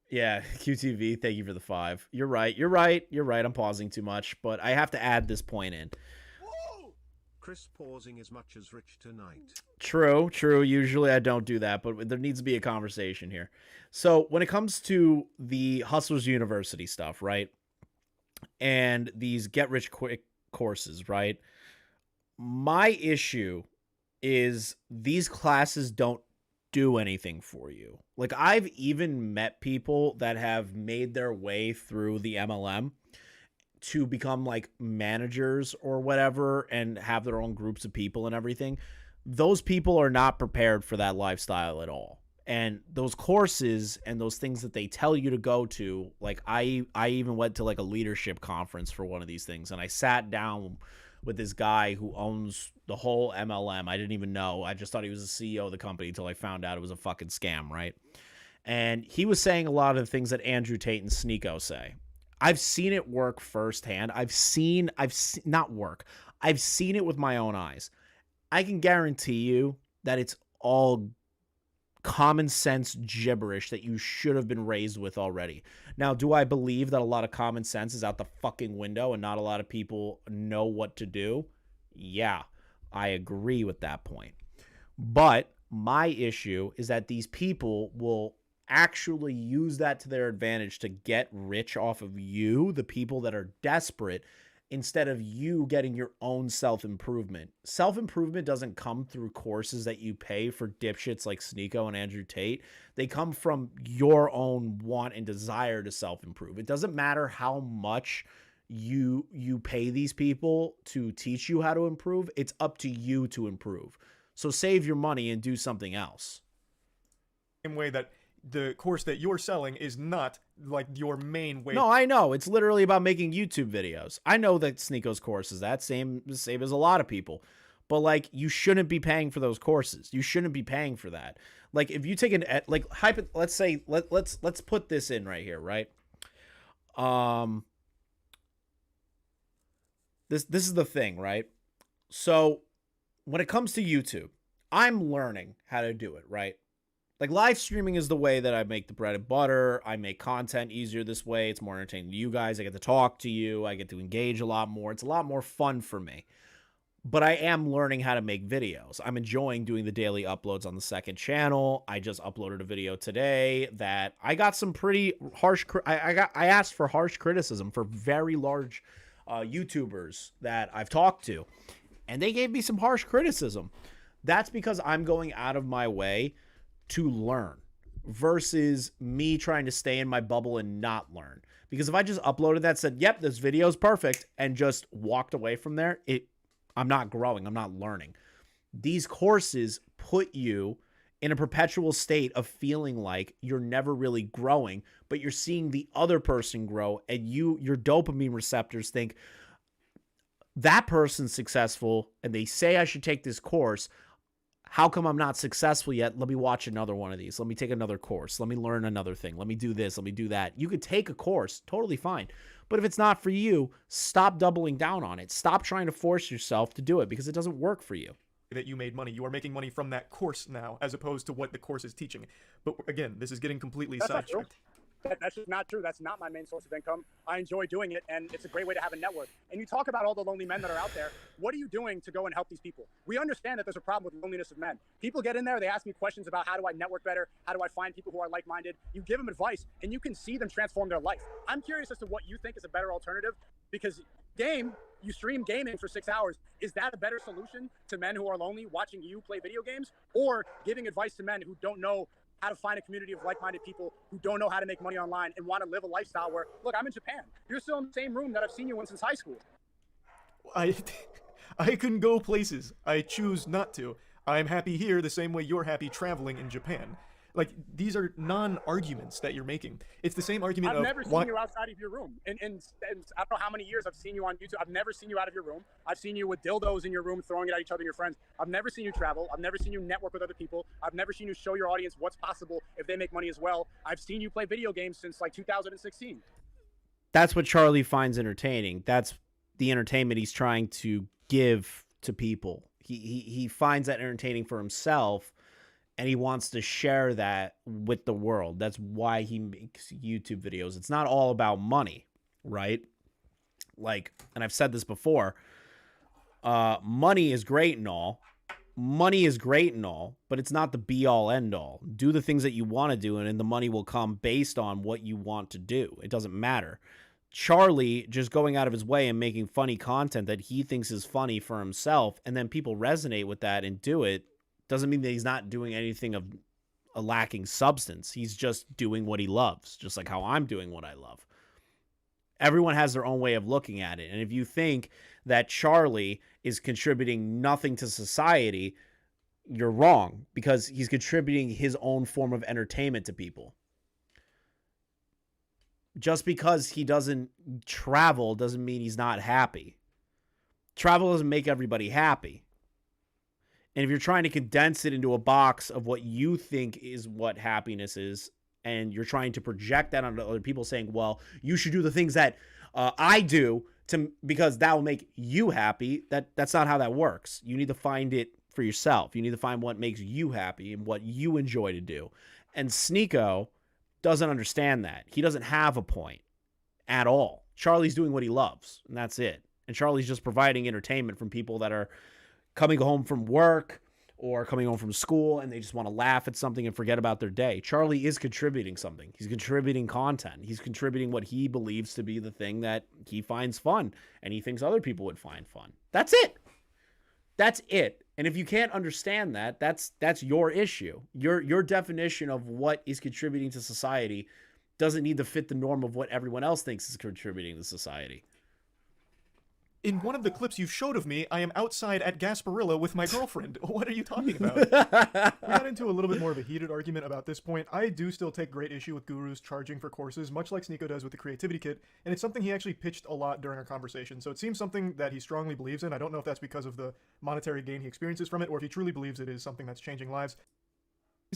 Yeah, QTV, thank you for the 5. You're right. I'm pausing too much, but I have to add this point in. Whoa! Chris pausing as much as Rich tonight. True. Usually I don't do that, but there needs to be a conversation here. So when it comes to the Hustlers University stuff, right? And these get rich quick courses, right? My issue is these classes don't do anything for you. Like I've even met people that have made their way through the MLM to become like managers or whatever and have their own groups of people and everything. Those people are not prepared for that lifestyle at all. And those courses and those things that they tell you to go to, like I even went to like a leadership conference for one of these things, and I sat down with this guy who owns the whole MLM. I didn't even know. I just thought he was the CEO of the company until I found out it was a fucking scam, right? And he was saying a lot of the things that Andrew Tate and Sneako say. I've seen it work firsthand. I've seen not work. I've seen it with my own eyes. I can guarantee you that it's all common sense gibberish that you should have been raised with already. Now, do I believe that a lot of common sense is out the fucking window and not a lot of people know what to do? Yeah, I agree with that point. But my issue is that these people will actually use that to their advantage to get rich off of you, the people that are desperate, instead of you getting your own self-improvement. Self-improvement doesn't come through courses that you pay for dipshits like Sneako and Andrew Tate. They come from your own want and desire to self-improve. It doesn't matter how much you pay these people to teach you how to improve. It's up to you to improve. So save your money and do something else. Same way that the course that you're selling is not like your main way. No, I know. It's literally about making YouTube videos. I know that Sneako's course is that same as a lot of people. But like, you shouldn't be paying for those courses. You shouldn't be paying for that. Like, if you take let's say let's put this in right here, right? This is the thing, right? So when it comes to YouTube, I'm learning how to do it, right? Like, live streaming is the way that I make the bread and butter. I make content easier this way. It's more entertaining to you guys. I get to talk to you. I get to engage a lot more. It's a lot more fun for me. But I am learning how to make videos. I'm enjoying doing the daily uploads on the second channel. I just uploaded a video today that I got some pretty harsh... I asked for harsh criticism for very large YouTubers that I've talked to. And they gave me some harsh criticism. That's because I'm going out of my way to learn versus me trying to stay in my bubble and not learn. Because if I just uploaded that, said, yep, this video is perfect, and just walked away from there, I'm not growing. I'm not learning. These courses put you in a perpetual state of feeling like you're never really growing, but you're seeing the other person grow, and your dopamine receptors think, that person's successful, and they say I should take this course. How come I'm not successful yet? Let me watch another one of these. Let me take another course. Let me learn another thing. Let me do this. Let me do that. You could take a course, totally fine. But if it's not for you, stop doubling down on it. Stop trying to force yourself to do it because it doesn't work for you. That you made money. You are making money from that course now, as opposed to what the course is teaching. But again, this is getting completely sidetracked. That's just not true. That's not my main source of income. I enjoy doing it, and it's a great way to have a network. And you talk about all the lonely men that are out there. What are you doing to go and help these people? We understand that there's a problem with loneliness of men. People get in there, they ask me questions about how do I network better? How do I find people who are like-minded? You give them advice, and you can see them transform their life. I'm curious as to what you think is a better alternative, because you stream gaming for 6 hours. Is that a better solution to men who are lonely watching you play video games, or giving advice to men who don't know how to find a community of like-minded people who don't know how to make money online and want to live a lifestyle where, look, I'm in Japan. You're still in the same room that I've seen you in since high school. I can go places. I choose not to. I'm happy here the same way you're happy traveling in Japan. Like, these are non-arguments that you're making. It's the same argument I've never seen you outside of your room. And I don't know how many years I've seen you on YouTube. I've never seen you out of your room. I've seen you with dildos in your room, throwing it at each other and your friends. I've never seen you travel. I've never seen you network with other people. I've never seen you show your audience what's possible if they make money as well. I've seen you play video games since like 2016. That's what Charlie finds entertaining. That's the entertainment he's trying to give to people. He finds that entertaining for himself, and he wants to share that with the world. That's why he makes YouTube videos. It's not all about money, right? Like, and I've said this before, money is great and all. Money is great and all, but it's not the be-all, end-all. Do the things that you want to do, and then the money will come based on what you want to do. It doesn't matter. Charlie just going out of his way and making funny content that he thinks is funny for himself, and then people resonate with that and do it, doesn't mean that he's not doing anything of a lacking substance. He's just doing what he loves, just like how I'm doing what I love. Everyone has their own way of looking at it. And if you think that Charlie is contributing nothing to society, you're wrong, because he's contributing his own form of entertainment to people. Just because he doesn't travel doesn't mean he's not happy. Travel doesn't make everybody happy. And if you're trying to condense it into a box of what you think is what happiness is, and you're trying to project that onto other people saying, well, you should do the things that I do because that will make you happy. That's not how that works. You need to find it for yourself. You need to find what makes you happy and what you enjoy to do. And Sneako doesn't understand that. He doesn't have a point at all. Charlie's doing what he loves, and that's it. And Charlie's just providing entertainment from people that are coming home from work or coming home from school and they just want to laugh at something and forget about their day. Charlie is contributing something. He's contributing content. He's contributing what he believes to be the thing that he finds fun and he thinks other people would find fun. That's it. That's it. And if you can't understand that, that's your issue. Your definition of what is contributing to society doesn't need to fit the norm of what everyone else thinks is contributing to society. In one of the clips you showed of me, I am outside at Gasparilla with my girlfriend. What are you talking about? We got into a little bit more of a heated argument about this point. I do still take great issue with gurus charging for courses, much like Sneako does with the Creativity Kit, and it's something he actually pitched a lot during our conversation, so it seems something that he strongly believes in. I don't know if that's because of the monetary gain he experiences from it, or if he truly believes it is something that's changing lives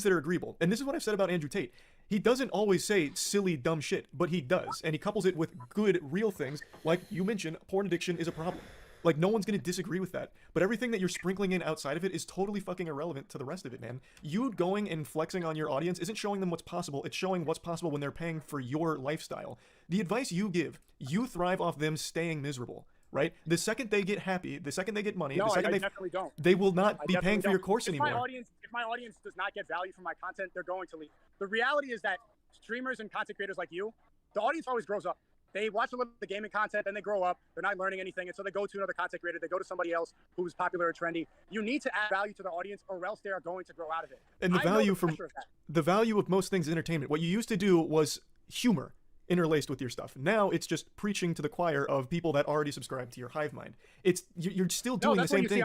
that are agreeable. And this is what I've said about Andrew Tate. He doesn't always say silly, dumb shit, but he does. And he couples it with good, real things. Like you mentioned, porn addiction is a problem. Like, no one's going to disagree with that. But everything that you're sprinkling in outside of it is totally fucking irrelevant to the rest of it, man. You going and flexing on your audience isn't showing them what's possible. It's showing what's possible when they're paying for your lifestyle. The advice you give, you thrive off them staying miserable. Right? The second they get happy, the second they get money, no, the second I definitely don't. They will not be paying for your course if anymore. If my audience does not get value from my content, they're going to leave. The reality is that streamers and content creators like you, the audience always grows up. They watch a little of the gaming content, then they grow up. They're not learning anything, and so they go to another content creator. They go to somebody else who's popular or trendy. You need to add value to the audience, or else they are going to grow out of it. And the value of most things is entertainment. What you used to do was humor interlaced with your stuff. Now it's just preaching to the choir of people that already subscribe to your hive mind. It's you're still doing the same thing.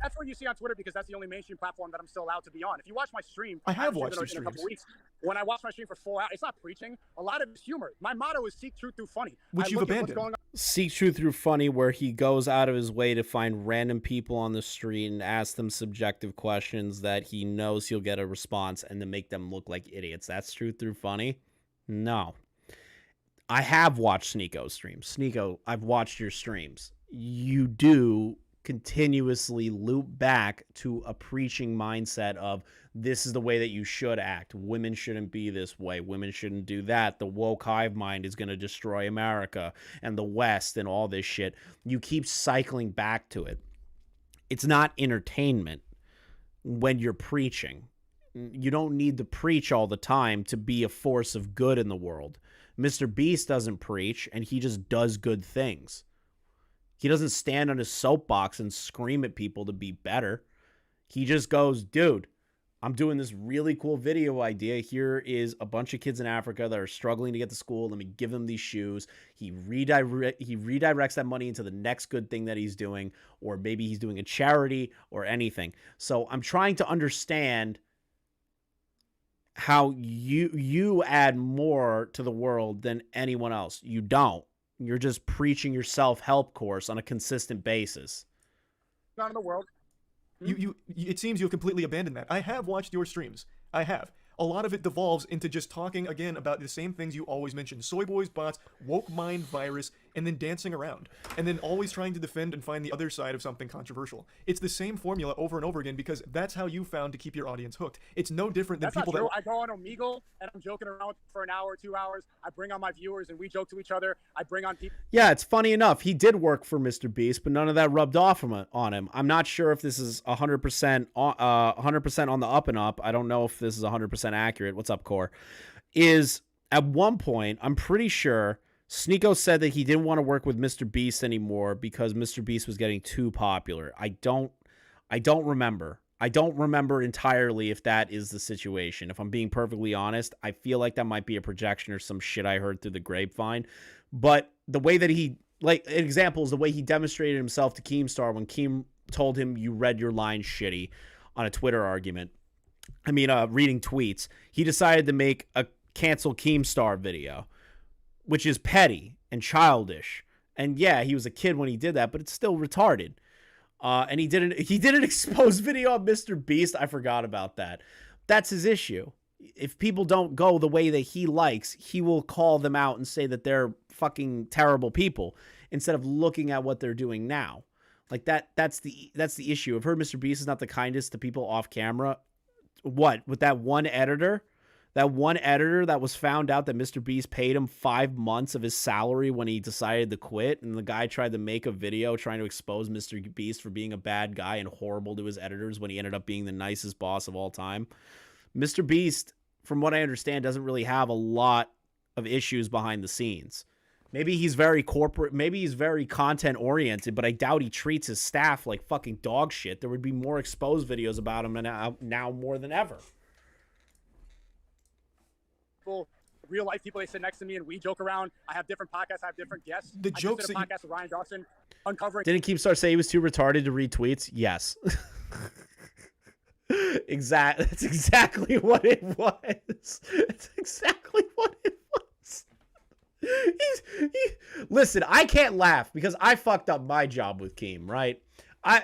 That's what you see on Twitter because that's the only mainstream platform that I'm still allowed to be on. If you watch my stream, I have watched your in a couple streams. weeks. When I watch my stream for 4 hours, it's not preaching. A lot of it's humor. My motto is seek truth through funny. Which you've abandoned. Seek truth through funny, where he goes out of his way to find random people on the street and ask them subjective questions that he knows he'll get a response and then make them look like idiots. That's truth through funny? No. I have watched Sneako's streams. Sneako, I've watched your streams. You do continuously loop back to a preaching mindset of this is the way that you should act. Women shouldn't be this way. Women shouldn't do that. The woke hive mind is going to destroy America and the West and all this shit. You keep cycling back to it. It's not entertainment when you're preaching. You don't need to preach all the time to be a force of good in the world. Mr. Beast doesn't preach, and he just does good things. He doesn't stand on his soapbox and scream at people to be better. He just goes, dude, I'm doing this really cool video idea. Here is a bunch of kids in Africa that are struggling to get to school. Let me give them these shoes. He redirects that money into the next good thing that he's doing, or maybe he's doing a charity or anything. So I'm trying to understand how you add more to the world than anyone else. You don't. You're just preaching your self-help course on a consistent basis. Not in the world. It seems you've completely abandoned that. I have watched your streams. I have. A lot of it devolves into just talking again about the same things you always mention. Soy boys, bots, woke mind virus, and then dancing around. And then always trying to defend and find the other side of something controversial. It's the same formula over and over again because that's how you found to keep your audience hooked. It's no different than people that... I go on Omegle and I'm joking around for an hour, 2 hours. I bring on my viewers and we joke to each other. I bring on people... Yeah, it's funny enough. He did work for Mr. Beast, but none of that rubbed off on him. I'm not sure if this is 100% on the up and up. I don't know if this is 100% accurate. What's up, Core? Is at one point, I'm pretty sure Sneako said that he didn't want to work with Mr. Beast anymore because Mr. Beast was getting too popular. I don't remember. I don't remember entirely if that is the situation. If I'm being perfectly honest, I feel like that might be a projection or some shit I heard through the grapevine. But the way that he, like, an example is the way he demonstrated himself to Keemstar when Keem told him you read your line shitty on a Twitter argument. I mean, reading tweets. He decided to make a cancel Keemstar video, which is petty and childish. And yeah, he was a kid when he did that, but it's still retarded. And he did an exposed video of Mr. Beast. I forgot about that. That's his issue. If people don't go the way that he likes, he will call them out and say that they're fucking terrible people instead of looking at what they're doing now. Like that's the issue. I've heard Mr. Beast is not the kindest to people off camera. What, with that one editor? That one editor that was found out that Mr. Beast paid him 5 months of his salary when he decided to quit, and the guy tried to make a video trying to expose Mr. Beast for being a bad guy and horrible to his editors when he ended up being the nicest boss of all time. Mr. Beast, from what I understand, doesn't really have a lot of issues behind the scenes. Maybe he's very corporate, maybe he's very content oriented, but I doubt he treats his staff like fucking dog shit. There would be more exposed videos about him now more than ever. Real life people, they sit next to me and we joke around. I have different podcasts, I have different guests. The jokes I did a podcast with Ryan Dawson uncovering. Didn't Keemstar say he was too retarded to read tweets? Yes. That's exactly what it was. That's exactly what it was. Listen, I can't laugh because I fucked up my job with Keem, right? I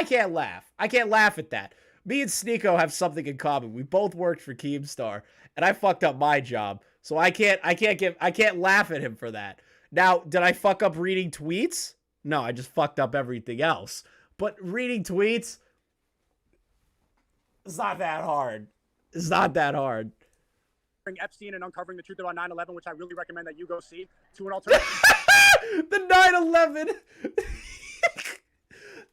can't laugh. I can't laugh at that. Me and Sneako have something in common. We both worked for Keemstar, and I fucked up my job. So I can't laugh at him for that. Now, did I fuck up reading tweets? No, I just fucked up everything else. But reading tweets, it's not that hard. It's not that hard. Epstein and uncovering the truth about 9/11, which I really recommend that you go see. To an alternative. The 9/11.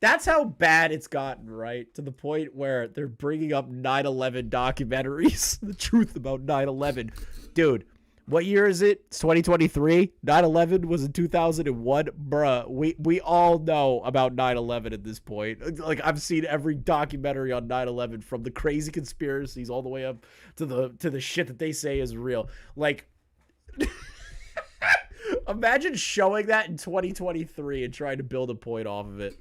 That's how bad it's gotten, right? To the point where they're bringing up 9/11 documentaries. The truth about 9/11. Dude, what year is it? It's 2023. 9/11 was in 2001. Bruh, we all know about 9/11 at this point. Like, I've seen every documentary on 9/11, from the crazy conspiracies all the way up to the shit that they say is real. Like, imagine showing that in 2023 and trying to build a point off of it.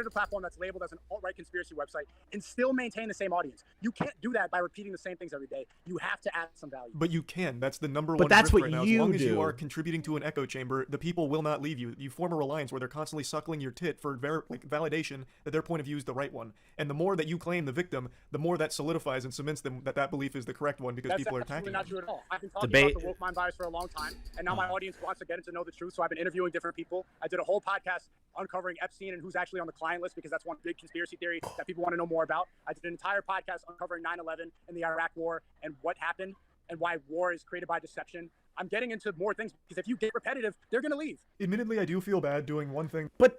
A platform that's labeled as an alt-right conspiracy website and still maintain the same audience. You can't do that by repeating the same things every day. You have to add some value. But you can. That's the number one. But that's what right now. you As long do. as you are contributing to an echo chamber, the people will not leave you. You form a reliance where they're constantly suckling your tit for validation that their point of view is the right one. And the more that you claim the victim, the more that solidifies and cements them that belief is the correct one, because people are attacking. That's absolutely not true at all. I've been talking Debate. about the woke mind virus for a long time, and now my audience wants to get to know the truth. So I've been interviewing different people. I did a whole podcast uncovering Epstein and who's actually on the client list, because that's one big conspiracy theory that people want to know more about. I did an entire podcast uncovering 9/11 and the Iraq War and what happened and why war is created by deception. I'm getting into more things because if you get repetitive, they're going to leave. Admittedly, I do feel bad doing one thing. But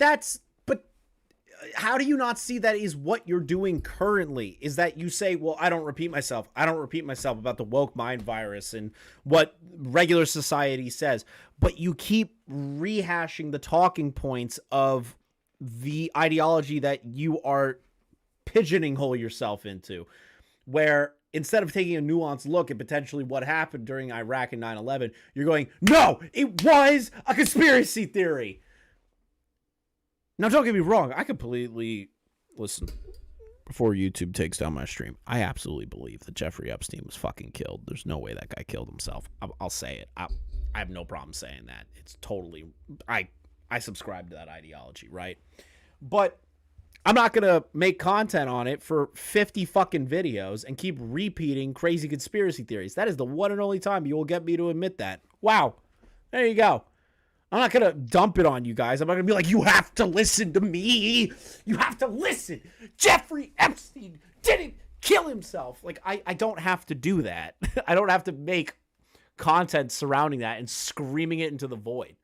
how do you not see that is what you're doing currently? Is that you say, well, I don't repeat myself. I don't repeat myself about the woke mind virus and what regular society says. But you keep rehashing the talking points of the ideology that you are pigeonhole yourself into, where instead of taking a nuanced look at potentially what happened during Iraq and 9/11, you're going, no, it was a conspiracy theory. Now, don't get me wrong. I completely, listen, before YouTube takes down my stream, I absolutely believe that Jeffrey Epstein was fucking killed. There's no way that guy killed himself. I'll say it. I have no problem saying that. It's totally, I subscribe to that ideology, right? But I'm not going to make content on it for 50 fucking videos and keep repeating crazy conspiracy theories. That is the one and only time you will get me to admit that. Wow. There you go. I'm not going to dump it on you guys. I'm not going to be like, you have to listen to me. You have to listen. Jeffrey Epstein didn't kill himself. Like, I don't have to do that. I don't have to make content surrounding that and screaming it into the void.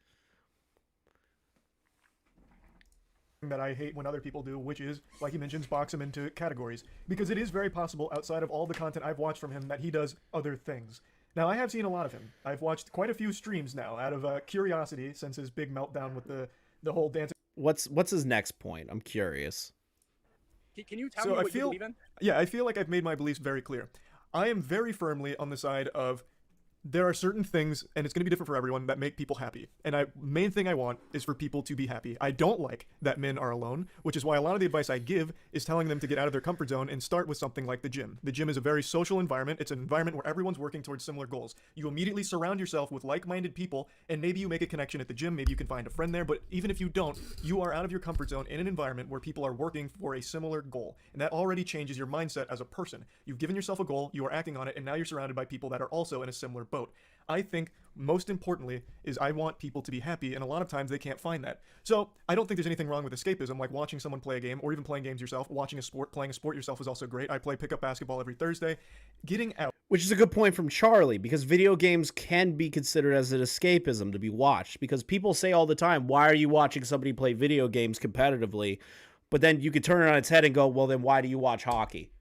That I hate when other people do, which is, like he mentions, box him into categories. Because it is very possible, outside of all the content I've watched from him, that he does other things. Now, I have seen a lot of him. I've watched quite a few streams now, out of curiosity, since his big meltdown with the whole dancing. What's his next point? I'm curious. Can you tell me what you believe in? Yeah, I feel like I've made my beliefs very clear. I am very firmly on the side of there are certain things, and it's going to be different for everyone, that make people happy. And main thing I want is for people to be happy. I don't like that men are alone, which is why a lot of the advice I give is telling them to get out of their comfort zone and start with something like the gym. The gym is a very social environment. It's an environment where everyone's working towards similar goals. You immediately surround yourself with like-minded people, and maybe you make a connection at the gym. Maybe you can find a friend there, but even if you don't, you are out of your comfort zone in an environment where people are working for a similar goal. And that already changes your mindset as a person. You've given yourself a goal, you are acting on it, and now you're surrounded by people that are also in a similar boat. I think most importantly is I want people to be happy, and a lot of times they can't find that. So I don't think there's anything wrong with escapism, like watching someone play a game or even playing games yourself. Watching a sport, playing a sport yourself is also great. I play pickup basketball every Thursday. Getting out. Which is a good point from Charlie, because video games can be considered as an escapism to be watched, because people say all the time, why are you watching somebody play video games competitively? But then you could turn it on its head and go, well, then why do you watch hockey?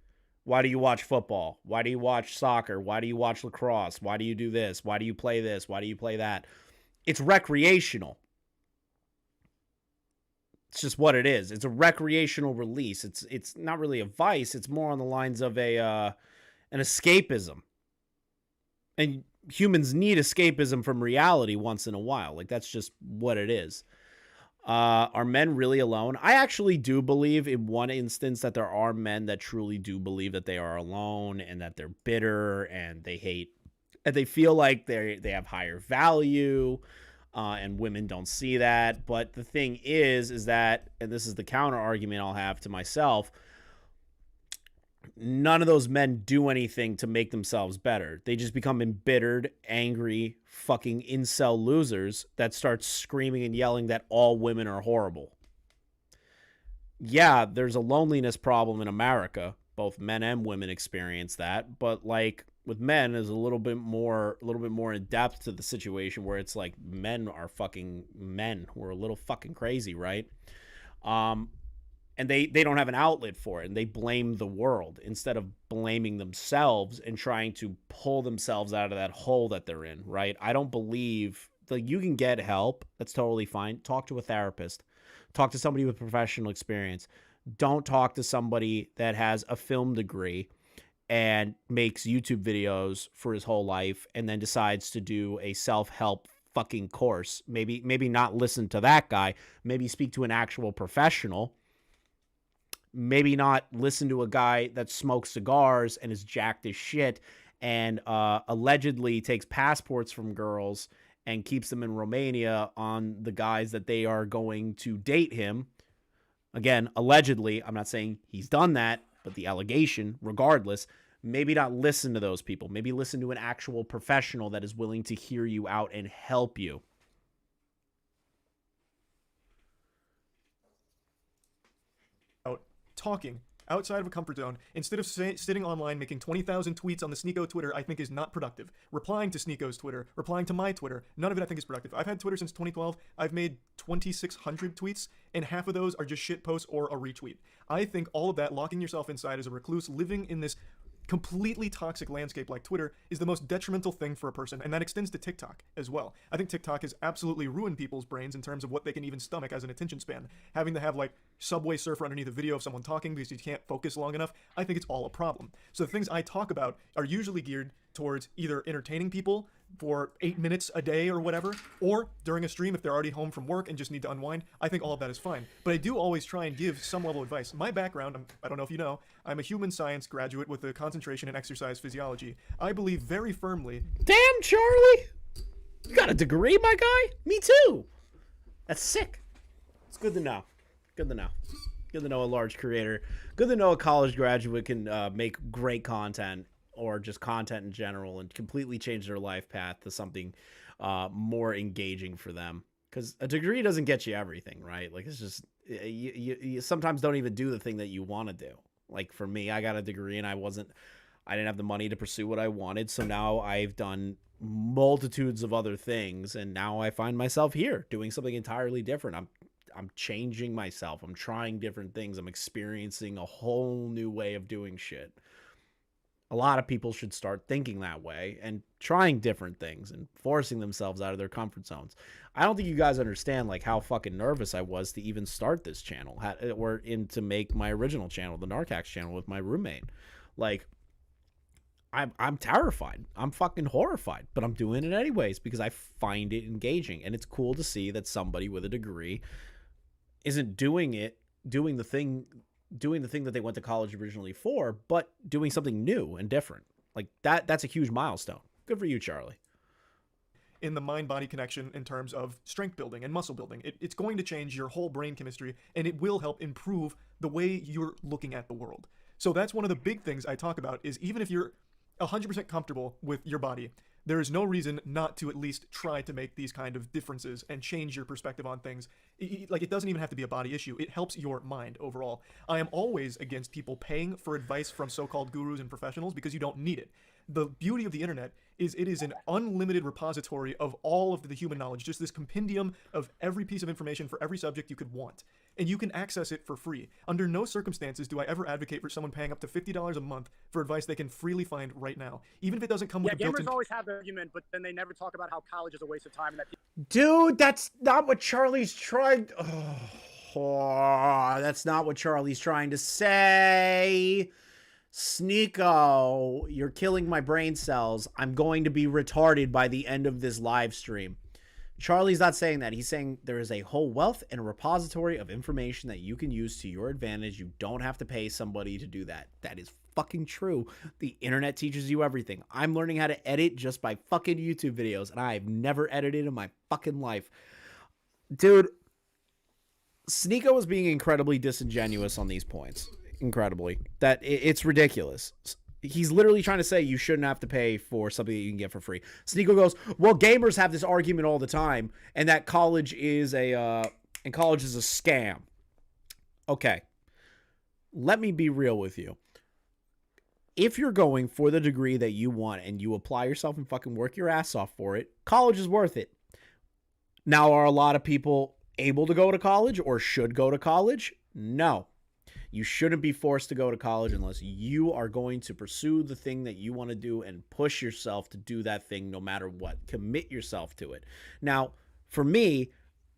Why do you watch football? Why do you watch soccer? Why do you watch lacrosse? Why do you do this? Why do you play this? Why do you play that? It's recreational. It's just what it is. It's a recreational release. It's not really a vice. It's more on the lines of an escapism. And humans need escapism from reality once in a while. Like, that's just what it is. Are men really alone? I actually do believe in one instance that there are men that truly do believe that they are alone and that they're bitter and they hate and they feel like they have higher value, and women don't see that. But the thing is that, and this is the counter argument I'll have to myself, none of those men do anything to make themselves better. They just become embittered, angry, fucking incel losers that start screaming and yelling that all women are horrible. Yeah, there's a loneliness problem in America. Both men and women experience that, but like with men is a little bit more in depth to the situation, where it's like men are fucking men. We're a little fucking crazy, right? And they don't have an outlet for it, and they blame the world instead of blaming themselves and trying to pull themselves out of that hole that they're in, right? I don't believe, like, you can get help. That's totally fine. Talk to a therapist. Talk to somebody with professional experience. Don't talk to somebody that has a film degree and makes YouTube videos for his whole life and then decides to do a self-help fucking course. Maybe not listen to that guy. Maybe speak to an actual professional. Maybe not listen to a guy that smokes cigars and is jacked as shit and allegedly takes passports from girls and keeps them in Romania on the guys that they are going to date him. Again, allegedly, I'm not saying he's done that, but the allegation, regardless, maybe not listen to those people. Maybe listen to an actual professional that is willing to hear you out and help you. Talking outside of a comfort zone instead of sitting online making 20,000 tweets on the Sneako Twitter, I think is not productive. Replying to Sneako's Twitter, replying to my Twitter, none of it I think is productive. I've had Twitter since 2012. I've made 2,600 tweets, and half of those are just shit posts or a retweet. I think all of that, locking yourself inside as a recluse, living in this completely toxic landscape like Twitter, is the most detrimental thing for a person, and that extends to TikTok as well. I think TikTok has absolutely ruined people's brains in terms of what they can even stomach as an attention span. Having to have like Subway Surfer underneath a video of someone talking because you can't focus long enough, I think it's all a problem. So the things I talk about are usually geared towards either entertaining people for 8 minutes a day or whatever, or during a stream if they're already home from work and just need to unwind. I think all of that is fine. But I do always try and give some level of advice. My background, I don't know if you know, I'm a human science graduate with a concentration in exercise physiology. I believe very firmly... Damn, Charlie! You got a degree, my guy? Me too! That's sick. It's good to know. Good to know. Good to know a large creator. Good to know a college graduate can make great content, or just content in general, and completely change their life path to something more engaging for them. Because a degree doesn't get you everything, right? Like, it's just, you sometimes don't even do the thing that you want to do. Like, for me, I got a degree and I didn't have the money to pursue what I wanted. So now I've done multitudes of other things, and now I find myself here doing something entirely different. I'm changing myself. I'm trying different things. I'm experiencing a whole new way of doing shit. A lot of people should start thinking that way and trying different things and forcing themselves out of their comfort zones. I don't think you guys understand like how fucking nervous I was to even start this channel, or to make my original channel, the Narcax channel, with my roommate. Like, I'm terrified. I'm fucking horrified, but I'm doing it anyways because I find it engaging, and it's cool to see that somebody with a degree isn't doing the thing that they went to college originally for, but doing something new and different. Like that's a huge milestone. Good for you, Charlie. In the mind-body connection in terms of strength building and muscle building. It's going to change your whole brain chemistry, and it will help improve the way you're looking at the world. So that's one of the big things I talk about, is even if you're 100% comfortable with your body, there is no reason not to at least try to make these kind of differences and change your perspective on things. Like, it doesn't even have to be a body issue. It helps your mind overall. I am always against people paying for advice from so-called gurus and professionals because you don't need it. The beauty of the internet is it is an unlimited repository of all of the human knowledge, just this compendium of every piece of information for every subject you could want. And you can access it for free. Under no circumstances do I ever advocate for someone paying up to $50 a month for advice they can freely find right now, even if it doesn't come with a built-in... Gamers always have the argument, but then they never talk about how college is a waste of time. And that Dude, that's not what Charlie's trying... Oh, that's not what Charlie's trying to say. Sneako, you're killing my brain cells. I'm going to be retarded by the end of this live stream. Charlie's not saying that. He's saying there is a whole wealth and a repository of information that you can use to your advantage. You don't have to pay somebody to do that. That is fucking true. The internet teaches you everything. I'm learning how to edit just by fucking YouTube videos, and I've never edited in my fucking life. Dude, Sneako is being incredibly disingenuous on these points. Incredibly. That it's ridiculous. He's literally trying to say you shouldn't have to pay for something that you can get for free. Sneako goes, well, gamers have this argument all the time, and that college is a scam. Okay. Let me be real with you. If you're going for the degree that you want and you apply yourself and fucking work your ass off for it, college is worth it. Now, are a lot of people able to go to college or should go to college? No. You shouldn't be forced to go to college unless you are going to pursue the thing that you want to do and push yourself to do that thing no matter what. Commit yourself to it. Now, for me,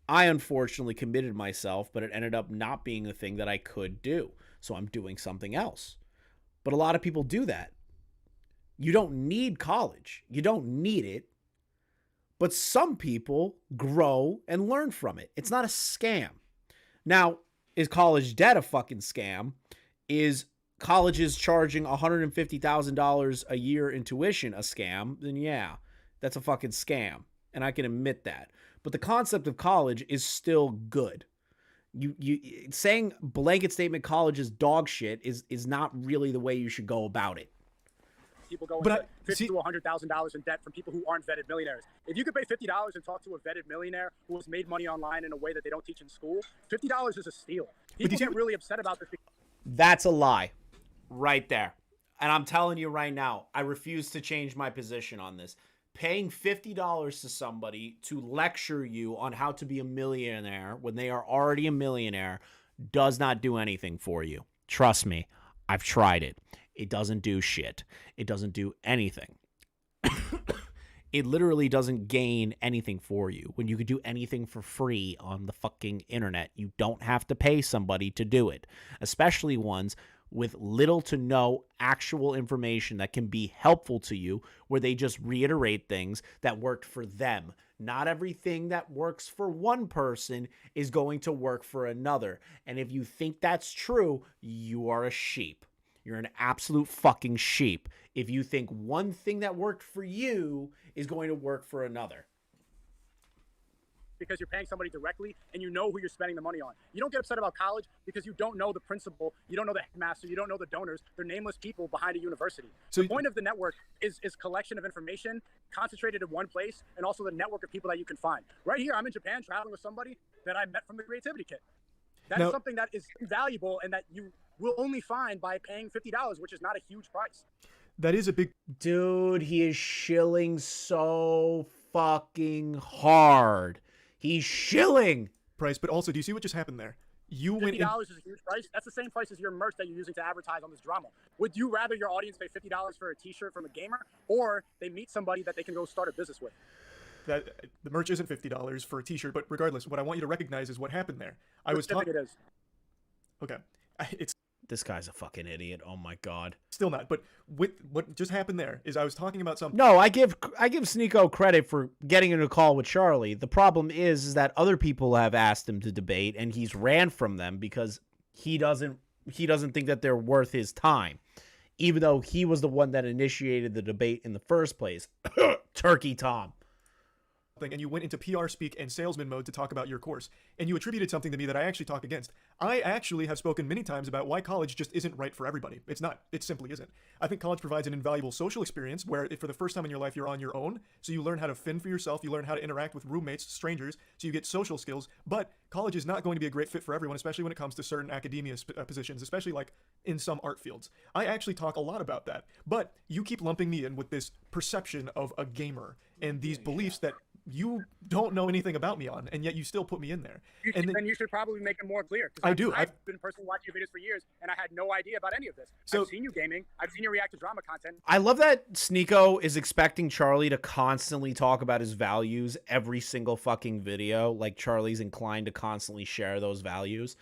I unfortunately committed myself, but it ended up not being the thing that I could do. So I'm doing something else. But a lot of people do that. You don't need college. You don't need it. But some people grow and learn from it. It's not a scam. Now, is college debt a fucking scam? Is colleges charging $150,000 a year in tuition a scam? Then yeah, that's a fucking scam. And I can admit that. But the concept of college is still good. You saying blanket statement college is dog shit is not really the way you should go about it. People go into $50,000 to $100,000 in debt from people who aren't vetted millionaires. If you could pay $50 and talk to a vetted millionaire who has made money online in a way that they don't teach in school, $50 is a steal. People get really upset about this. That's a lie right there. And I'm telling you right now, I refuse to change my position on this. Paying $50 to somebody to lecture you on how to be a millionaire when they are already a millionaire does not do anything for you. Trust me, I've tried it. It doesn't do shit. It doesn't do anything. It literally doesn't gain anything for you. When you could do anything for free on the fucking internet, you don't have to pay somebody to do it, especially ones with little to no actual information that can be helpful to you, where they just reiterate things that worked for them. Not everything that works for one person is going to work for another. And if you think that's true, you are a sheep. You're an absolute fucking sheep if you think one thing that worked for you is going to work for another. Because you're paying somebody directly and you know who you're spending the money on. You don't get upset about college because you don't know the principal, you don't know the headmaster, you don't know the donors. They're nameless people behind a university. So the point of the network is collection of information concentrated in one place, and also the network of people that you can find. Right here, I'm in Japan traveling with somebody that I met from the Creativity Kit. That is something that is invaluable and that you will only find by paying $50, which is not a huge price. That is a big... Dude, he is shilling so fucking hard. He's shilling. Price, but also, do you see what just happened there? You went in... $50 is a huge price. That's the same price as your merch that you're using to advertise on this drama. Would you rather your audience pay $50 for a t-shirt from a gamer, or they meet somebody that they can go start a business with? That the merch isn't $50 for a t-shirt, but regardless, what I want you to recognize is what happened there. I was talking... Okay. It's... This guy's a fucking idiot. Oh my god. Still not. But with what just happened there is I was talking about something. No, I give Sneako credit for getting in a call with Charlie. The problem is that other people have asked him to debate, and he's ran from them because he doesn't think that they're worth his time, even though he was the one that initiated the debate in the first place. Turkey Tom. And you went into PR speak and salesman mode to talk about your course, and you attributed something to me that I actually talk against. I actually have spoken many times about why college just isn't right for everybody. It's not. It simply isn't. I think college provides an invaluable social experience where for the first time in your life you're on your own, so you learn how to fend for yourself, you learn how to interact with roommates, strangers, so you get social skills. But college is not going to be a great fit for everyone, especially when it comes to certain academia positions, especially like in some art fields. I actually talk a lot about that, but you keep lumping me in with this perception of a gamer and these beliefs that you don't know anything about me on, and yet you still put me in there. Then you should probably make it more clear. I do. I've been personally watching your videos for years, and I had no idea about any of this. So, I've seen you gaming. I've seen you react to drama content. I love that Sneako is expecting Charlie to constantly talk about his values every single fucking video. Like Charlie's inclined to constantly share those values.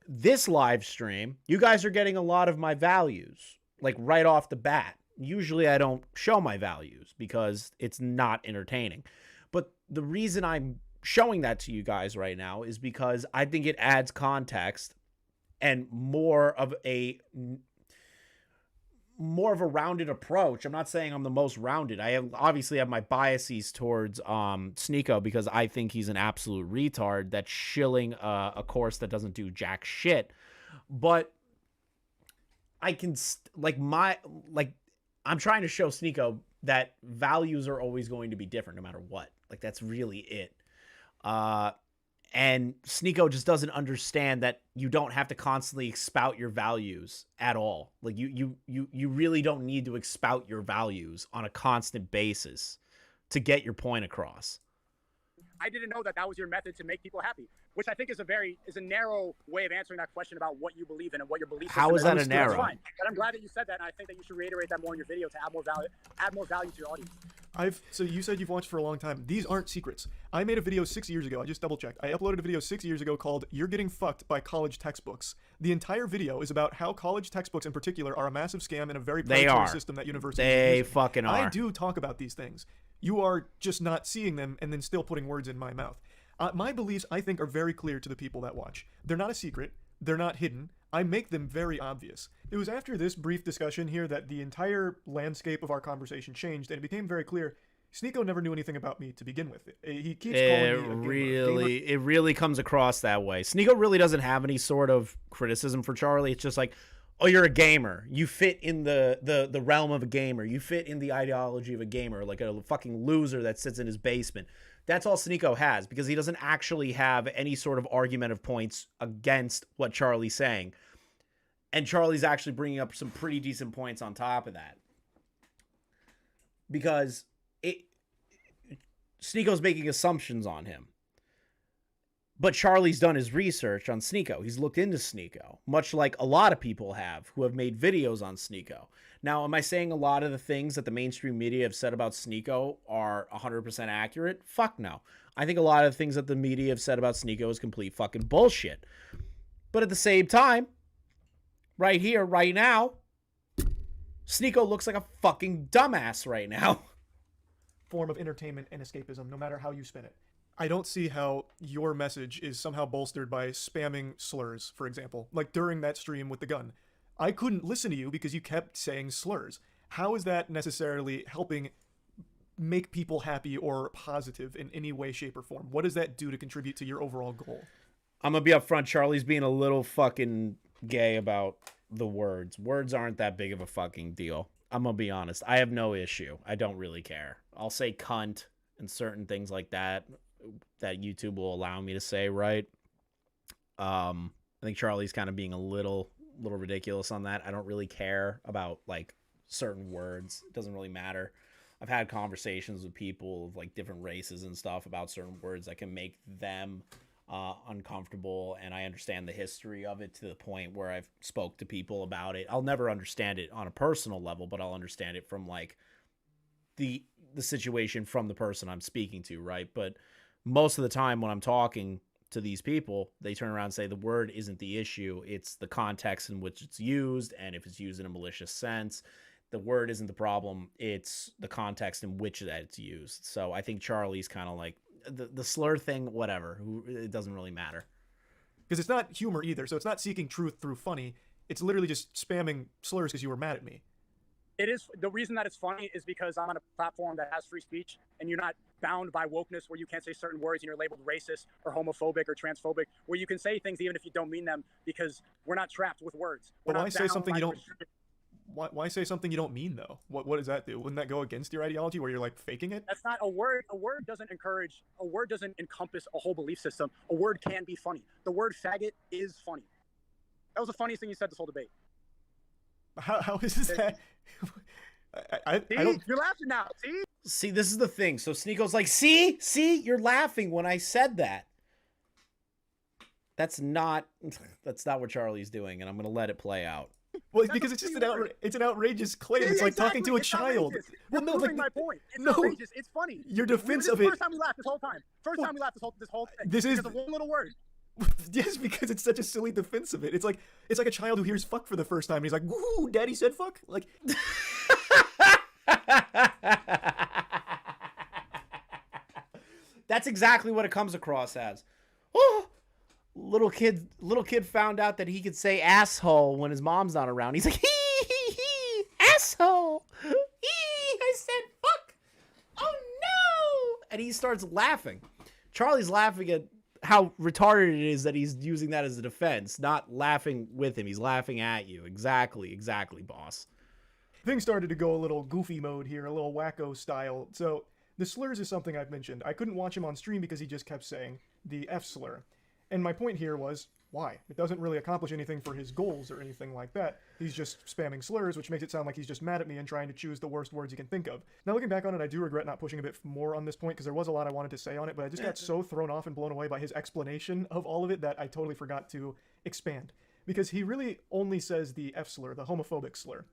This live stream, you guys are getting a lot of my values, like right off the bat. Usually I don't show my values because it's not entertaining. But the reason I'm showing that to you guys right now is because I think it adds context and more of a rounded approach. I'm not saying I'm the most rounded. I obviously have my biases towards Sneako because I think he's an absolute retard that's shilling a course that doesn't do jack shit. But I can I'm trying to show Sneako that values are always going to be different no matter what. Like, that's really it. And Sneako just doesn't understand that you don't have to constantly expout your values at all. Like, you really don't need to expout your values on a constant basis to get your point across. I didn't know that was your method to make people happy, which I think is a narrow way of answering that question about what you believe in and what your belief How is that a narrow? Fine. But I'm glad that you said that, and I think that you should reiterate that more in your video to add more value to your audience. So you said you've watched for a long time. These aren't secrets. I made a video 6 years ago. I just double checked. I uploaded a video 6 years ago called "You're Getting Fucked by College Textbooks." The entire video is about how college textbooks in particular are a massive scam and a very predatory system that universities are using. Fucking are. I do talk about these things. You are just not seeing them and then still putting words in my mouth. My beliefs, I think, are very clear to the people that watch. They're not a secret. They're not hidden. I make them very obvious. It was after this brief discussion here that the entire landscape of our conversation changed, and it became very clear Sneako never knew anything about me to begin with. He keeps calling me a gamer. It really comes across that way. Sneako really doesn't have any sort of criticism for Charlie. It's just like, oh, you're a gamer. You fit in the realm of a gamer. You fit in the ideology of a gamer, like a fucking loser that sits in his basement. That's all Sneako has, because he doesn't actually have any sort of argumentative points against what Charlie's saying. And Charlie's actually bringing up some pretty decent points on top of that. Because Sneako's making assumptions on him. But Charlie's done his research on Sneako. He's looked into Sneako, much like a lot of people have who have made videos on Sneako. Now, am I saying a lot of the things that the mainstream media have said about Sneako are 100% accurate? Fuck no. I think a lot of the things that the media have said about Sneako is complete fucking bullshit. But at the same time, right here, right now, Sneako looks like a fucking dumbass right now. Form of entertainment and escapism, no matter how you spin it. I don't see how your message is somehow bolstered by spamming slurs, for example, like during that stream with the gun. I couldn't listen to you because you kept saying slurs. How is that necessarily helping make people happy or positive in any way, shape, or form? What does that do to contribute to your overall goal? I'm gonna be upfront. Charlie's being a little fucking gay about the words. Words aren't that big of a fucking deal. I'm gonna be honest. I have no issue. I don't really care. I'll say cunt and certain things like that YouTube will allow me to say, right? I think Charlie's kind of being a little ridiculous on that. I don't really care about like certain words. It doesn't really matter. I've had conversations with people of like different races and stuff about certain words that can make them uncomfortable, and I understand the history of it to the point where I've spoke to people about it. I'll never understand it on a personal level, but I'll understand it from like the situation from the person I'm speaking to, right? But most of the time when I'm talking to these people, they turn around and say the word isn't the issue. It's the context in which it's used. And if it's used in a malicious sense, the word isn't the problem. It's the context in which that it's used. So I think Charlie's kind of like the slur thing, whatever. It doesn't really matter. Because it's not humor either. So it's not seeking truth through funny. It's literally just spamming slurs because you were mad at me. It is. The reason that it's funny is because I'm on a platform that has free speech, and you're not bound by wokeness where you can't say certain words and you're labeled racist or homophobic or transphobic, where you can say things even if you don't mean them, because we're not trapped with words. But why say something you don't? Why say something you don't mean though? What does that do? Wouldn't that go against your ideology where you're like faking it? That's not a word. A word doesn't encourage. A word doesn't encompass a whole belief system. A word can be funny. The word faggot is funny. That was the funniest thing you said this whole debate. How is that? I don't. You're laughing now. See, this is the thing. So Sneako's like, see, you're laughing when I said that. That's not what Charlie's doing, and I'm gonna let it play out. Well, because it's just an outrageous claim. It's like talking to a child. Well, no, like my point. It's outrageous. It's funny. Your defense of it. First time we laughed this whole time. First time we laughed this whole thing. This is because of one little word. Yes, because it's such a silly defense of it. It's like a child who hears fuck for the first time and he's like, "Woo, daddy said fuck." Like that's exactly what it comes across as. Oh, little kid found out that he could say asshole when his mom's not around. He's like, hee, asshole. I said fuck. Oh no. And he starts laughing. Charlie's laughing at how retarded it is that he's using that as a defense, not laughing with him. He's laughing at you. Exactly, boss. Things started to go a little goofy mode here, a little wacko style. So the slurs is something I've mentioned. I couldn't watch him on stream because he just kept saying the F slur. And my point here was, why? It doesn't really accomplish anything for his goals or anything like that. He's just spamming slurs, which makes it sound like he's just mad at me and trying to choose the worst words he can think of. Now, looking back on it, I do regret not pushing a bit more on this point because there was a lot I wanted to say on it, but I just got so thrown off and blown away by his explanation of all of it that I totally forgot to expand. Because he really only says the F slur, the homophobic slur.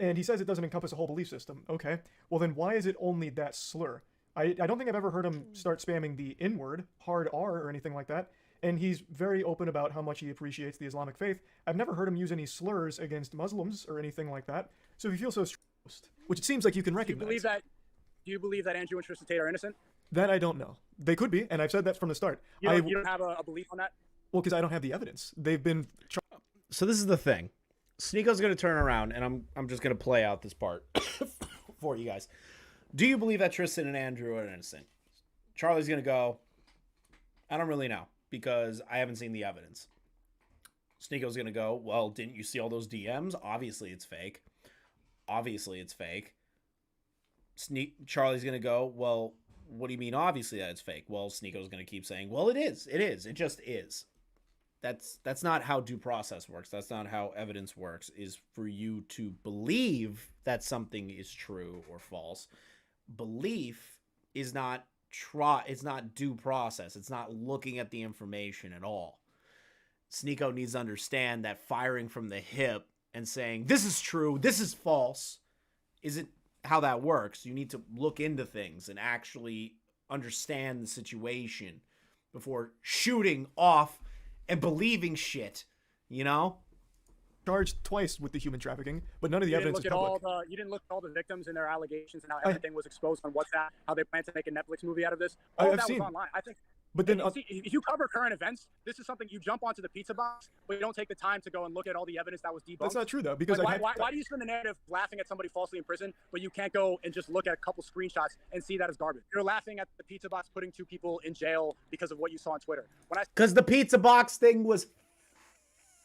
And he says it doesn't encompass a whole belief system. Okay, well then why is it only that slur? I don't think I've ever heard him start spamming the N-word, hard R, or anything like that. And he's very open about how much he appreciates the Islamic faith. I've never heard him use any slurs against Muslims or anything like that. So if you feel so stressed, which it seems like you can recognize. Do you believe that Andrew and Tristan Tate are innocent? That I don't know. They could be, and I've said that from the start. You don't have a belief on that? Well, because I don't have the evidence. They've been... So this is the thing. Sneako's going to turn around, and I'm just going to play out this part for you guys. Do you believe that Tristan and Andrew are innocent? Charlie's going to go, I don't really know, because I haven't seen the evidence. Sneako's going to go, well, didn't you see all those DMs? Obviously it's fake. Charlie's going to go, well, what do you mean obviously that it's fake? Well, Sneako's going to keep saying, well, it is. It just is. That's not how due process works. That's not how evidence works, is for you to believe that something is true or false. Belief is not it's not due process. It's not looking at the information at all. Sneako needs to understand that firing from the hip and saying, this is true, this is false, isn't how that works. You need to look into things and actually understand the situation before shooting off and believing shit, you know? Charged twice with the human trafficking, but none of the evidence is public. You didn't look at all the victims and their allegations and how everything was exposed on WhatsApp, how they plan to make a Netflix movie out of this. All I've that seen. was online. I think. But then, if you cover current events, this is something you jump onto the pizza box, but you don't take the time to go and look at all the evidence that was debunked. That's not true, though, because why do you spend the narrative laughing at somebody falsely in prison, but you can't go and just look at a couple screenshots and see that as garbage? You're laughing at the pizza box putting 2 people in jail because of what you saw on Twitter. Because the pizza box thing was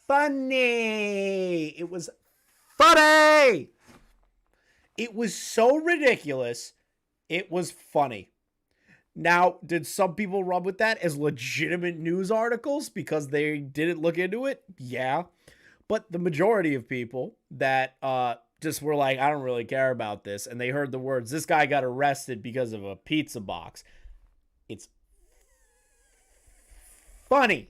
funny. It was funny. It was so ridiculous. It was funny. Now, did some people run with that as legitimate news articles because they didn't look into it? Yeah. But the majority of people that just were like, I don't really care about this, and they heard the words, this guy got arrested because of a pizza box. It's funny.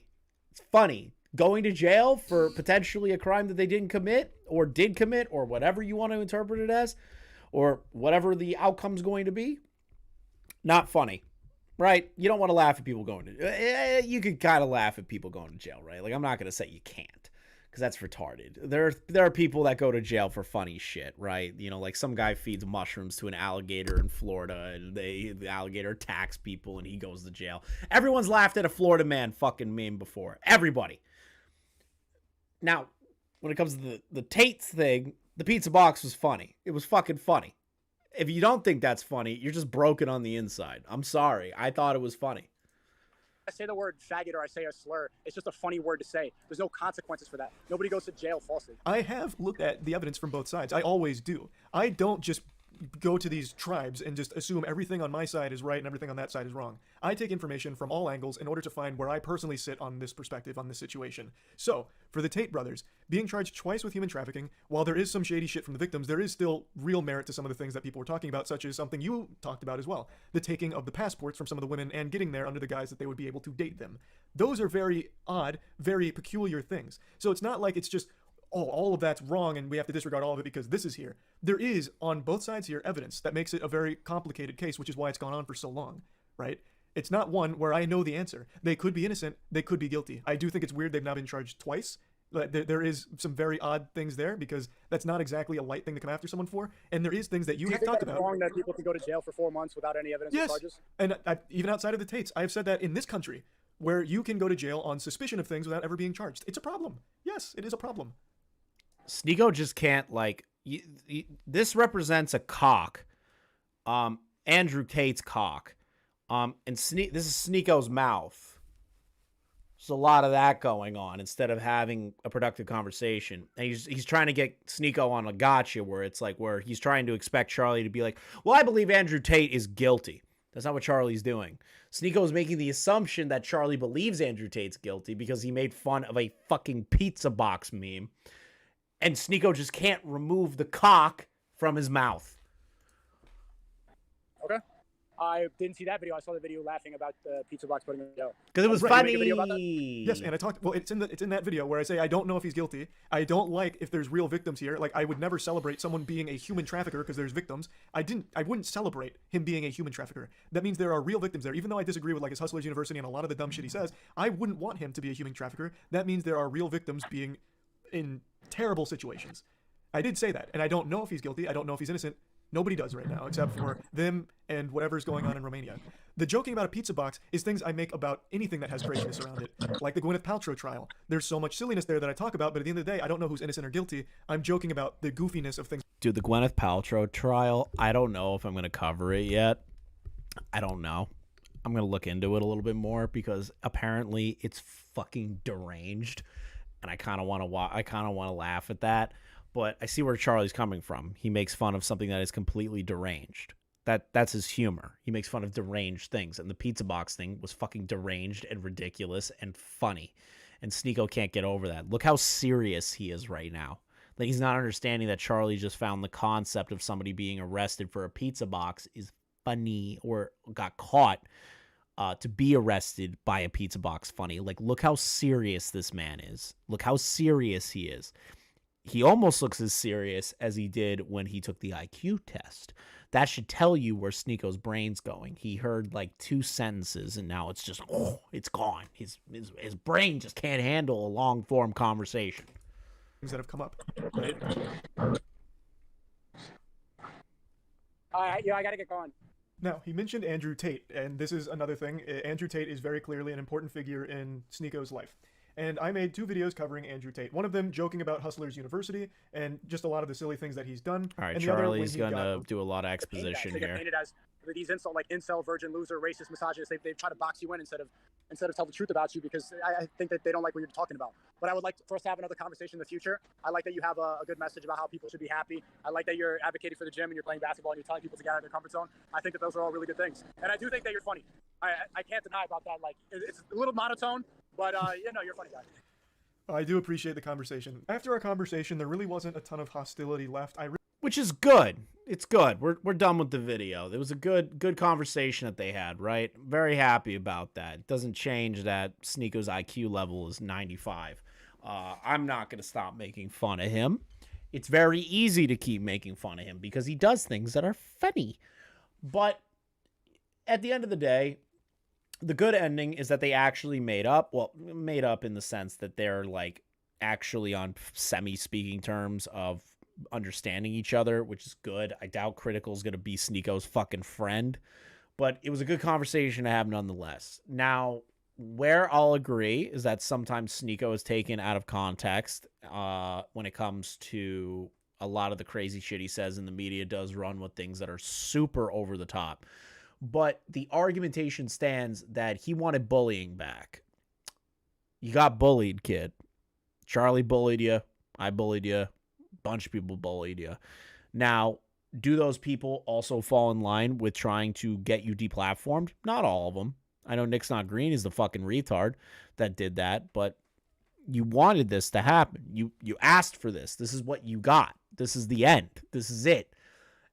It's funny. Going to jail for potentially a crime that they didn't commit or did commit or whatever you want to interpret it as or whatever the outcome's going to be, not funny. right? You don't want to laugh at people going to you could kind of laugh at people going to jail, right? Like, I'm not going to say you can't, because that's retarded. There are people that go to jail for funny shit, right? You know, like some guy feeds mushrooms to an alligator in Florida, and the alligator attacks people, and he goes to jail. Everyone's laughed at a Florida man fucking meme before. Everybody. Now, when it comes to the Tate's thing, the pizza box was funny. It was fucking funny. If you don't think that's funny, you're just broken on the inside. I'm sorry. I thought it was funny. I say the word faggot or I say a slur, it's just a funny word to say. There's no consequences for that. Nobody goes to jail falsely. I have looked at the evidence from both sides. I always do. I don't just go to these tribes and just assume everything on my side is right and everything on that side is wrong. I take information from all angles in order to find where I personally sit on this perspective, on this situation. So, for the Tate brothers, being charged twice with human trafficking, while there is some shady shit from the victims, there is still real merit to some of the things that people were talking about, such as something you talked about as well, the taking of the passports from some of the women and getting there under the guise that they would be able to date them. Those are very odd, very peculiar things. So it's not like it's just, oh, all of that's wrong and we have to disregard all of it because this is here. There is, on both sides here, evidence that makes it a very complicated case, which is why it's gone on for so long, right? It's not one where I know the answer. They could be innocent, they could be guilty. I do think it's weird they've now been charged twice. There is some very odd things there because that's not exactly a light thing to come after someone for. And there is things that you have talked about. Is it wrong that people can go to jail for 4 months without any evidence of charges? And even outside of the Tates, I have said that in this country, where you can go to jail on suspicion of things without ever being charged. It's a problem. Yes, it is a problem. Sneako just can't, like, this represents a cock, Andrew Tate's cock, and this is Sneako's mouth. There's a lot of that going on instead of having a productive conversation. And he's trying to get Sneako on a gotcha where it's like, where he's trying to expect Charlie to be like, well, I believe Andrew Tate is guilty. That's not what Charlie's doing. Sneako is making the assumption that Charlie believes Andrew Tate's guilty because he made fun of a fucking pizza box meme. And Sneako just can't remove the cock from his mouth. Okay. I didn't see that video. I saw the video laughing about the pizza box putting him in jail. Because it was funny. Yes, and I talked. Well, it's in that video where I say I don't know if he's guilty. I don't like if there's real victims here. Like, I would never celebrate someone being a human trafficker because there's victims. I wouldn't celebrate him being a human trafficker. That means there are real victims there. Even though I disagree with like his Hustlers University and a lot of the dumb shit he says, I wouldn't want him to be a human trafficker. That means there are real victims being in terrible situations. I did say that, and I don't know if he's guilty. I don't know if he's innocent. Nobody does right now, except for them and whatever's going on in Romania. The joking about a pizza box is things I make about anything that has craziness around it, like the Gwyneth Paltrow trial. There's so much silliness there that I talk about, but at the end of the day, I don't know who's innocent or guilty. I'm joking about the goofiness of things. Dude, the Gwyneth Paltrow trial, I don't know if I'm going to cover it yet. I don't know. I'm going to look into it a little bit more because apparently it's fucking deranged, and I kind of want to laugh at that. But I see where Charlie's coming from. He makes fun of something that is completely deranged. That's his humor. He makes fun of deranged things. And the pizza box thing was fucking deranged and ridiculous and funny. And Sneako can't get over that. Look how serious he is right now. Like, he's not understanding that Charlie just found the concept of somebody being arrested for a pizza box is funny, or got caught to be arrested by a pizza box funny. Like, look how serious this man is. Look how serious he is. He almost looks as serious as he did when he took the IQ test. That should tell you where Sneako's brain's going. He heard like 2 sentences and now it's just, it's gone. His brain just can't handle a long form conversation. Things that have come up, right? Yeah, I gotta get going. Now, he mentioned Andrew Tate, and this is another thing. Andrew Tate is very clearly an important figure in Sneako's life. And I made 2 videos covering Andrew Tate. One of them joking about Hustlers University and just a lot of the silly things that he's done. All right, and Charlie's going to do a lot of exposition here. Painted as these incel, virgin, loser, racist, misogynist. They try to box you in instead of tell the truth about you, because I think that they don't like what you're talking about. But I would like for us to have another conversation in the future. I like that you have a good message about how people should be happy. I like that you're advocating for the gym and you're playing basketball and you're telling people to get out of their comfort zone. I think that those are all really good things. And I do think that you're funny. I can't deny about that. Like, it's a little monotone, but you're a funny guy. I do appreciate the conversation. After our conversation, there really wasn't a ton of hostility left. Which is good. It's good. We're done with the video. It was a good conversation that they had, right? Very happy about that. It doesn't change that Sneako's IQ level is 95. I'm not going to stop making fun of him. It's very easy to keep making fun of him because he does things that are funny. But at the end of the day, The good ending is that they actually made up. Well, made up in the sense that they're like actually on semi-speaking terms of understanding each other, which is good. I doubt Critical is going to be Sneako's fucking friend, but it was a good conversation to have nonetheless. Now, where I'll agree is that sometimes Sneako is taken out of context when it comes to a lot of the crazy shit he says, and the media does run with things that are super over the top. But the argumentation stands that he wanted bullying back. You got bullied, kid. Charlie bullied you. I bullied you. A bunch of people bullied you. Now, do those people also fall in line with trying to get you deplatformed? Not all of them. I know Nick's Not Green is the fucking retard that did that, but you wanted this to happen. You asked for this. This is what you got. This is the end. This is it.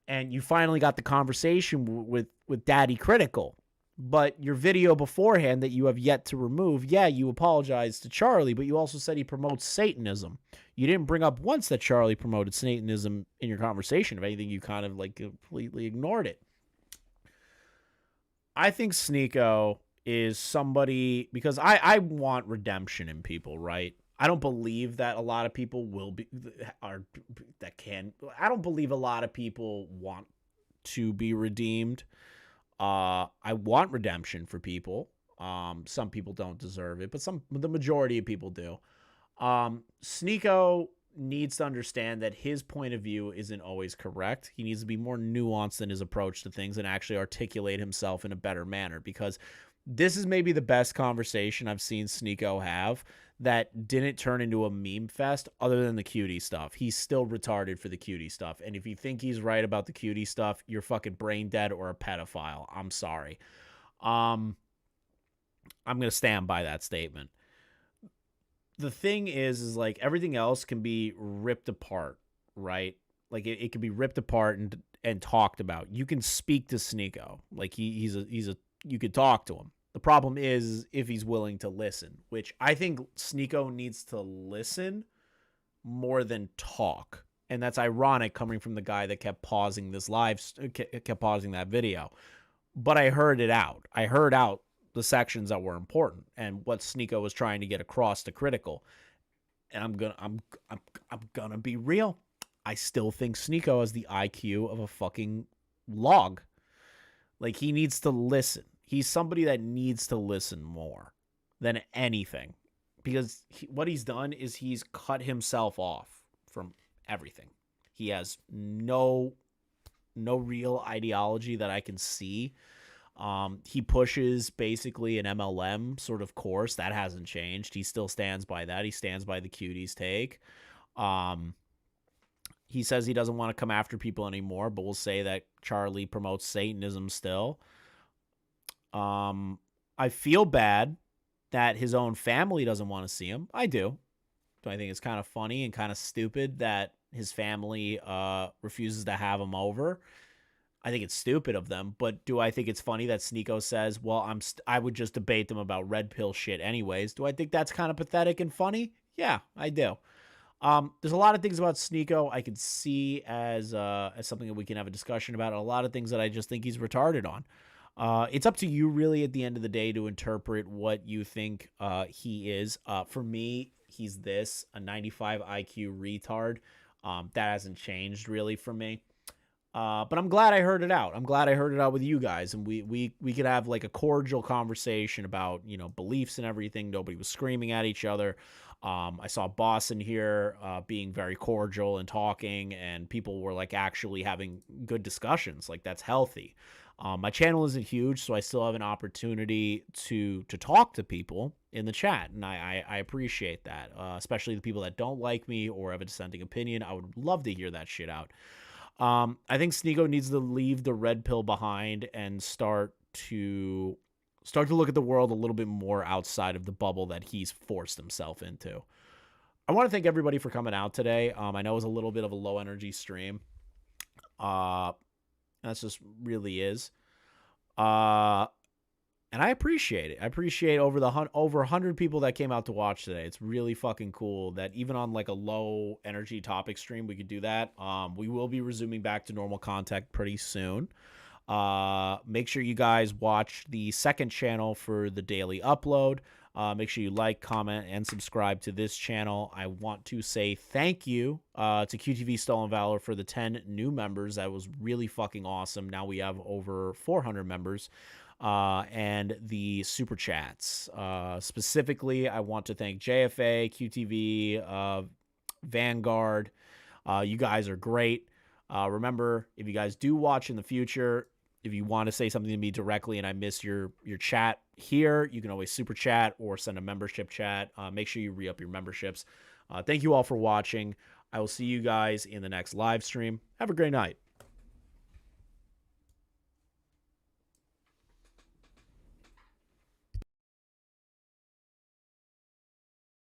And you finally got the conversation with Daddy Critical. But your video beforehand that you have yet to remove, yeah, you apologized to Charlie, but you also said he promotes Satanism. You didn't bring up once that Charlie promoted Satanism in your conversation. If anything, you kind of like completely ignored it. I think Sneako is somebody, because I want redemption in people, right? I don't believe that a lot of people I don't believe a lot of people want to be redeemed. I want redemption for people. Some people don't deserve it, but the majority of people do. Sneako needs to understand that his point of view isn't always correct. He needs to be more nuanced in his approach to things and actually articulate himself in a better manner, because this is maybe the best conversation I've seen Sneako have that didn't turn into a meme fest other than the cutie stuff. He's still retarded for the cutie stuff. And if you think he's right about the cutie stuff, you're fucking brain dead or a pedophile. I'm sorry. I'm going to stand by that statement. The thing is like everything else can be ripped apart, right? Like it can be ripped apart and talked about. You can speak to Sneako. Like you could talk to him. The problem is if he's willing to listen, which I think Sneako needs to listen more than talk. And that's ironic coming from the guy that kept pausing kept pausing that video. But I heard it out. I heard out the sections that were important and what Sneako was trying to get across to Critical. And I'm going to be real. I still think Sneako has the IQ of a fucking log. Like he needs to listen. He's somebody that needs to listen more than anything, because what he's done is he's cut himself off from everything. He has no real ideology that I can see. He pushes basically an MLM sort of course. That hasn't changed. He still stands by that. He stands by the cuties take. He says he doesn't want to come after people anymore, but we'll say that Charlie promotes Satanism still. I feel bad that his own family doesn't want to see him. I do. I think it's kind of funny and kind of stupid that his family refuses to have him over. I think it's stupid of them, but do I think it's funny that Sneako says, well, I would just debate them about red pill shit anyways? Do I think that's kind of pathetic and funny? Yeah, I do. There's a lot of things about Sneako I could see as something that we can have a discussion about, and a lot of things that I just think he's retarded on. It's up to you really at the end of the day to interpret what you think he is. For me, he's a 95 IQ retard. That hasn't changed really for me. But I'm glad I heard it out. I'm glad I heard it out with you guys, and we could have like a cordial conversation about, beliefs and everything. Nobody was screaming at each other. I saw Boss in here being very cordial and talking, and people were like actually having good discussions. Like that's healthy. My channel isn't huge, so I still have an opportunity to talk to people in the chat, and I appreciate that, especially the people that don't like me or have a dissenting opinion. I would love to hear that shit out. I think Sneako needs to leave the red pill behind and start to look at the world a little bit more outside of the bubble that he's forced himself into. I want to thank everybody for coming out today. I know it was a little bit of a low energy stream. That's just really is. And I appreciate it. I appreciate over 100 people that came out to watch today. It's really fucking cool that even on like a low energy topic stream, we could do that. We will be resuming back to normal content pretty soon. Make sure you guys watch the second channel for the daily upload. Make sure you like, comment, and subscribe to this channel. I want to say thank you to QTV Stolen Valor for the 10 new members. That was really fucking awesome. Now we have over 400 members. And the super chats. Specifically, I want to thank JFA, QTV, Vanguard. You guys are great. Remember, if you guys do watch in the future, if you want to say something to me directly and I miss your chat here, you can always super chat or send a membership chat. Make sure you re-up your memberships. Thank you all for watching. I will see you guys in the next live stream. Have a great night.